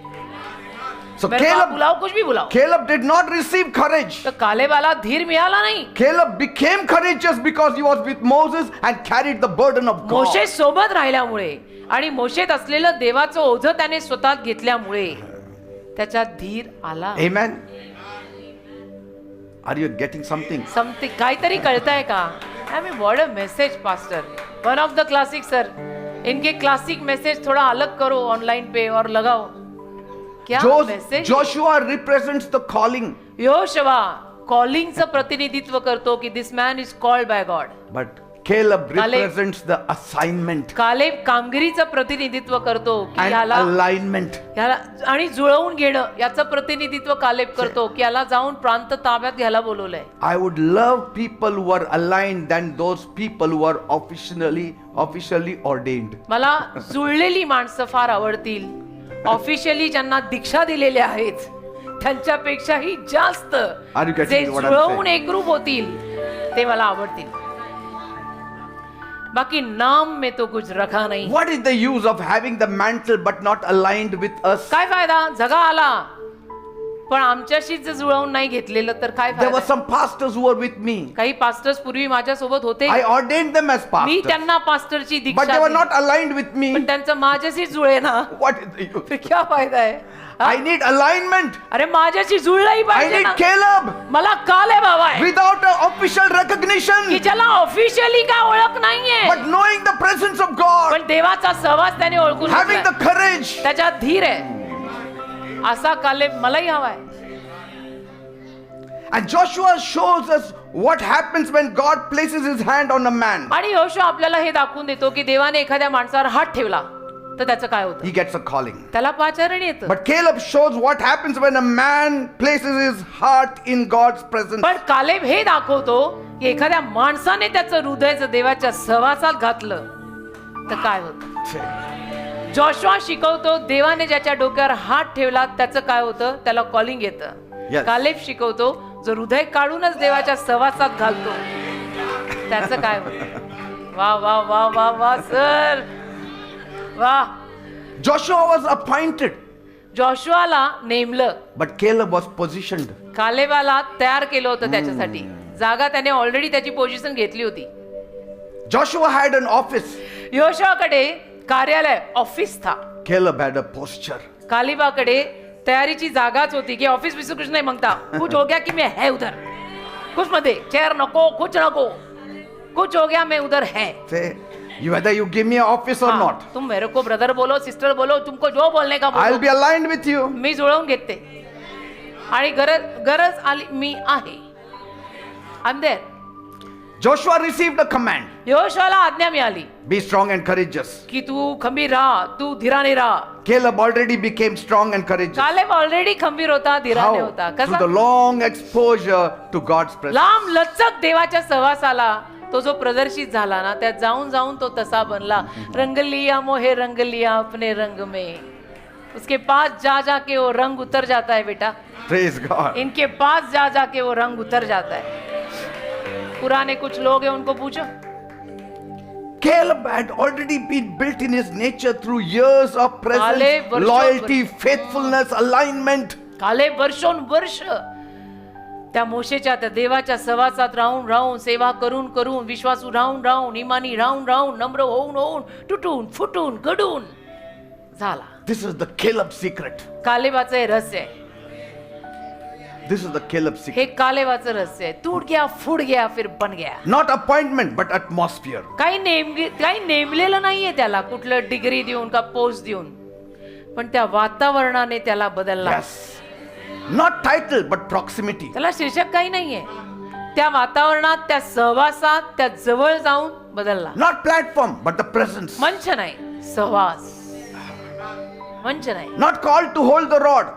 Speaker 1: So
Speaker 2: मेरे को आप
Speaker 1: Caleb
Speaker 2: बुलाओ कुछ भी बुलाओ.
Speaker 1: Caleb did not receive courage.
Speaker 2: तो कालेबाला धीर मिळाला नाही.
Speaker 1: Caleb became courageous because he was with Moses and carried the burden of God.
Speaker 2: मोशे सोबत राहिल्यामुळे आणि मोशेत असलेलं देवाचं ओझं त्याने स्वतःत घेतल्यामुळे त्याच्यात धीर आला.
Speaker 1: Amen. Are you getting something?
Speaker 2: Something काहीतरी कळतंय का? I mean what a message pastor. One of the classic sir इनके क्लासिक मैसेज थोड़ा अलग करो ऑनलाइन पे और लगाओ. क्या मैसेज.
Speaker 1: Joshua represents the calling,
Speaker 2: Joshua कॉलिंगचं प्रतिनिधित्व करतो की this man is called by God.
Speaker 1: but Caleb represents the assignment
Speaker 2: Caleb कामगिरीचं प्रतिनिधित्व करतो की
Speaker 1: and
Speaker 2: ह्याला
Speaker 1: alignment.
Speaker 2: आणि जुळवून घेणं याचं प्रतिनिधित्व कालेब करतो की याला जाऊन प्रांत ताब्यात घ्यायला बोलवलंय.
Speaker 1: I would love people who are aligned than those people who are officially ordained.
Speaker 2: मला जुळलेली माणसं फार आवडतील. ऑफिशियली ज्यांना दीक्षा दिलेल्या आहेत त्यांच्यापेक्षाही जास्त
Speaker 1: Are you getting
Speaker 2: जे
Speaker 1: what I'm
Speaker 2: जुळवून
Speaker 1: saying?
Speaker 2: एकरूप होतील ते मला आवडतील. बाकी नाम में तो कुछ रखा नहीं.
Speaker 1: What is the use of having the mantle but not aligned with us?
Speaker 2: काय फायदा जगा आला पण आमच्याशी जर जुळवून नाही घेतलेलं तर काय
Speaker 1: There were
Speaker 2: फायदा.
Speaker 1: some pastors who were with me.
Speaker 2: काही पास्टर्स पूर्वी माझ्या सोबत होते.
Speaker 1: I ordained them as
Speaker 2: me
Speaker 1: pastors,
Speaker 2: त्यांना पास्टरची
Speaker 1: but
Speaker 2: दीक्षा
Speaker 1: they were
Speaker 2: दिली.
Speaker 1: not aligned with me.
Speaker 2: पण त्यांचं माझ्याशी जुळे ना
Speaker 1: What is the use?
Speaker 2: फिर क्या फायदा आहे. हा?
Speaker 1: I need alignment.
Speaker 2: अरे माझ्याशी जुळलंही
Speaker 1: I
Speaker 2: पाहिजे
Speaker 1: need
Speaker 2: ना.
Speaker 1: Caleb
Speaker 2: मला कालेब हवाय
Speaker 1: without an official
Speaker 2: की
Speaker 1: recognition,
Speaker 2: ज्याला ऑफिशियली काय ओळख नाहीये
Speaker 1: but knowing the presence of God,
Speaker 2: पण देवाचा सहवास त्याने ओळखून
Speaker 1: having
Speaker 2: घेतलाय.
Speaker 1: the courage.
Speaker 2: त्याच्यात धीर आहे. असा कालेब मलाही हवाय.
Speaker 1: And Joshua shows us what happens when God places his hand on a man.
Speaker 2: आणि योशुआ आपल्याला हे दाखवून देतो की देवाने एखाद्या माणसावर हात ठेवला तर त्याचं काय होतं.
Speaker 1: He gets a calling.
Speaker 2: त्याला पाचारण येतं.
Speaker 1: But Caleb shows what happens when a man places his heart in God's presence.
Speaker 2: पण कालेब हे दाखवतो की एखाद्या माणसाने त्याचं हृदय देवाच्या सहवासात घातलं तर काय होतं. जोशुआ शिकवतो देवाने ज्याच्या डोक्यावर हात ठेवला त्याचं काय होतं, त्याला कॉलिंग येतं.
Speaker 1: Yes.
Speaker 2: कालेब शिकवतो जो हृदय काढूनच देवाच्या सहवासात घालतो त्याचं काय होतं. वा वा वा वा वा सर वा.
Speaker 1: Joshua was appointed,
Speaker 2: जोशुआला नेमलं,
Speaker 1: but Caleb was positioned.
Speaker 2: कालेबाला तयार केलं होतं त्याच्यासाठी. जागा त्याने ऑलरेडी त्याची पोझिशन घेतली होती.
Speaker 1: Joshua had an office.
Speaker 2: योशुआकडे कार्यालय ऑफिस था.
Speaker 1: Caleb had a posture.
Speaker 2: कालिबाकडे तयारीची जागाच होती की ऑफिस बिस कुछ नहीं मांगता, कुछ हो गया कि मैं है उधर, कुछ मध्ये चेयर नको, कुछ नको, कुछ हो गया मैं उधर है.
Speaker 1: Say, whether you give me an office or
Speaker 2: हाँ,
Speaker 1: not,
Speaker 2: तुम मेरे को ब्रदर बोलो, सिस्टर बोलो, तुमको जो बोलने का
Speaker 1: I'll
Speaker 2: बोलो,
Speaker 1: be aligned with you.
Speaker 2: मी जुळवून घेते. आणि गरज आली मी आहे. I'm there.
Speaker 1: Joshua received a command.
Speaker 2: योशुआला आज्ञा मिळाली
Speaker 1: Be strong and courageous.
Speaker 2: की तू खंबीर राहा, तू धीराने राहा.
Speaker 1: Caleb already became strong and courageous.
Speaker 2: Caleb already खंबीर होता, धीराने
Speaker 1: How?
Speaker 2: होता.
Speaker 1: Through
Speaker 2: कसा?
Speaker 1: the long exposure to God's presence.
Speaker 2: लांब लचक देवाच्या सहवासाला तो जो प्रदर्शित झाला ना, त्यात जाऊन जाऊन तो तसा बनला. रंग लिया मोहे रंग लिया अपने रंग में, उसके पास जा जा के वो रंग उतर जाता है बेटा.
Speaker 1: Praise God.
Speaker 2: इनके पास जा जा के वो रंग उतर जाता है. पुराने कुछ लोग हैं, उनको पूछो.
Speaker 1: Caleb had already been built in his nature through years of presence,
Speaker 2: Caleb वर्षों-
Speaker 1: loyalty, faithfulness, alignment.
Speaker 2: कालेब वर्षोनवर्ष त्या मोशेच्या त्या देवाच्या सहवासात राहून राहून सेवा करून करून विश्वासू राहून राहून इमानी राहून राहून नम्र होऊन होऊन तुटून फुटून घडून झाला.
Speaker 1: This is the Caleb secret.
Speaker 2: कालेबाचं हे रहस्य आहे.
Speaker 1: This is the Caleb secret.
Speaker 2: हे कालेबाचं रहस्य आहे. टूट गया फुट गया फिर बन गया.
Speaker 1: Not appointment, but atmosphere.
Speaker 2: काही नेमलेलं नाहीये त्याला कुठलं डिग्री देऊन का पोस्ट देऊन, पण त्या वातावरणाने त्याला बदलला.
Speaker 1: Yes. Not title, but proximity.
Speaker 2: त्याला शीर्षक काही नाहीये. त्या वातावरणात त्या सहवासात त्या जवळ जाऊन बदलला.
Speaker 1: Not platform, but the presence.
Speaker 2: मंच नाही, सहवास. मंच नाही.
Speaker 1: Not called to hold the rod.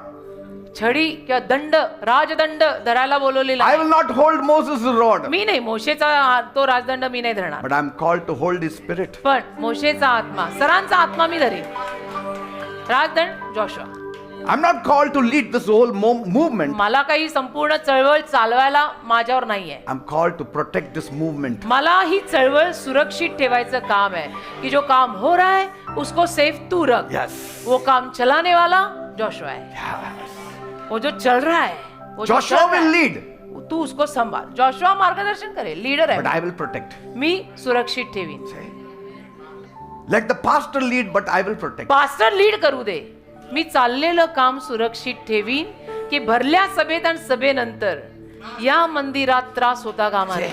Speaker 2: छडी किंवा दंड राजदंड धरायला बोलवलेला
Speaker 1: I
Speaker 2: आहे.
Speaker 1: will not hold Moses' rod,
Speaker 2: मी नाही, मोशेचा तो राजदंड मी नाही धरणार,
Speaker 1: but I'm called to hold his spirit.
Speaker 2: पण मोशेचा आत्मा, सरांचा आत्मा मी धरेन. राजदंड Joshua.
Speaker 1: I'm not called to lead this whole movement.
Speaker 2: मला काही संपूर्ण चळवळ चालवायला माझ्यावर नाहीये.
Speaker 1: I'm called to protect this movement.
Speaker 2: मला ही चळवळ सुरक्षित ठेवायचं काम है कि जो काम हो रहा है उसको सेफ तू रख.
Speaker 1: Yes.
Speaker 2: वो काम चलाने वाला जोशुआ है.
Speaker 1: Yes.
Speaker 2: वो जो चल रहा है वो जो
Speaker 1: Joshua
Speaker 2: चल रहा
Speaker 1: will
Speaker 2: है,
Speaker 1: lead,
Speaker 2: तू उसको संभाल. जोशुआ मार्गदर्शन करे, लीडर
Speaker 1: but
Speaker 2: है.
Speaker 1: I will protect.
Speaker 2: मी सुरक्षित ठेवीन.
Speaker 1: Let the pastor lead, but I will protect.
Speaker 2: Pastor lead करू दे, मी चाललेलं काम सुरक्षित ठेवीन की भरल्या सभेत आणि सभेनंतर या मंदिरात त्रास होता कामा नये.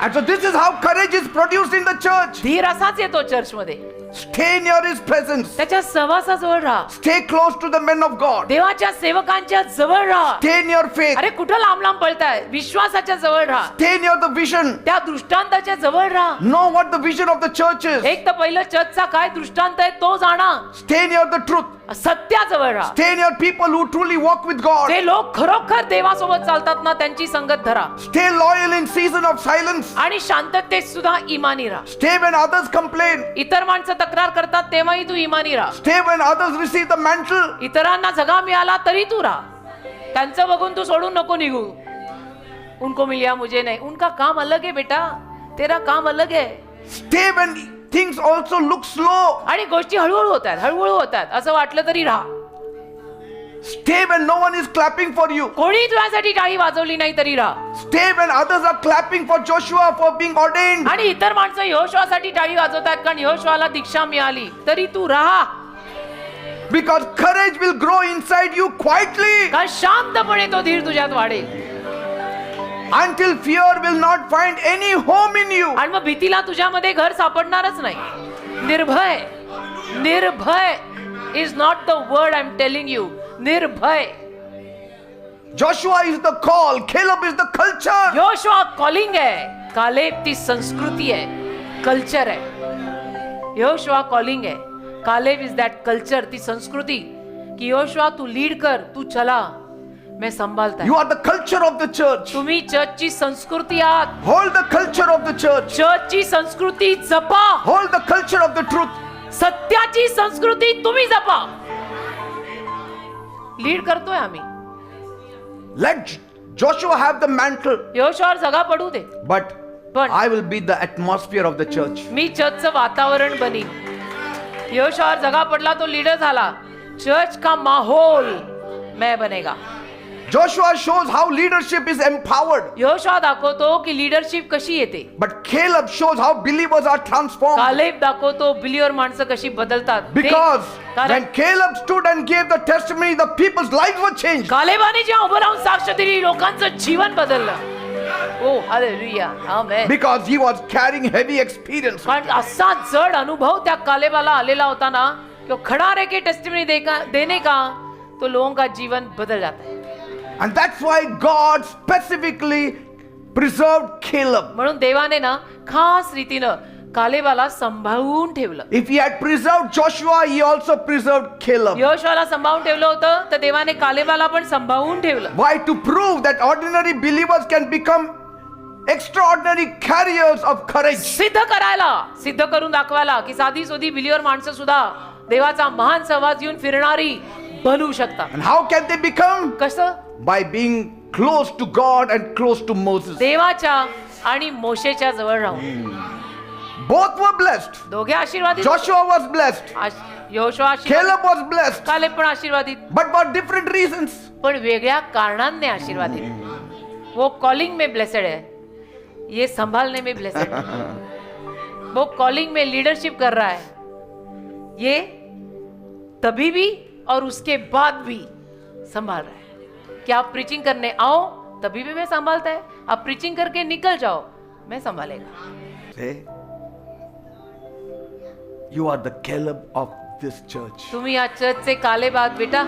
Speaker 1: And so this is how courage is produced in the church.
Speaker 2: धीर असाच येतो चर्च मध्ये.
Speaker 1: Stay near his presence.
Speaker 2: त्याच्या सहवासाजवळ राहा.
Speaker 1: Stay close to the men of God.
Speaker 2: देवाच्या सेवकांच्या जवळ राहा.
Speaker 1: Stay near faith.
Speaker 2: अरे कुठं लांब लांब पळताय? विश्वासाच्या जवळ राहा.
Speaker 1: Stay near the vision.
Speaker 2: त्या दृष्टांताच्या जवळ राहा.
Speaker 1: Know what the vision of the church is.
Speaker 2: एक तर पहिलं चर्चचा काय दृष्टांत आहे तो जाणा.
Speaker 1: Stay near the truth.
Speaker 2: सत्याजवळ राहा.
Speaker 1: Stay near people who truly walk with God.
Speaker 2: ते लोक खरोखर देवासोबत चालतात ना त्यांची संगत धरा.
Speaker 1: Stay loyal in season of silence.
Speaker 2: आणि शांततेत सुद्धा इमानी राहा.
Speaker 1: Stay when others complain.
Speaker 2: इतर माणसं तक्रार करतात तेव्हाही तू इमानी राहा.
Speaker 1: Stay when others receive the mantle.
Speaker 2: इतरांना जगा मिळाला तरी तू राहा. त्यांचं बघून तू सोडून नको निघू. उनको मिलिया मुझे नहीं. उनका काम अलग है बेटा, तेरा काम अलग है.
Speaker 1: Stay when things also look slow.
Speaker 2: आणि गोष्टी हळूहळू होतात असं वाटलं तरी राहा.
Speaker 1: Stay when no one is clapping for you.
Speaker 2: कोणी तुझ्यासाठी टाळी वाजवली नाही तरी राहा.
Speaker 1: Stay when others are clapping for Joshua for being ordained.
Speaker 2: आणि इतर माणसं यहोशुवासाठी टाळी वाजवतात कारण यहोशुवाला दीक्षा मिळाली तरी तू राहा.
Speaker 1: Because courage will grow inside you quietly
Speaker 2: कारण शांतपणे तो धीर तुझ्यात वाढेल.
Speaker 1: until fear will not find any home in you.
Speaker 2: आणि मग भीतीला तुझ्यामध्ये घर सापडणारच नाही. निर्भय is not the word I'm telling you. निर्भय.
Speaker 1: Joshua is the call, Caleb is the culture.
Speaker 2: Joshua calling आहे, कालेब ती संस्कृती आहे, कल्चर आहे. यहोशुवा कॉलिंग आहे, कालेब इज दॅट कल्चर, ती संस्कृती की यहोशुवा तू लीड कर, तू चला, मैं संभालता
Speaker 1: You
Speaker 2: है.
Speaker 1: are the culture of the church.
Speaker 2: तुम्ही चर्चची संस्कृती आहात.
Speaker 1: Hold the culture of the church.
Speaker 2: चर्चची संस्कृती जपा.
Speaker 1: Hold the culture of the truth.
Speaker 2: सत्याची संस्कृती तुम्ही जपा. लीड करतोय आम्ही.
Speaker 1: Let Joshua have the mantle,
Speaker 2: यहोशुवावर जगा पडू दे.
Speaker 1: but
Speaker 2: पण
Speaker 1: I will be the atmosphere of the church.
Speaker 2: मी चर्चचं वातावरण बनी. यहोशुवावर जगा पडला तो लीडर झाला. चर्च का माहौल मैं बनेगा.
Speaker 1: Joshua shows how leadership is empowered,
Speaker 2: यहोशुवा दाखवतो की लीडरशिप कशी येते.
Speaker 1: but Caleb shows how believers are transformed.
Speaker 2: Caleb दाखवतो बिलीवर माणसं कशी बदलतात.
Speaker 1: Because
Speaker 2: कारण
Speaker 1: when Caleb stood and gave the testimony, the people's lives were changed.
Speaker 2: कालेबाने जेव्हा उभं राहून साक्ष दिली लोकांचं जीवन बदललं. Oh hallelujah, amen.
Speaker 1: Because he was carrying heavy experience.
Speaker 2: कारण असा जड अनुभव त्या कालेबाला आलेला होता ना कि खड़ा रह के टेस्टिमनी देने का तो लोगों का जीवन बदल जाता है.
Speaker 1: And that's why God specifically preserved Caleb.
Speaker 2: म्हणून देवाने ना खास रीतीनं कालेबाला सांभाळून ठेवलं.
Speaker 1: If he had preserved Joshua, he also preserved Caleb.
Speaker 2: यहोशुवाला सांभाळून ठेवलं होतं तर देवाने कालेबाला पण सांभाळून ठेवलं.
Speaker 1: Why? To prove that ordinary believers can become extraordinary carriers of courage.
Speaker 2: सिद्ध करून दाखवायला की साधी सोधी बिलीवर माणसं सुद्धा देवाचा महान सहवास घेऊन फिरणारी बनू शकतात.
Speaker 1: And how can they become?
Speaker 2: कसं?
Speaker 1: By being close to God and close to Moses.
Speaker 2: देवाच्या आणि मोशेच्या जवळ राहून.
Speaker 1: Both were blessed.
Speaker 2: दोघे आशीर्वादित.
Speaker 1: Joshua was blessed.
Speaker 2: यहोशुवा
Speaker 1: Caleb was blessed.
Speaker 2: Caleb पण आशीर्वादित.
Speaker 1: But for different reasons.
Speaker 2: पण वेगळ्या कारणांनी आशीर्वादित. वो कॉलिंग में ब्लेसेड है, ये संभालने में ब्लेसेड है. वो कॉलिंग में लीडरशिप कर रहा है, ये तभी भी और उसके बाद भी संभाल रहा है. कि आप प्रीचिंग करने आओ तभी भी मैं संभालता है, आप प्रीचिंग करके निकल जाओ मैं संभालेगा.
Speaker 1: Say, you are the Caleb of this church.
Speaker 2: तुम्ही या चर्चचे कालेब आहात बेटा.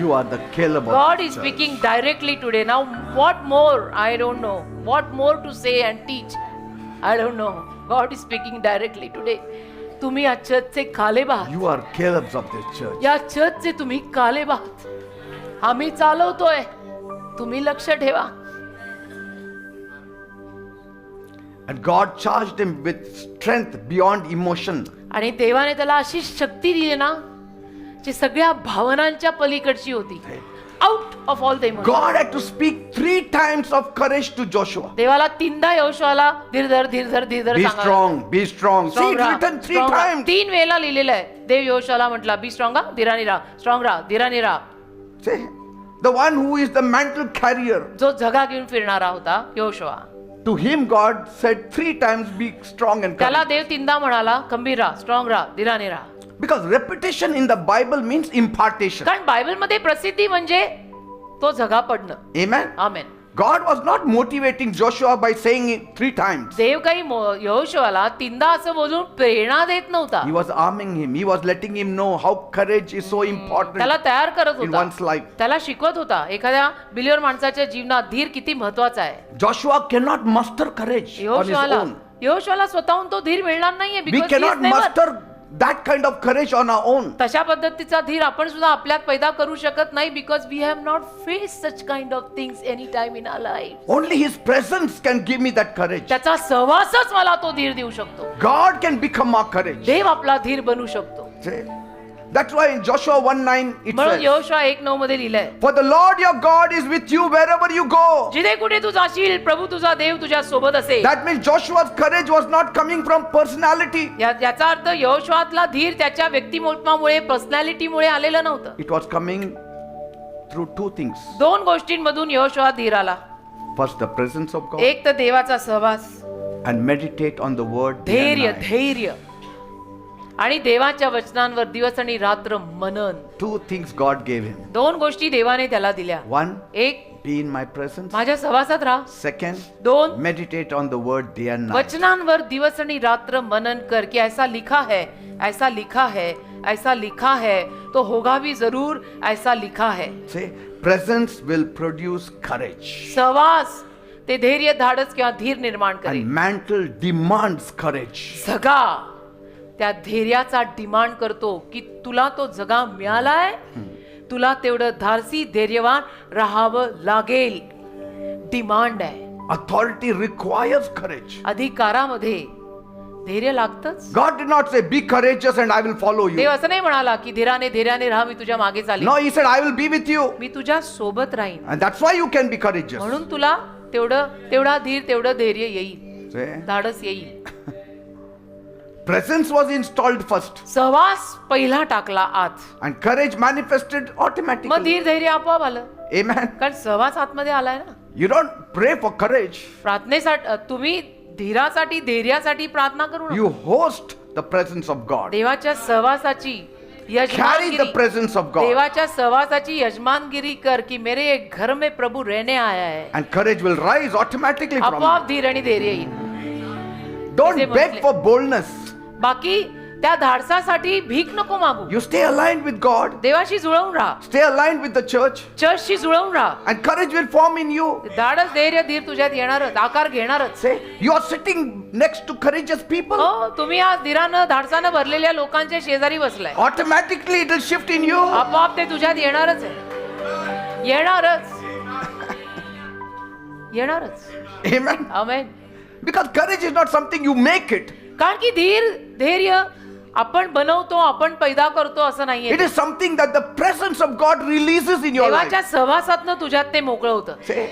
Speaker 1: You are the Caleb of
Speaker 2: God
Speaker 1: this
Speaker 2: is
Speaker 1: church.
Speaker 2: speaking directly today. Now what more? I don't know. What more to say and teach? I don't know. God is speaking directly today. तुम्ही या चर्चचे कालेब आहात.
Speaker 1: You are Calebs of this church.
Speaker 2: या चर्चचे तुम्ही कालेब आहात. आम्ही चालवतोय, तुम्ही लक्ष ठेवा.
Speaker 1: And God charged him with strength beyond emotion.
Speaker 2: आणि देवाने त्याला अशी शक्ती दिली ना जी सगळ्या भावनांच्या पलीकडची होती. Out of all the emotions.
Speaker 1: God had to speak 3 times of courage to Joshua.
Speaker 2: देवाला 3दा यहोशुवाला धीर धर
Speaker 1: Be strong, be strong. See, it's written 3 times.
Speaker 2: 3 वेळेला लिहिलेलं आहे. देव यहोशुवाला म्हटला बी स्ट्रॉंग, धीराने राहा, स्ट्रॉंग राहा, धीराने राहा.
Speaker 1: See, the one who is the mantle carrier.
Speaker 2: जो जगा घेऊन फिरणारा होता यहोशुवा.
Speaker 1: To him God said 3 times be strong and
Speaker 2: त्याला
Speaker 1: courageous.
Speaker 2: देव 3दा म्हणाला खंबीर राहा, स्ट्रॉंग राहा, धीराने राहा.
Speaker 1: Because repetition in the Bible means impartation.
Speaker 2: कारण बायबल मध्ये प्रसिद्धी म्हणजे तो जगा पडणं.
Speaker 1: Amen.
Speaker 2: Amen.
Speaker 1: God was not motivating Joshua by saying it 3 times.
Speaker 2: देव काही यहोशुआला तीनदा असं बोलून प्रेरणा देत नव्हता.
Speaker 1: He was arming him. He was letting him know how courage is so important
Speaker 2: त्याला तयार करत
Speaker 1: in
Speaker 2: होता,
Speaker 1: one's life.
Speaker 2: त्याला शिकवत होता एखाद्या बिलीवर माणसाच्या जीवनात धीर किती महत्वाचा आहे.
Speaker 1: Joshua cannot muster courage on his own.
Speaker 2: यहोशुआला स्वतःहून तो धीर मिळणार नाहीये.
Speaker 1: We
Speaker 2: because he is
Speaker 1: cannot
Speaker 2: never.
Speaker 1: muster that kind of courage on our own.
Speaker 2: तशा पद्धतीचा धीर आपण सुद्धा आपल्यात पैदा करू शकत नाही. Because we have not face such kind of things any time in our life.
Speaker 1: Only His presence can give me that courage.
Speaker 2: त्याचा सहवासच मला तो धीर देऊ शकतो.
Speaker 1: God can become our courage.
Speaker 2: देव आपला धीर बनू शकतो.
Speaker 1: See? That's why in Joshua 1:9 it
Speaker 2: म्हणून
Speaker 1: says,
Speaker 2: यहोशुआ 1:9 मध्ये लिहिलंय,
Speaker 1: For the Lord your God is with you wherever you go.
Speaker 2: जिथे कुठे तू जाशील प्रभू तुझा देव तुझ्या सोबत असेल.
Speaker 1: That means Joshua's courage was not coming from personality.
Speaker 2: याचा अर्थ यहोशुआतला धीर त्याच्या व्यक्तिमत्वामुळे पर्सनॅलिटीमुळे आलेलं नव्हतं.
Speaker 1: It was coming through 2 things.
Speaker 2: दोन गोष्टींमधून यहोशुआ धीर आला.
Speaker 1: First, the presence of God,
Speaker 2: एक तर देवाचा सहवास,
Speaker 1: and meditate on the word day and
Speaker 2: धैर्य
Speaker 1: night.
Speaker 2: धैर्य आणि देवाच्या वचनांवर दिवस आणि रात्र मनन.
Speaker 1: 2 things God gave him.
Speaker 2: दोन गोष्टी देवाने त्याला दिल्या.
Speaker 1: 1,
Speaker 2: एक,
Speaker 1: be in my presence.
Speaker 2: माझ्या सहवासात राहा.
Speaker 1: 2nd,
Speaker 2: 2,
Speaker 1: meditate on the word day and night.
Speaker 2: वचनांवर दिवस आणि रात्र मनन कर कि ऐसा लिखा है, ऐसा लिखा है, ऐसा लिखा है, तो होगा भी जरूर, ऐसा लिखा है.
Speaker 1: Say, presence will produce courage.
Speaker 2: सहवास ते धैर्य, धाडस किंवा धीर निर्माण
Speaker 1: And
Speaker 2: करेल.
Speaker 1: mantle demands courage.
Speaker 2: जगा त्या धैर्याचा डिमांड करतो की तुला तो जगा मिळालाय, तुला तेवढं धाडसी धैर्यवान राहावं लागेल. डिमांड आहे.
Speaker 1: Authority requires courage.
Speaker 2: अधिकारामध्ये धैर्य लागतच.
Speaker 1: God did not say, be courageous and I will follow
Speaker 2: Dev
Speaker 1: you.
Speaker 2: असं नाही म्हणाला की धीराने धैर्याने राहा, मी तुझ्या मागे चालेल.
Speaker 1: No, He said, I will be with you.
Speaker 2: मी तुझ्या सोबत राहीन.
Speaker 1: And that's why you can be courageous.
Speaker 2: म्हणून तुला तेवढा धीर, तेवढं धैर्य येईल,
Speaker 1: See?
Speaker 2: धाडस येईल.
Speaker 1: Presence was installed first.
Speaker 2: सहवास पहिला टाकला आत,
Speaker 1: And courage manifested
Speaker 2: मग
Speaker 1: automatically.
Speaker 2: धीर धैर्य आपोआप आलं.
Speaker 1: Amen.
Speaker 2: कारण सहवास आतमध्ये आलाय ना.
Speaker 1: You don't pray for courage.
Speaker 2: प्रार्थनेसाठी तुम्ही धीरासाठी धैर्यासाठी प्रार्थना करू नका.
Speaker 1: You host the presence of God.
Speaker 2: देवाच्या सहवासाची
Speaker 1: Carry the
Speaker 2: यजमानगिरी,
Speaker 1: presence of God.
Speaker 2: देवाच्या सहवासाची यजमानगिरी कर की मेरे एक घर में प्रभु रहने आया है.
Speaker 1: And courage will rise automatically from you.
Speaker 2: आपोआप धीर आणि धैर्य येईल.
Speaker 1: Don't
Speaker 2: इसे
Speaker 1: beg
Speaker 2: म्हटले.
Speaker 1: for boldness.
Speaker 2: बाकी त्या धाडसासाठी भीक नको मागू.
Speaker 1: You stay aligned with God.
Speaker 2: देवाशी जुळवून राहा,
Speaker 1: Stay aligned with the church.
Speaker 2: चर्चशी जुळवून राहा.
Speaker 1: And courage will form in you.
Speaker 2: धाडस धैर्य धीर तुझ्यात येणारच, आकार घेणारच.
Speaker 1: Say, you are sitting next to courageous people.
Speaker 2: हो, तुम्ही आज धीरानं धाडसानं भरलेल्या लोकांच्या शेजारी बसलाय.
Speaker 1: Automatically it will shift in you.
Speaker 2: आपोआप ते तुझ्यात येणारच आहे. येणारच येणारच.
Speaker 1: Amen.
Speaker 2: Amen.
Speaker 1: Because courage is not something you make it.
Speaker 2: कारण की धीर धैर्य आपण बनवतो, आपण पैदा करतो असं नाहीये.
Speaker 1: It is something that the presence of God releases in your life.
Speaker 2: देवाच्या सहवासातनं तुझ्यात ते मोकळं होतं.
Speaker 1: Say,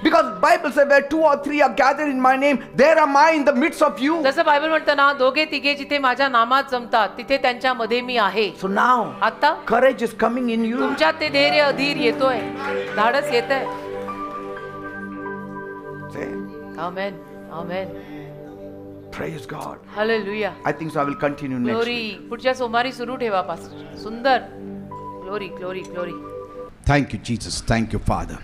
Speaker 1: because Bible says where 2 or 3 are gathered in my name, there am I in the midst of you.
Speaker 2: जसं बायबल म्हणतं ना, दोघे तिघे जिथे माझ्या नामात जमतात तिथे त्यांच्यामध्ये मी आहे.
Speaker 1: So now
Speaker 2: आता
Speaker 1: courage is coming in you.
Speaker 2: तुमच्यात ते धैर्य धीर येतोय, धाडस येतंय.
Speaker 1: Say,
Speaker 2: amen amen.
Speaker 1: praise God.
Speaker 2: Hallelujah.
Speaker 1: I think so. I will continue next
Speaker 2: glory.
Speaker 1: week.
Speaker 2: पुढच्या सोमवारी सुरू ठेवा पास्टर. सुंदर. Glory glory glory.
Speaker 1: Thank you, Jesus. Thank you, Father.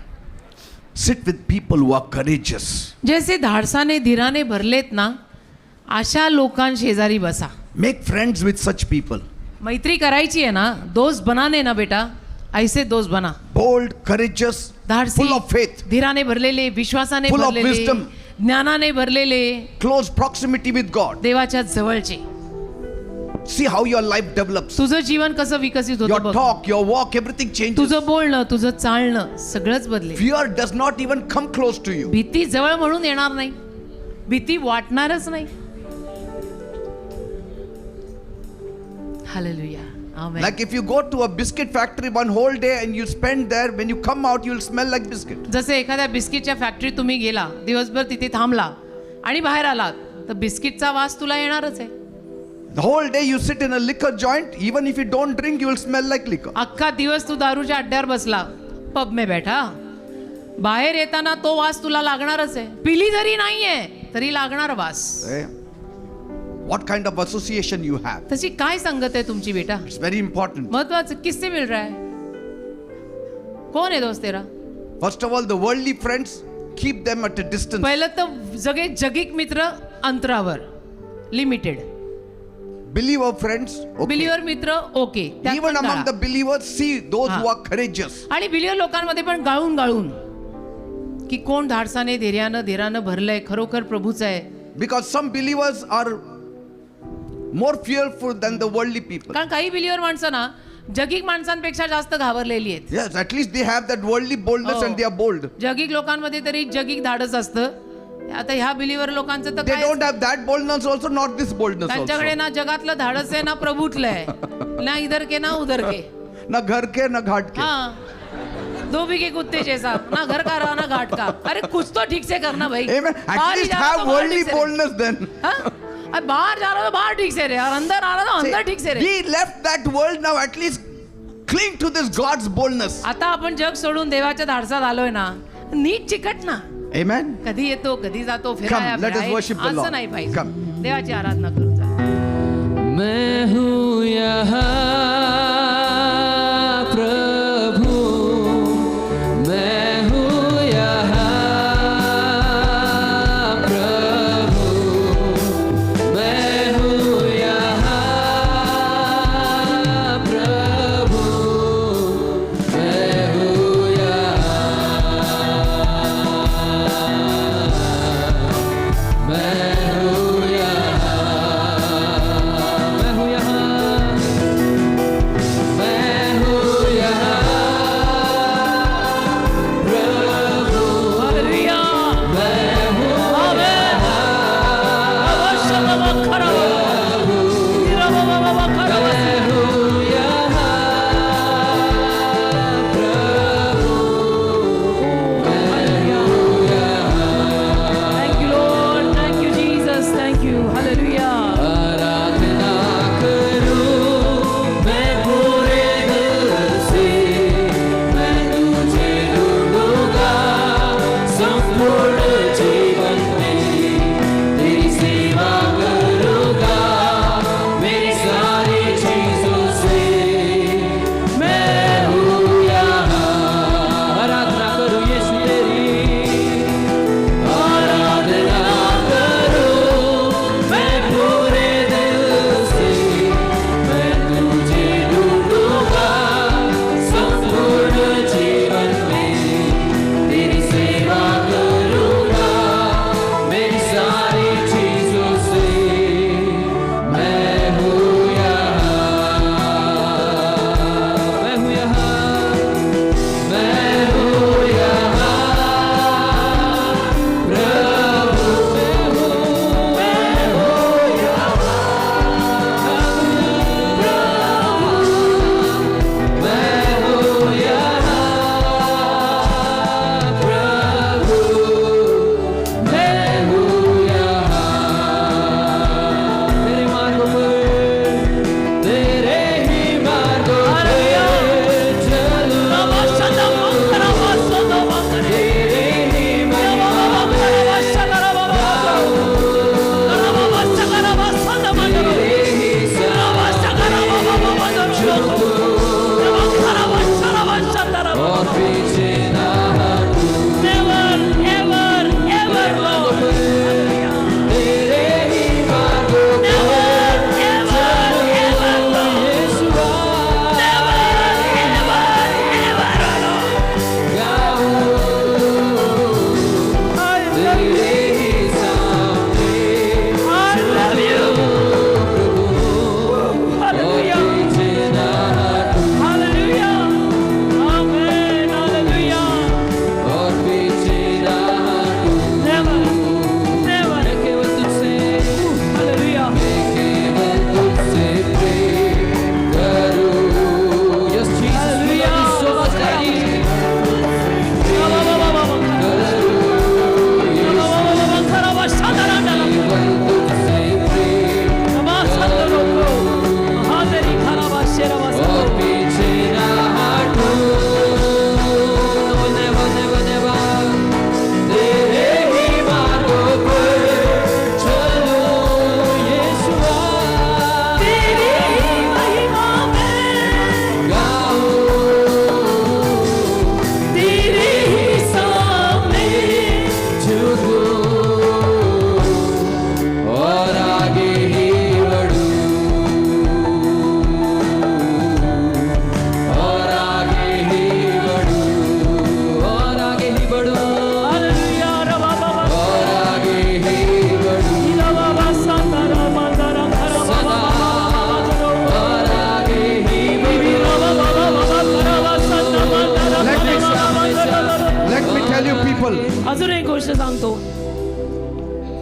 Speaker 1: Sit with people who are courageous.
Speaker 2: जैसे धाडसाने धीराने भरलेत ना, अशा लोकांशेजारी बसा.
Speaker 1: Make friends with such people.
Speaker 2: मैत्री करायची आहे ना, दोस्त बनाने ना बेटा, ऐसे दोस्त बना.
Speaker 1: Bold, courageous,
Speaker 2: धाडसी,
Speaker 1: full of faith,
Speaker 2: धीराने भरलेले, विश्वासाने
Speaker 1: Full of
Speaker 2: भरलेले,
Speaker 1: wisdom.
Speaker 2: ज्ञानाने भरलेले,
Speaker 1: close proximity with God.
Speaker 2: देवाच्या जवळचे.
Speaker 1: See how your life develops.
Speaker 2: तुझं जीवन कसं विकसित
Speaker 1: Your
Speaker 2: होतं बघ.
Speaker 1: talk, your walk, everything changes.
Speaker 2: तुझं बोलणं, तुझं चालणं सगळंच बदलेल.
Speaker 1: Fear does not even come close to you.
Speaker 2: भीती जवळ म्हणून येणार नाही, भीती वाटणारच नाही. Hallelujah. Amen.
Speaker 1: Like if you go to a biscuit factory one whole day and you spend there, when you come out, you'll smell like biscuit.
Speaker 2: जसे एखाद्या बिस्किटच्या फॅक्टरीत तुम्ही गेला, दिवसभर तिथे थांबला आणि बाहेर आलात तर बिस्किटचा वास तुला येणारच आहे.
Speaker 1: The whole day you sit in a liquor joint, even if you don't drink, you will smell like liquor.
Speaker 2: अख्खा दिवस तू दारूच्या अड्ड्यावर बसला, पब में बैठा, बाहेर येताना तो वास तुला लागणारच आहे. पिली जरी नाहीये तरी लागणार वास.
Speaker 1: Eh? What kind of association you have?
Speaker 2: तशी काय संगत आहे तुमची बेटा?
Speaker 1: It's very important.
Speaker 2: महत्वाचं किससे मिल रहा है? कौन है दोस्त तेरा?
Speaker 1: First of all, the worldly friends, keep them at a distance.
Speaker 2: पहिलं तर सगळे जगिक मित्र अंतरावर, लिमिटेड.
Speaker 1: Believer friends, okay.
Speaker 2: बिलिव्हर मित्र ओके. त्यात
Speaker 1: Even
Speaker 2: पण
Speaker 1: among
Speaker 2: गाळा.
Speaker 1: the believers, see those who
Speaker 2: हा.
Speaker 1: are courageous.
Speaker 2: आणि बिलिव्हर लोकांमध्ये पण गाळून गाळून की कोण धाडसाने धैर्यानं भरलंय, खरोखर प्रभूचं आहे.
Speaker 1: Because some believers are more fearful than the worldly people.
Speaker 2: कारण काही बिलिव्हर माणसं ना जगिक माणसांपेक्षा जास्त घाबरलेली आहेत.
Speaker 1: Yes, at least they have that worldly boldness
Speaker 2: Oh.
Speaker 1: and they are bold.
Speaker 2: जगिक लोकांमध्ये तरी जगिक धाडस असतं. आता ह्या बिलिव्हर लोकांचं तर
Speaker 1: They
Speaker 2: काय,
Speaker 1: don't have that boldness also, not this boldness
Speaker 2: त्यांच्याकडे
Speaker 1: also.
Speaker 2: ना जगातलं धाडस आहे ना प्रभूतलं आहे, ना इधर के ना उधर के.
Speaker 1: Na ghar ke, na ghat ke.
Speaker 2: हाँ, दो भी के कुत्ते जैसा, ना घर का रहा ना घाट का. अरे कुछ तो ठीक से करना भाई.
Speaker 1: Amen. At
Speaker 2: बाहर ही
Speaker 1: least
Speaker 2: जा रहा
Speaker 1: have
Speaker 2: तो बाहर
Speaker 1: worldly
Speaker 2: ठीक से रहे.
Speaker 1: boldness then.
Speaker 2: हाँ? अरे बाहर जा रहा तो बाहर ठीक से रहे और अंदर आ रहा तो अंदर ठीक से रहे.
Speaker 1: We left that world, now at least cling to this God's boldness.
Speaker 2: आता आपण जग सोडून देवाच्या धाडसात आलोय ना, नीट चिकट ना.
Speaker 1: Amen.
Speaker 2: कधी येतो कधी जातो,
Speaker 1: Come,
Speaker 2: Firayalal
Speaker 1: let us
Speaker 2: Firayalal.
Speaker 1: worship the
Speaker 2: असं
Speaker 1: Lord.
Speaker 2: नाही पाहिजे.
Speaker 1: Come.
Speaker 2: देवाची आराधना करू.
Speaker 3: मैं हूँ यहाँ प्रभु, मैं हूँ यहाँ प्रभु, मैं हूँ यहाँ प्रभु, मैं हूँ यहाँ, मैं हूँ यहाँ, मैं हूँ यहाँ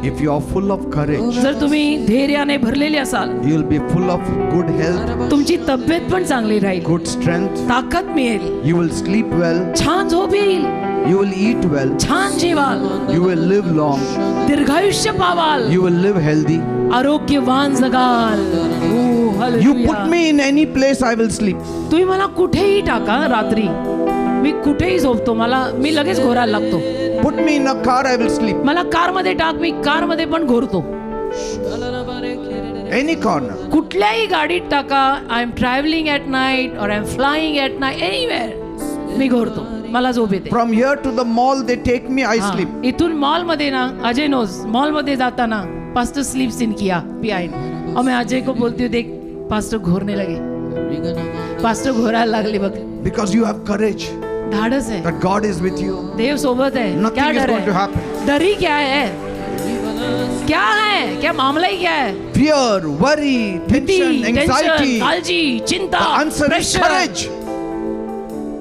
Speaker 1: If you are full of courage,
Speaker 4: जर तुम्ही धैर्याने भरलेले असाल,
Speaker 1: you will be full of good health,
Speaker 4: तुमची तब्येत पण चांगली राहील,
Speaker 1: good strength.
Speaker 4: ताकद मिळेल,
Speaker 1: You will sleep well.
Speaker 4: छान झोप येईल,
Speaker 1: You will eat well.
Speaker 4: छान जेवाल,
Speaker 1: You will live long.
Speaker 4: दीर्घायुष्य पावाल,
Speaker 1: You will live healthy.
Speaker 4: आरोग्यवान जगाल. Oh,
Speaker 1: You
Speaker 4: hallelujah.
Speaker 1: put me in any place, I will sleep.
Speaker 4: तुम्ही मला कुठेही टाका रात्री, मी कुठेही झोपतो, मी लगेच घोरायला लागतो.
Speaker 1: Put me in a car, I will sleep.
Speaker 4: मला कार मध्ये टाक, मी कार मध्ये पण घोरतो.
Speaker 1: Any corner.
Speaker 4: कुठल्याही गाडीत टाका, I am travelling at night और I am flying at night, anywhere मी घोरतो, मला झोप येते.
Speaker 1: From here to the mall, they take me, I
Speaker 4: हाँ,
Speaker 1: sleep.
Speaker 4: इथून मॉल मध्ये ना, अजय नोज मॉल मध्ये जाताना पास्टर स्लीप्स इन किया बिहाइंड, और मैं अजय को बोलती हूँ, देख पास्टर घोरने लगे, पास्टर घोरायला लागले बघ.
Speaker 1: Because you have courage
Speaker 4: धाडस है,
Speaker 1: that God is with you.
Speaker 4: देव सोबत है.
Speaker 1: Nothing
Speaker 4: क्या
Speaker 1: is
Speaker 4: डर
Speaker 1: going to
Speaker 4: है?
Speaker 1: happen.
Speaker 4: डर ही क्या है? क्या है? क्या मामला ही क्या है?
Speaker 1: Fear, worry,
Speaker 4: भीति,
Speaker 1: tension,
Speaker 4: टेन्शन,
Speaker 1: anxiety.
Speaker 4: काळजी, चिंता,
Speaker 1: The answer is
Speaker 4: pressure.
Speaker 1: courage.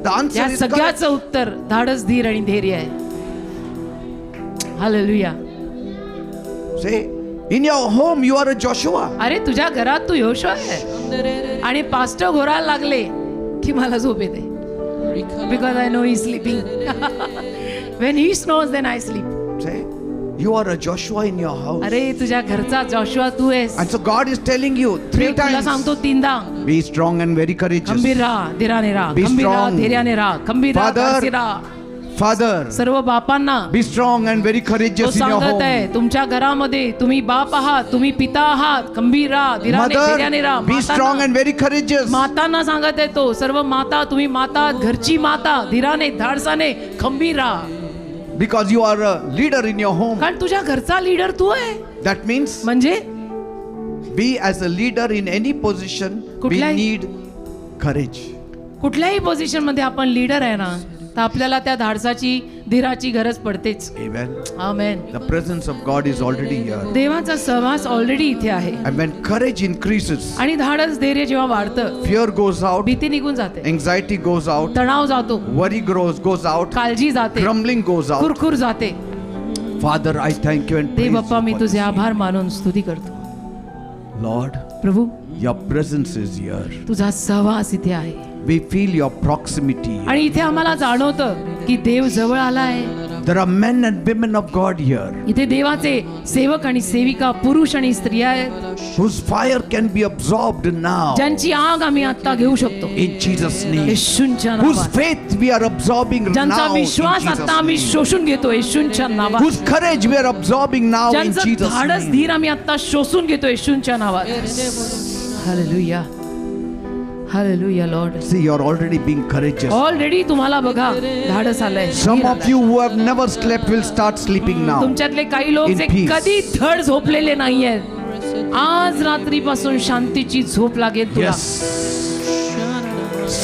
Speaker 1: The answer
Speaker 4: या
Speaker 1: is courage.
Speaker 4: सगळ्याचं उत्तर धाडस, धीर आणि धैर्य आहे. Hallelujah.
Speaker 1: Say, in your home, you are a Joshua.
Speaker 4: अरे तुझ्या घरात तू योशुआ आहे, आणि पास्टर घोरायला लागले की मला झोप येते. Because I know he's sleeping. When he snores, then I sleep.
Speaker 1: Say, you are a Joshua in your house.
Speaker 4: अरे तुझ्या घरचा जोशुआ तू आहेस.
Speaker 1: And so God is telling you three
Speaker 4: देव तुला
Speaker 1: times,
Speaker 4: सांगतो तीनदा,
Speaker 1: be strong and very courageous.
Speaker 4: खंबीर राहा, धीराने राहा,
Speaker 1: Be
Speaker 4: खंबीर राहा,
Speaker 1: strong.
Speaker 4: धैर्याने राहा, खंबीर राहा,
Speaker 1: Father,
Speaker 4: धाडसी राहा.
Speaker 1: Father,
Speaker 4: सर्व बापांना
Speaker 1: be strong and very
Speaker 4: तो
Speaker 1: courageous in your
Speaker 4: सांगत
Speaker 1: home.
Speaker 4: आहे, तुमच्या घरामध्ये तुम्ही बाप आहात, तुम्ही पिता आहात, खंबीर राहा, धीराने धैर्याने राहा.
Speaker 1: Mother, be strong and very courageous.
Speaker 4: मातांना सांगत आहे तो, सर्व माता, तुम्ही माता आहात, घरची माता, धीराने धाडसाने खंबीर राहा,
Speaker 1: Because you are a leader in your home.
Speaker 4: कारण तुझ्या घरचा लीडर तू आहे.
Speaker 1: That means
Speaker 4: म्हणजे
Speaker 1: we as a leader in any position, we
Speaker 4: कुठल्याही-
Speaker 1: need courage.
Speaker 4: कुठल्याही पोझिशन मध्ये आपण लीडर आहे ना, तर आपल्याला त्या धाडसाची, धीराची गरज पडतेच.
Speaker 1: Amen.
Speaker 4: Amen.
Speaker 1: The presence of God is already here.
Speaker 4: देवाचा सहवास ऑलरेडी इथे आहे,
Speaker 1: And when courage increases,
Speaker 4: आणि धाडस, धैर्य जेव्हा वाढतं,
Speaker 1: fear goes out,
Speaker 4: भीती निघून जाते,
Speaker 1: anxiety goes out,
Speaker 4: तणाव जातो,
Speaker 1: worry goes out,
Speaker 4: काळजी जाते,
Speaker 1: grumbling goes out.
Speaker 4: कुरकुर जाते.
Speaker 1: Father, I thank you and
Speaker 4: Dev
Speaker 1: praise
Speaker 4: Bappa,
Speaker 1: you
Speaker 4: me
Speaker 1: for
Speaker 4: तुझे
Speaker 1: this.
Speaker 4: आभार मानून स्तुती करतो.
Speaker 1: Lord,
Speaker 4: Prabhu,
Speaker 1: your presence is here.
Speaker 4: तुझा सहवास इथे आहे,
Speaker 1: We feel your proximity here.
Speaker 4: आणि इथे आम्हाला जाणवतं की देव जवळ आला आहे.
Speaker 1: There are men and women of God here
Speaker 4: इथे देवाचे सेवक आणि सेविका, पुरुष आणि स्त्रिया आहेत,
Speaker 1: whose fire can be absorbed now
Speaker 4: ज्यांची आग आम्ही आता घेऊ शकतो
Speaker 1: in Jesus' name.
Speaker 4: येशूंच्या
Speaker 1: Whose
Speaker 4: नावात.
Speaker 1: faith we are absorbing
Speaker 4: ज्यांचा
Speaker 1: now in
Speaker 4: विश्वास
Speaker 1: Jesus'
Speaker 4: आता आम्ही
Speaker 1: name.
Speaker 4: शोषून घेतो येशूंच्या नावात.
Speaker 1: Whose courage we are absorbing now in
Speaker 4: ज्यांचं
Speaker 1: Jesus'
Speaker 4: धाडस,
Speaker 1: name.
Speaker 4: धीर आम्ही आता शोषून घेतो येशूंच्या नावात. Hallelujah, hallelujah Lord.
Speaker 1: See, you're already being courageous.
Speaker 4: Already तुम्हाला बघा धाडस आलंय.
Speaker 1: Some of you who have never slept will start sleeping now.
Speaker 4: तुमच्यातले काही लोक
Speaker 1: In
Speaker 4: जे
Speaker 1: peace.
Speaker 4: कधी धड झोपलेले नाहीयेत, आज रात्रीपासून शांतीची झोप लागेल तुला.
Speaker 1: Yes.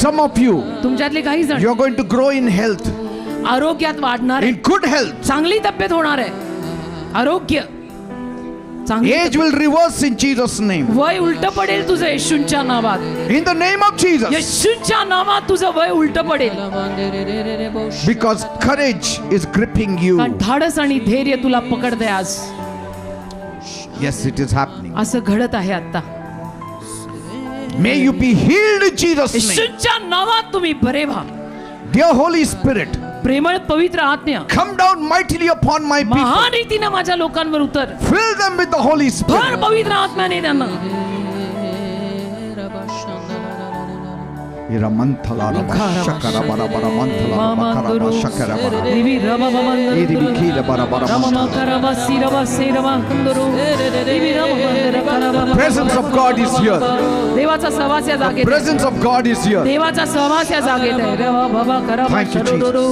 Speaker 1: Some of you,
Speaker 4: तुमच्यातले काही जण
Speaker 1: you're going to grow in health,
Speaker 4: आरोग्यात वाढणार आहे,
Speaker 1: in good health.
Speaker 4: चांगली तब्येत होणार आहे, आरोग्य चांगली
Speaker 1: Age will reverse in Jesus' name.
Speaker 4: वय उलट पडेल तुझं येशूंच्या नावात.
Speaker 1: In the name of Jesus.
Speaker 4: येशूंच्या नावात तुझं वय उलट पडेल,
Speaker 1: Because courage is gripping you.
Speaker 4: कारण धाडस आणि धैर्य तुला पकडते आज.
Speaker 1: Yes, it is happening.
Speaker 4: असं घडत आहे आता.
Speaker 1: May you be healed in Jesus' name.
Speaker 4: येशूंच्या नावात तुम्ही बरे व्हा.
Speaker 1: Dear Holy Spirit,
Speaker 4: प्रेमळ पवित्र आत्म्या,
Speaker 1: come down mightily upon my people.
Speaker 4: महान रीतीने माझ्या लोकांवर उतर.
Speaker 1: Fill them with the Holy
Speaker 4: भर
Speaker 1: Spirit.
Speaker 4: पवित्र आत्म्याने त्यांना.
Speaker 1: Iramanthala raba shakara bara bara manthala raba karaba shakara bara.
Speaker 4: दिवी रबा बमंदरू.
Speaker 1: Iribikila bara bara
Speaker 4: रममा
Speaker 1: manthala.
Speaker 4: करबा सिरबा सेरबा कुंदरू. दिवी रबा बमंदरू करबा.
Speaker 1: Presence of God is here.
Speaker 4: देवाचा सहवास या जागेत आहे.
Speaker 1: Presence of God is here.
Speaker 4: देवाचा सहवास या जागेत आहे. रवा बाबा करबा
Speaker 1: Thank you, Jesus.
Speaker 4: शरोरू.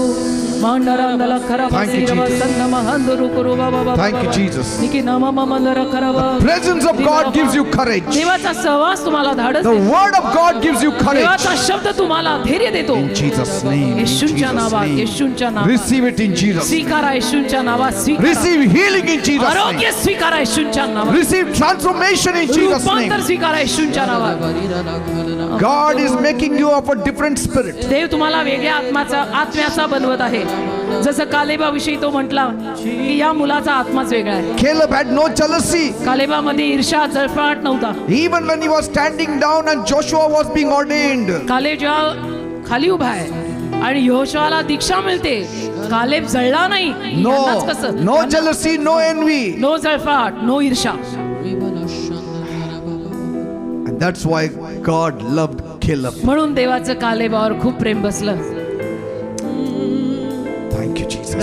Speaker 4: मांडरांदला करबा
Speaker 1: Thank you,
Speaker 4: सिरबा
Speaker 1: Jesus.
Speaker 4: संदमा हंदरू करू बाबा बाबा.
Speaker 1: Thank you, Jesus.
Speaker 4: निकी नामा मंदरा करबा.
Speaker 1: Presence of God gives you courage.
Speaker 4: देवाचा सहवास तुम्हाला धाडस
Speaker 1: The
Speaker 4: देतो.
Speaker 1: word of God gives you courage.
Speaker 4: देवाचा शब्द तुम्हाला धैर्य देतो.
Speaker 1: In Jesus' name. In
Speaker 4: येशूंच्या
Speaker 1: Jesus'
Speaker 4: नावात,
Speaker 1: name.
Speaker 4: येशूंच्या नावात.
Speaker 1: Receive it in Jesus.
Speaker 4: स्वीकारा येशूंच्या नावात. स्वीकारा.
Speaker 1: Receive healing in Jesus'
Speaker 4: आरोग्य
Speaker 1: name.
Speaker 4: स्वीकारा येशूंच्या नावात.
Speaker 1: Receive transformation in Jesus'
Speaker 4: रूपांतर
Speaker 1: name.
Speaker 4: स्वीकारा येशूंच्या नावात.
Speaker 1: God is making you of a different spirit.
Speaker 4: देव तुम्हाला वेगळ्या आत्म्याचा बनवत आहे. जसं कालेबाविषयी तो म्हटला की या मुलाचा आत्माच वेगळा आहे.
Speaker 1: Caleb had no jealousy.
Speaker 4: कालेबामध्ये ईर्ष्या जळफळाट नव्हता.
Speaker 1: Even when he was standing down and Joshua was being ordained,
Speaker 4: Caleb जेव्हा खाली उभा आहे आणि यहोशुआला दीक्षा मिळते, कालेब जळला नाही. यांनाच कसं?
Speaker 1: no jealousy, no envy.
Speaker 4: No जळफळाट, नो ईर्ष्या.
Speaker 1: And that's why God loved Caleb.
Speaker 4: म्हणून देवाचं कालेबावर खूप प्रेम बसलं.
Speaker 1: Thank you, Jesus.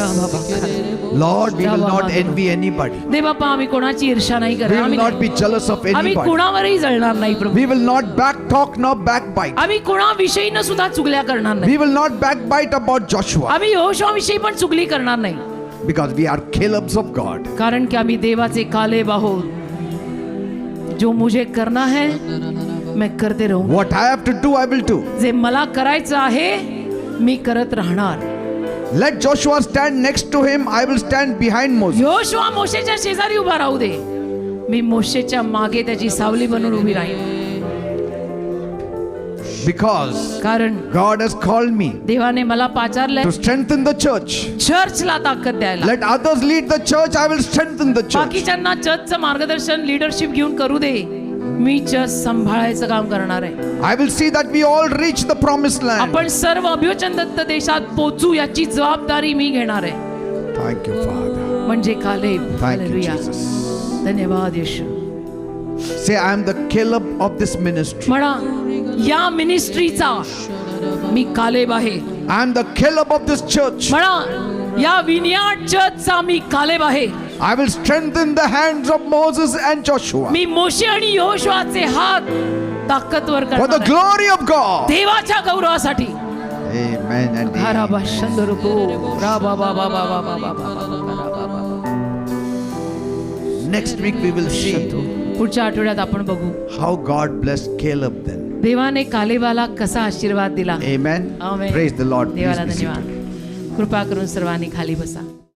Speaker 1: Lord, we will not envy anybody.
Speaker 4: देव बाप्पा, आम्ही कोणाची ईर्ष्या नाही
Speaker 1: We
Speaker 4: करणार.
Speaker 1: will not be jealous of
Speaker 4: आम्ही
Speaker 1: anybody.
Speaker 4: कुणावरही जळणार नाही प्रभू.
Speaker 1: We will not back talk nor backbite.
Speaker 4: आम्ही कुणाविषयी सुद्धा चुगल्या करणार नाही.
Speaker 1: We will not backbite about Joshua
Speaker 4: आम्ही यहोशुआविषयी पण चुगली करणार नाही.
Speaker 1: because we are Caleb's of God.
Speaker 4: कारण की आम्ही देवाचे कालेब आहोत. जो मुझे करना है मैं करते रहूं.
Speaker 1: What I have to do, I will do.
Speaker 4: जे मला करायचं आहे मी करत राहणार.
Speaker 1: Let Joshua stand next to him. I will stand behind Moses.
Speaker 4: Yehoshua मोशेच्या शेजारी उभा राहू दे, मी मोशेच्या मागे त्याची सावली बनून उभी राहीन.
Speaker 1: Because
Speaker 4: कारण
Speaker 1: God has called me
Speaker 4: देवाने मला पाचारलंय
Speaker 1: to strengthen the church.
Speaker 4: चर्चला ताकद द्यायला.
Speaker 1: Let others lead the church. I will strengthen the church.
Speaker 4: बाकीच्यांना चर्चचं मार्गदर्शन, लीडरशिप घेऊन करू दे. मी चर्च सांभाळायचं काम करणार आहे.
Speaker 1: I will see that we all reach the promised land.
Speaker 4: आपण सर्व अभिवचन दत्त देशात पोचू याची जबाबदारी मी घेणार आहे.
Speaker 1: Thank you, Father.
Speaker 4: म्हणजे Caleb.
Speaker 1: Thank you,
Speaker 4: hallelujah.
Speaker 1: Jesus.
Speaker 4: धन्यवाद येशू.
Speaker 1: Say, I am the Caleb of this ministry.
Speaker 4: म्हणा, या मिनिस्ट्रीचा मी कालेब आहे.
Speaker 1: I am the Caleb of this church.
Speaker 4: म्हणा, या विनियार्ड चर्चचा मी कालेब आहे.
Speaker 1: I will strengthen the hands of Moses and Joshua
Speaker 4: मी मोशे आणि यहोशुआचे हात ताकदवर
Speaker 1: for the
Speaker 4: करणार आहे.
Speaker 1: glory of God.
Speaker 4: देवाच्या गौरवासाठी.
Speaker 1: Amen and amen.
Speaker 4: हराबा शंदरुको राबा बा बा बा बा बा बा बा बा.
Speaker 1: Next week we will see
Speaker 4: पुढच्या आठवड्यात आपण बघू
Speaker 1: how God blessed Caleb then.
Speaker 4: देवाने कालेबाला कसा आशीर्वाद दिला.
Speaker 1: Amen.
Speaker 4: Amen.
Speaker 1: Praise the Lord. Please
Speaker 4: देवाला
Speaker 1: be seated.
Speaker 4: धन्यवाद. कृपा करून सर्वांनी खाली बसा.